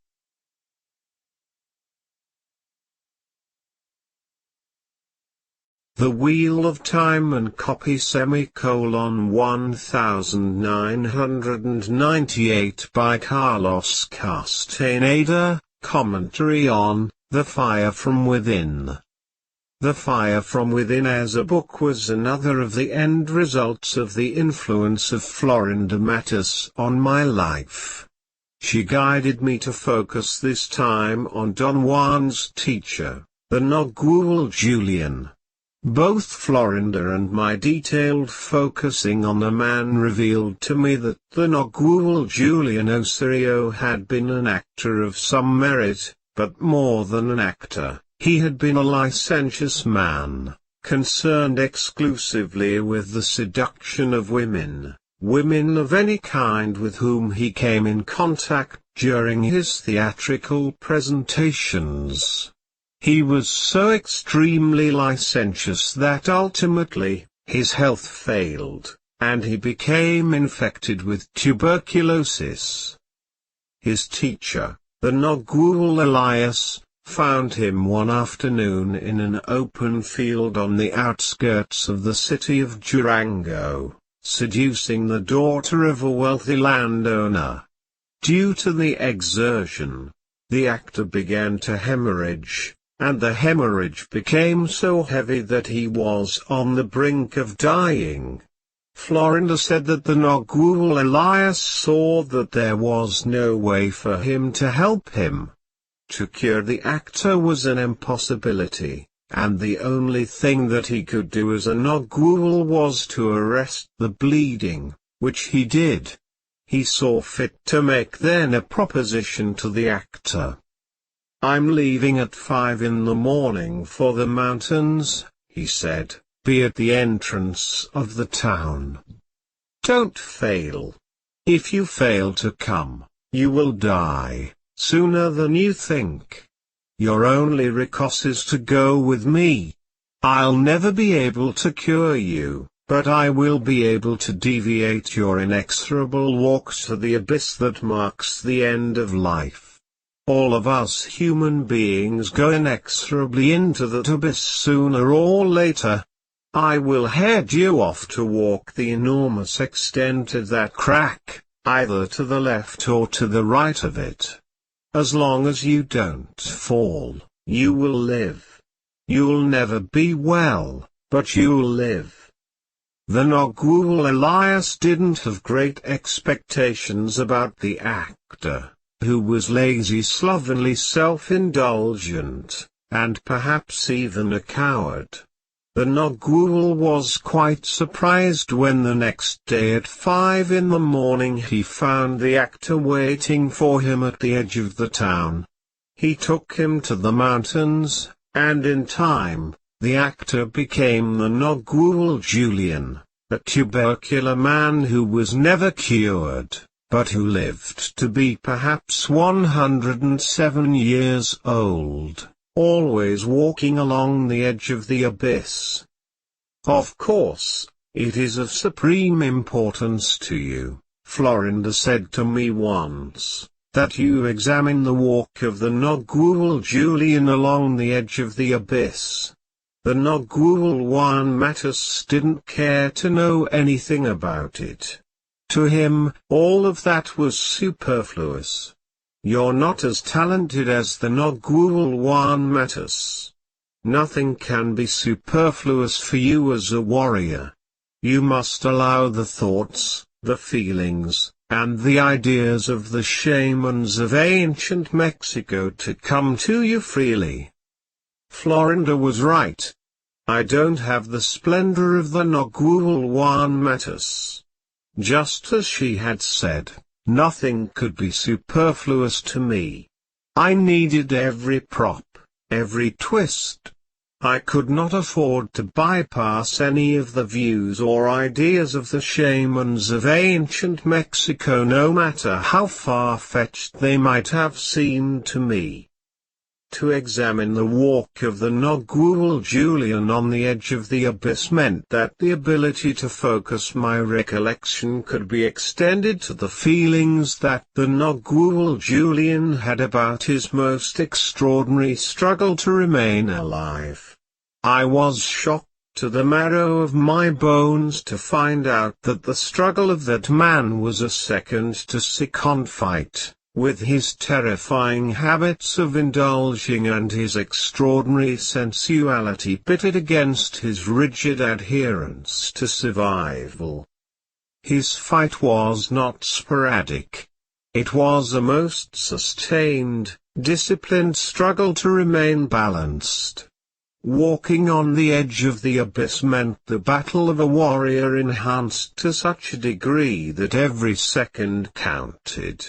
The Wheel of Time and copy *1998 by Carlos Castaneda, commentary on The Fire from Within. The Fire from Within as a book was another of the end results of the influence of Florinda Mattis on my life. She guided me to focus this time on Don Juan's teacher, the Nagual Julian. Both Florinda and my detailed focusing on the man revealed to me that the Nagual Julian Osorio had been an actor of some merit, but more than an actor, he had been a licentious man, concerned exclusively with the seduction of women, women of any kind with whom he came in contact during his theatrical presentations. He was so extremely licentious that ultimately, his health failed, and he became infected with tuberculosis. His teacher, the Nagual Elias, found him one afternoon in an open field on the outskirts of the city of Durango, seducing the daughter of a wealthy landowner. Due to the exertion, the actor began to hemorrhage, and the hemorrhage became so heavy that he was on the brink of dying. Florinda said that the Nagual Elias saw that there was no way for him to help him. To cure the actor was an impossibility, and the only thing that he could do as a Nagual was to arrest the bleeding, which he did. He saw fit to make then a proposition to the actor. "I'm leaving at 5 in the morning for the mountains," he said, "be at the entrance of the town. Don't fail. If you fail to come, you will die, sooner than you think. Your only recourse is to go with me. I'll never be able to cure you, but I will be able to deviate your inexorable walk to the abyss that marks the end of life. All of us human beings go inexorably into that abyss sooner or later. I will head you off to walk the enormous extent of that crack, either to the left or to the right of it. As long as you don't fall, you will live. You'll never be well, but you'll live." The Nagual Elias didn't have great expectations about the actor, who was lazy, slovenly, self-indulgent, and perhaps even a coward. The Nagual was quite surprised when the next day at 5 in the morning he found the actor waiting for him at the edge of the town. He took him to the mountains, and in time, the actor became the Nagual Julian, a tubercular man who was never cured, but who lived to be perhaps 107 years old, always walking along the edge of the abyss. Of course, it is of supreme importance to you, Florinda said to me once, that you examine the walk of the Nogwul Julian along the edge of the abyss. The Nogwul Wan Matus didn't care to know anything about it. To him, all of that was superfluous. You're not as talented as the Nogwul Wan Matus. Nothing can be superfluous for you as a warrior. You must allow the thoughts, the feelings, and the ideas of the shamans of ancient Mexico to come to you freely. Florinda was right. I don't have the splendor of the Nogwul Wan Matus. Just as she had said, nothing could be superfluous to me. I needed every prop, every twist. I could not afford to bypass any of the views or ideas of the shamans of ancient Mexico, no matter how far-fetched they might have seemed to me. To examine the walk of the Nogwul Julian on the edge of the abyss meant that the ability to focus my recollection could be extended to the feelings that the Nogwul Julian had about his most extraordinary struggle to remain alive. I was shocked to the marrow of my bones to find out that the struggle of that man was a second-to-second fight with his terrifying habits of indulging and his extraordinary sensuality pitted against his rigid adherence to survival. His fight was not sporadic. It was a most sustained, disciplined struggle to remain balanced. Walking on the edge of the abyss meant the battle of a warrior enhanced to such a degree that every second counted.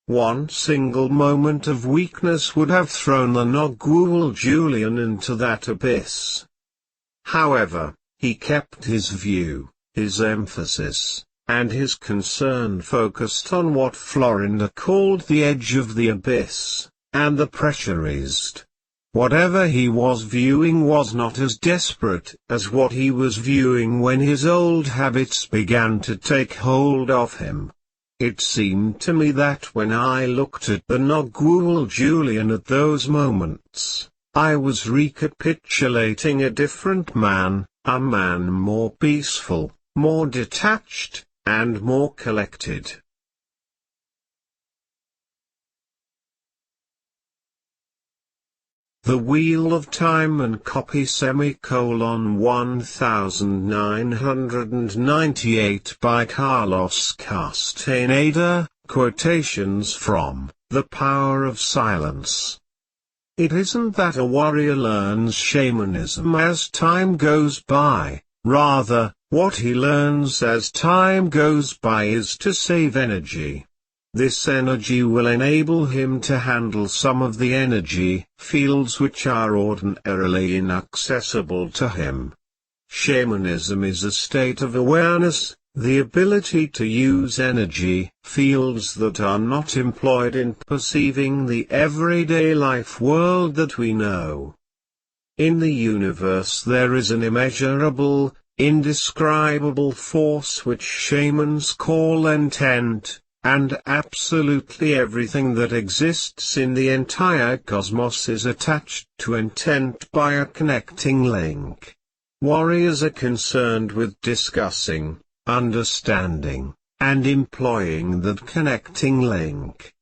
One single moment of weakness would have thrown the Nogwul Julian into that abyss. However, he kept his view, his emphasis, and his concern focused on what Florinda called the edge of the abyss, and the pressurized. Whatever he was viewing was not as desperate as what he was viewing when his old habits began to take hold of him. It seemed to me that when I looked at the Nogwul Julian at those moments, I was recapitulating a different man, a man more peaceful, more detached, and more collected. The Wheel of Time and copy *1998 by Carlos Castaneda, quotations from The Power of Silence. It isn't that a warrior learns shamanism as time goes by, rather, what he learns as time goes by is to save energy. This energy will enable him to handle some of the energy fields which are ordinarily inaccessible to him. Shamanism is a state of awareness, the ability to use energy fields that are not employed in perceiving the everyday life world that we know. In the universe there is an immeasurable, indescribable force which shamans call intent. And absolutely everything that exists in the entire cosmos is attached to intent by a connecting link. Warriors are concerned with discussing, understanding, and employing that connecting link.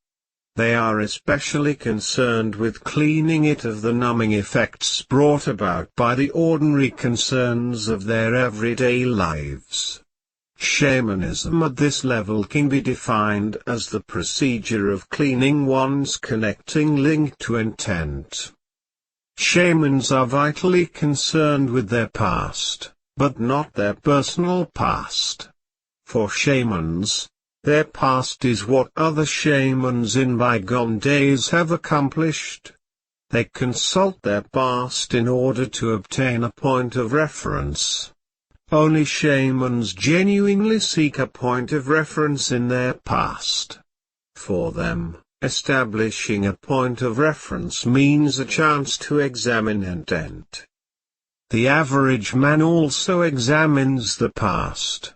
They are especially concerned with cleaning it of the numbing effects brought about by the ordinary concerns of their everyday lives. Shamanism at this level can be defined as the procedure of cleaning one's connecting link to intent. Shamans are vitally concerned with their past, but not their personal past. For shamans, their past is what other shamans in bygone days have accomplished. They consult their past in order to obtain a point of reference. Only shamans genuinely seek a point of reference in their past. For them, establishing a point of reference means a chance to examine intent. The average man also examines the past.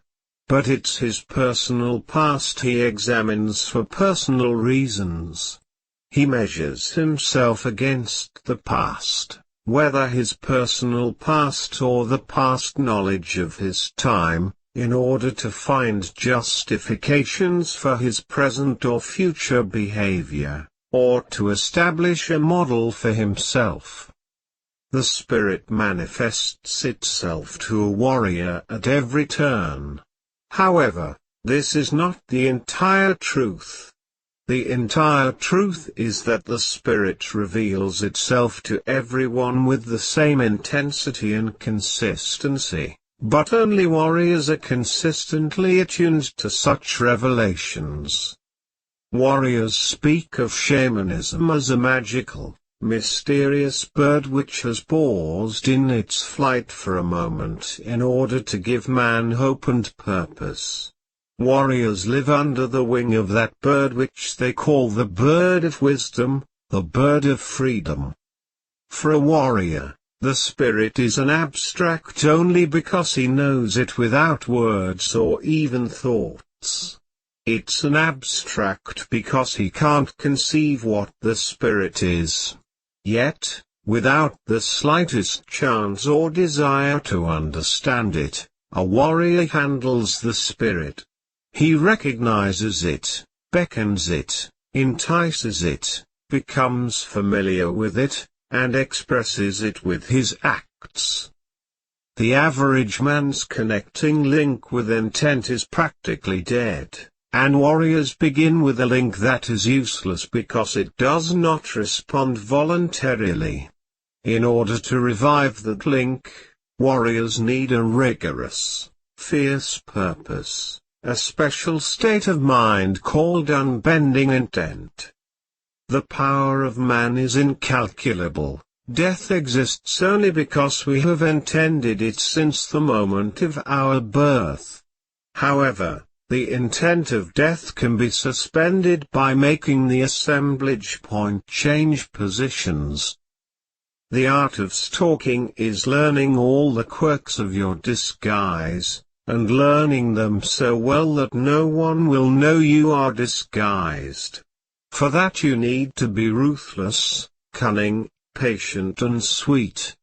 but it's his personal past he examines for personal reasons. He measures himself against the past, whether his personal past or the past knowledge of his time, in order to find justifications for his present or future behavior, or to establish a model for himself. The spirit manifests itself to a warrior at every turn. However, this is not the entire truth. The entire truth is that the spirit reveals itself to everyone with the same intensity and consistency, but only warriors are consistently attuned to such revelations. Warriors speak of shamanism as a magical, mysterious bird which has paused in its flight for a moment in order to give man hope and purpose. Warriors live under the wing of that bird which they call the bird of wisdom, the bird of freedom. For a warrior, the spirit is an abstract only because he knows it without words or even thoughts. It's an abstract because he can't conceive what the spirit is. Yet, without the slightest chance or desire to understand it, a warrior handles the spirit. He recognizes it, beckons it, entices it, becomes familiar with it, and expresses it with his acts. The average man's connecting link with intent is practically dead, and warriors begin with a link that is useless because it does not respond voluntarily. In order to revive that link, warriors need a rigorous, fierce purpose, a special state of mind called unbending intent. The power of man is incalculable. Death exists only because we have intended it since the moment of our birth. However, the intent of death can be suspended by making the assemblage point change positions. The art of stalking is learning all the quirks of your disguise, and learning them so well that no one will know you are disguised. For that you need to be ruthless, cunning, patient and sweet.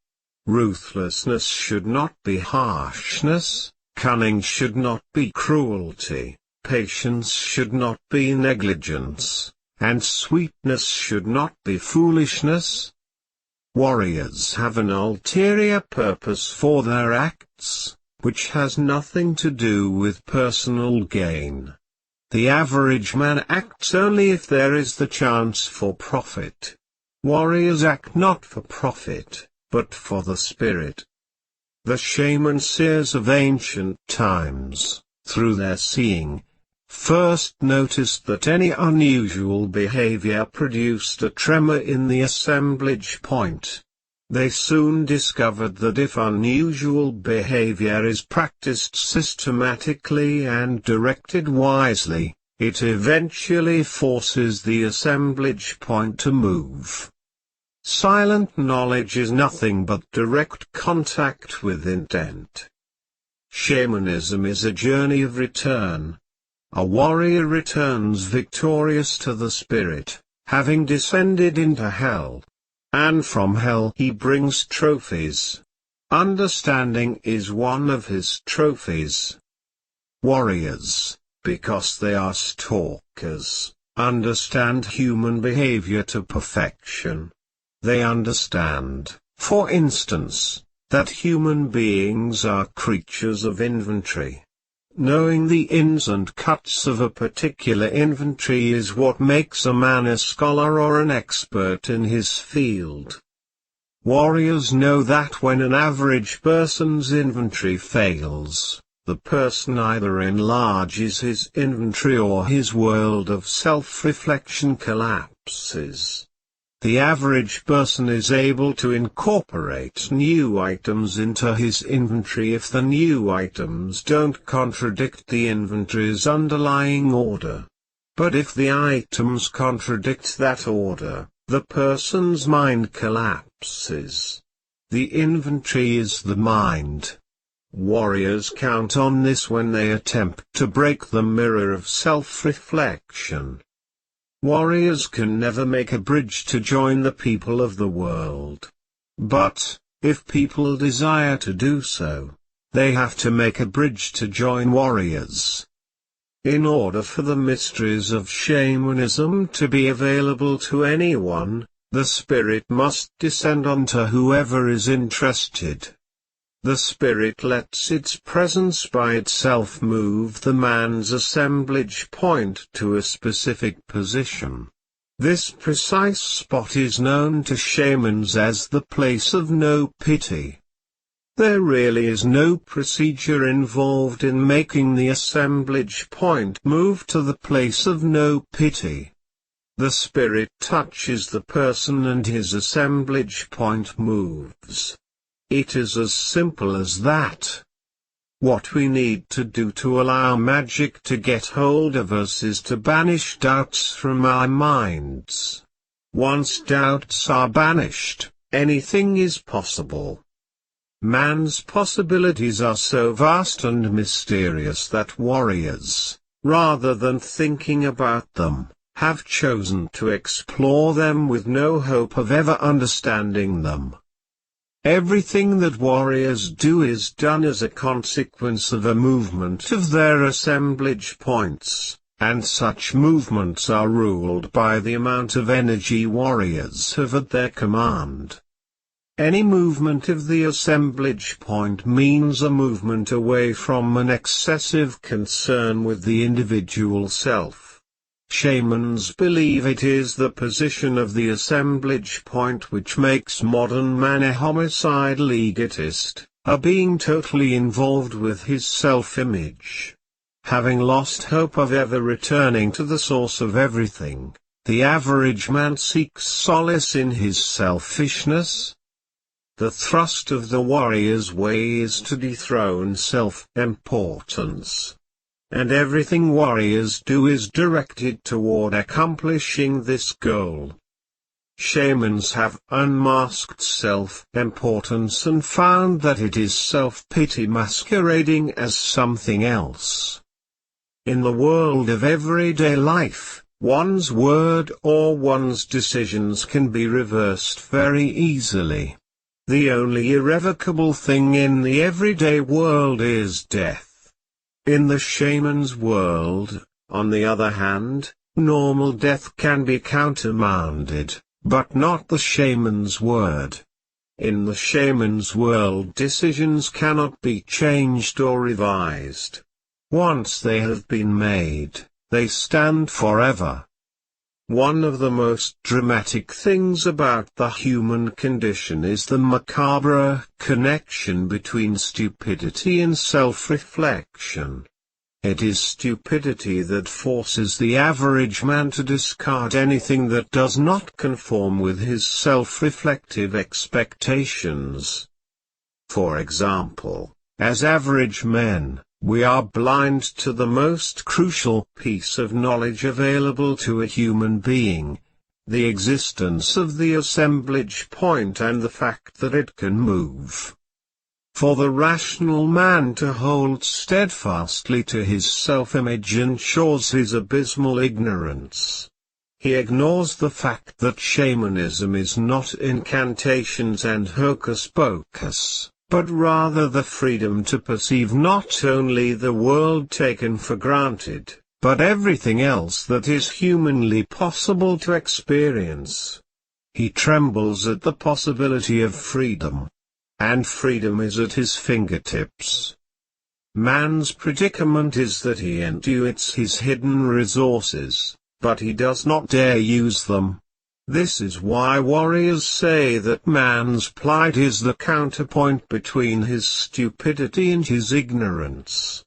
Ruthlessness should not be harshness, cunning should not be cruelty, patience should not be negligence, and sweetness should not be foolishness. Warriors have an ulterior purpose for their acts, which has nothing to do with personal gain. The average man acts only if there is the chance for profit. Warriors act not for profit, but for the spirit. The shaman seers of ancient times, through their seeing, first noticed that any unusual behavior produced a tremor in the assemblage point. They soon discovered that if unusual behavior is practiced systematically and directed wisely, it eventually forces the assemblage point to move. Silent knowledge is nothing but direct contact with intent. Shamanism is a journey of return. A warrior returns victorious to the spirit, having descended into hell. And from hell he brings trophies. Understanding is one of his trophies. Warriors, because they are stalkers, understand human behavior to perfection. They understand, for instance, that human beings are creatures of inventory. Knowing the ins and cuts of a particular inventory is what makes a man a scholar or an expert in his field. Warriors know that when an average person's inventory fails, the person either enlarges his inventory or his world of self-reflection collapses. The average person is able to incorporate new items into his inventory if the new items don't contradict the inventory's underlying order. But if the items contradict that order, the person's mind collapses. The inventory is the mind. Warriors count on this when they attempt to break the mirror of self-reflection. Warriors can never make a bridge to join the people of the world. But, if people desire to do so, they have to make a bridge to join warriors. In order for the mysteries of shamanism to be available to anyone, the spirit must descend onto whoever is interested. The spirit lets its presence by itself move the man's assemblage point to a specific position. This precise spot is known to shamans as the place of no pity. There really is no procedure involved in making the assemblage point move to the place of no pity. The spirit touches the person and his assemblage point moves. It is as simple as that. What we need to do to allow magic to get hold of us is to banish doubts from our minds. Once doubts are banished, anything is possible. Man's possibilities are so vast and mysterious that warriors, rather than thinking about them, have chosen to explore them with no hope of ever understanding them. Everything that warriors do is done as a consequence of a movement of their assemblage points, and such movements are ruled by the amount of energy warriors have at their command. Any movement of the assemblage point means a movement away from an excessive concern with the individual self. Shamans believe it is the position of the assemblage point which makes modern man a homicidal egotist, a being totally involved with his self-image. Having lost hope of ever returning to the source of everything, the average man seeks solace in his selfishness. The thrust of the warrior's way is to dethrone self-importance. And everything warriors do is directed toward accomplishing this goal. Shamans have unmasked self-importance and found that it is self-pity masquerading as something else. In the world of everyday life, one's word or one's decisions can be reversed very easily. The only irrevocable thing in the everyday world is death. In the shaman's world, on the other hand, normal death can be countermanded, but not the shaman's word. In the shaman's world, decisions cannot be changed or revised. Once they have been made, they stand forever. One of the most dramatic things about the human condition is the macabre connection between stupidity and self-reflection. It is stupidity that forces the average man to discard anything that does not conform with his self-reflective expectations. For example, as average men, we are blind to the most crucial piece of knowledge available to a human being, the existence of the assemblage point and the fact that it can move. For the rational man to hold steadfastly to his self-image ensures his abysmal ignorance. He ignores the fact that shamanism is not incantations and hocus-pocus, but rather the freedom to perceive not only the world taken for granted, but everything else that is humanly possible to experience. He trembles at the possibility of freedom. And freedom is at his fingertips. Man's predicament is that he intuits his hidden resources, but he does not dare use them. This is why warriors say that man's plight is the counterpoint between his stupidity and his ignorance.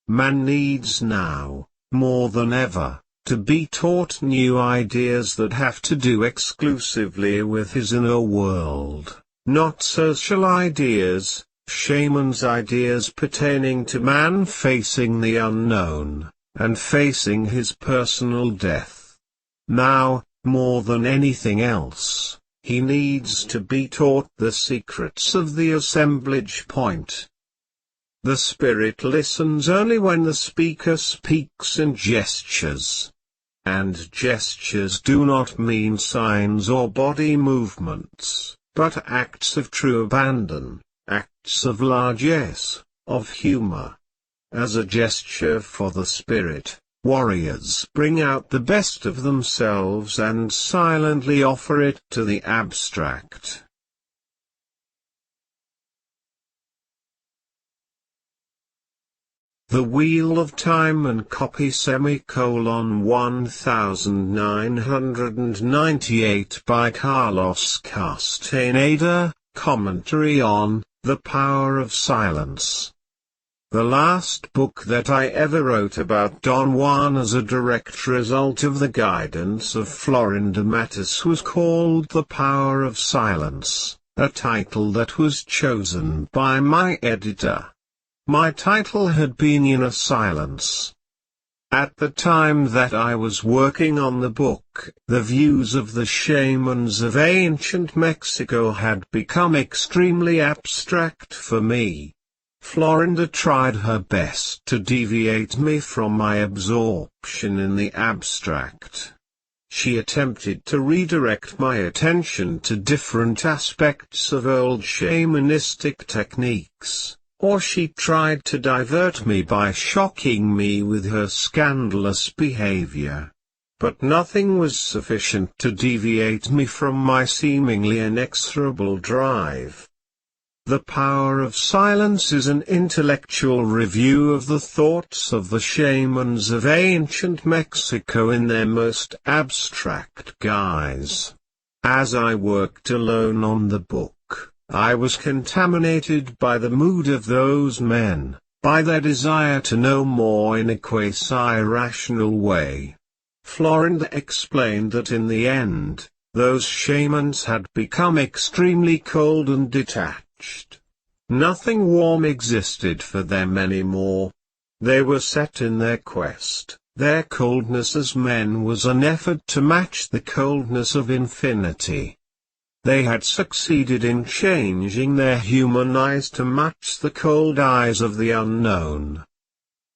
Man needs now, more than ever, to be taught new ideas that have to do exclusively with his inner world, not social ideas, shaman's ideas pertaining to man facing the unknown, and facing his personal death. Now, more than anything else, he needs to be taught the secrets of the assemblage point. The spirit listens only when the speaker speaks in gestures. And gestures do not mean signs or body movements, but acts of true abandon, acts of largesse, of humor. As a gesture for the spirit, warriors bring out the best of themselves and silently offer it to the abstract. The Wheel of Time and copy *1998 by Carlos Castaneda, commentary on The Power of Silence. The last book that I ever wrote about Don Juan as a direct result of the guidance of Florinda Mattis was called The Power of Silence, a title that was chosen by my editor. My title had been Inner Silence. At the time that I was working on the book, the views of the shamans of ancient Mexico had become extremely abstract for me. Florinda tried her best to deviate me from my absorption in the abstract. She attempted to redirect my attention to different aspects of old shamanistic techniques, or she tried to divert me by shocking me with her scandalous behavior. But nothing was sufficient to deviate me from my seemingly inexorable drive. The Power of Silence is an intellectual review of the thoughts of the shamans of ancient Mexico in their most abstract guise. As I worked alone on the book, I was contaminated by the mood of those men, by their desire to know more in a quasi-rational way. Florinda explained that in the end, those shamans had become extremely cold and detached. Nothing warm existed for them anymore. They were set in their quest. Their coldness as men was an effort to match the coldness of infinity. They had succeeded in changing their human eyes to match the cold eyes of the unknown.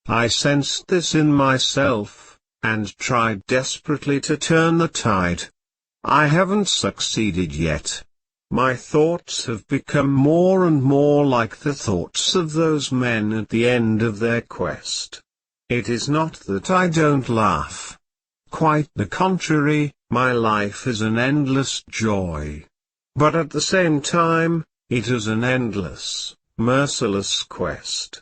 I sensed this in myself, and tried desperately to turn the tide. I haven't succeeded yet. My thoughts have become more and more like the thoughts of those men at the end of their quest. It is not that I don't laugh. Quite the contrary, my life is an endless joy. But at the same time, it is an endless, merciless quest.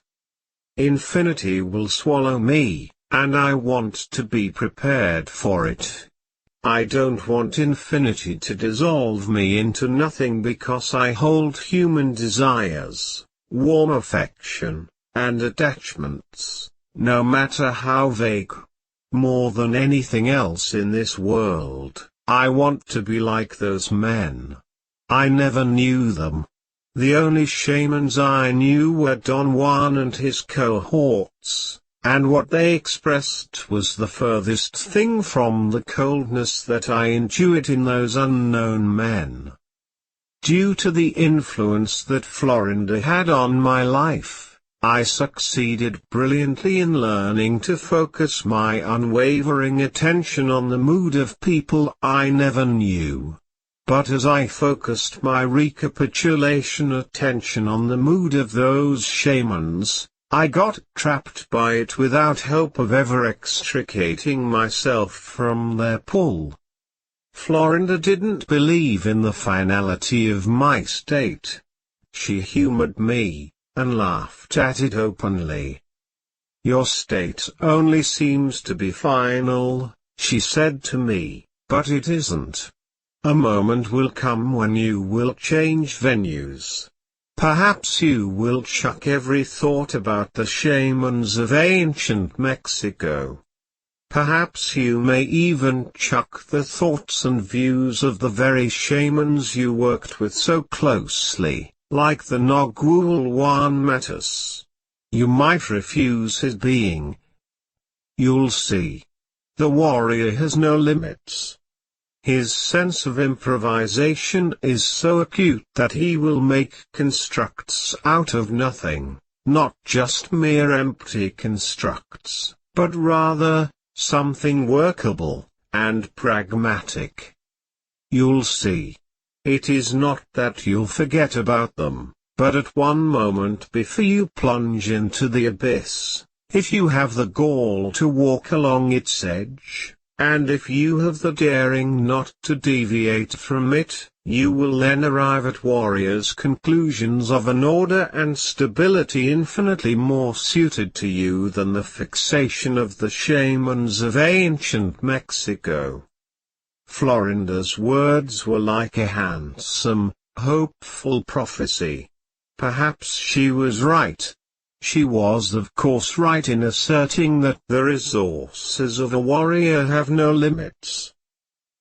Infinity will swallow me, and I want to be prepared for it. I don't want infinity to dissolve me into nothing because I hold human desires, warm affection, and attachments, no matter how vague. More than anything else in this world, I want to be like those men. I never knew them. The only shamans I knew were Don Juan and his cohorts, and what they expressed was the furthest thing from the coldness that I intuit in those unknown men. Due to the influence that Florinda had on my life, I succeeded brilliantly in learning to focus my unwavering attention on the mood of people I never knew. But as I focused my recapitulation attention on the mood of those shamans, I got trapped by it without hope of ever extricating myself from their pull. Florinda didn't believe in the finality of my state. She humored me, and laughed at it openly. "Your state only seems to be final," she said to me, "but it isn't. A moment will come when you will change venues. Perhaps you will chuck every thought about the shamans of ancient Mexico. Perhaps you may even chuck the thoughts and views of the very shamans you worked with so closely, like the Nagual Juan Mattis. You might refuse his being. You'll see. The warrior has no limits. His sense of improvisation is so acute that he will make constructs out of nothing, not just mere empty constructs, but rather, something workable, and pragmatic. You'll see. It is not that you'll forget about them, but at one moment before you plunge into the abyss, if you have the gall to walk along its edge, and if you have the daring not to deviate from it, you will then arrive at warriors' conclusions of an order and stability infinitely more suited to you than the fixation of the shamans of ancient Mexico. Florinda's words were like a handsome, hopeful prophecy. Perhaps she was right. She was of course right in asserting that the resources of a warrior have no limits.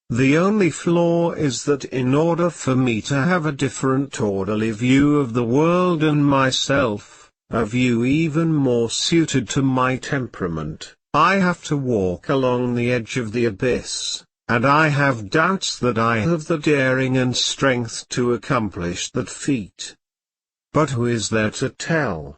The only flaw is that in order for me to have a different orderly view of the world and myself, a view even more suited to my temperament, I have to walk along the edge of the abyss, and I have doubts that I have the daring and strength to accomplish that feat. But who is there to tell?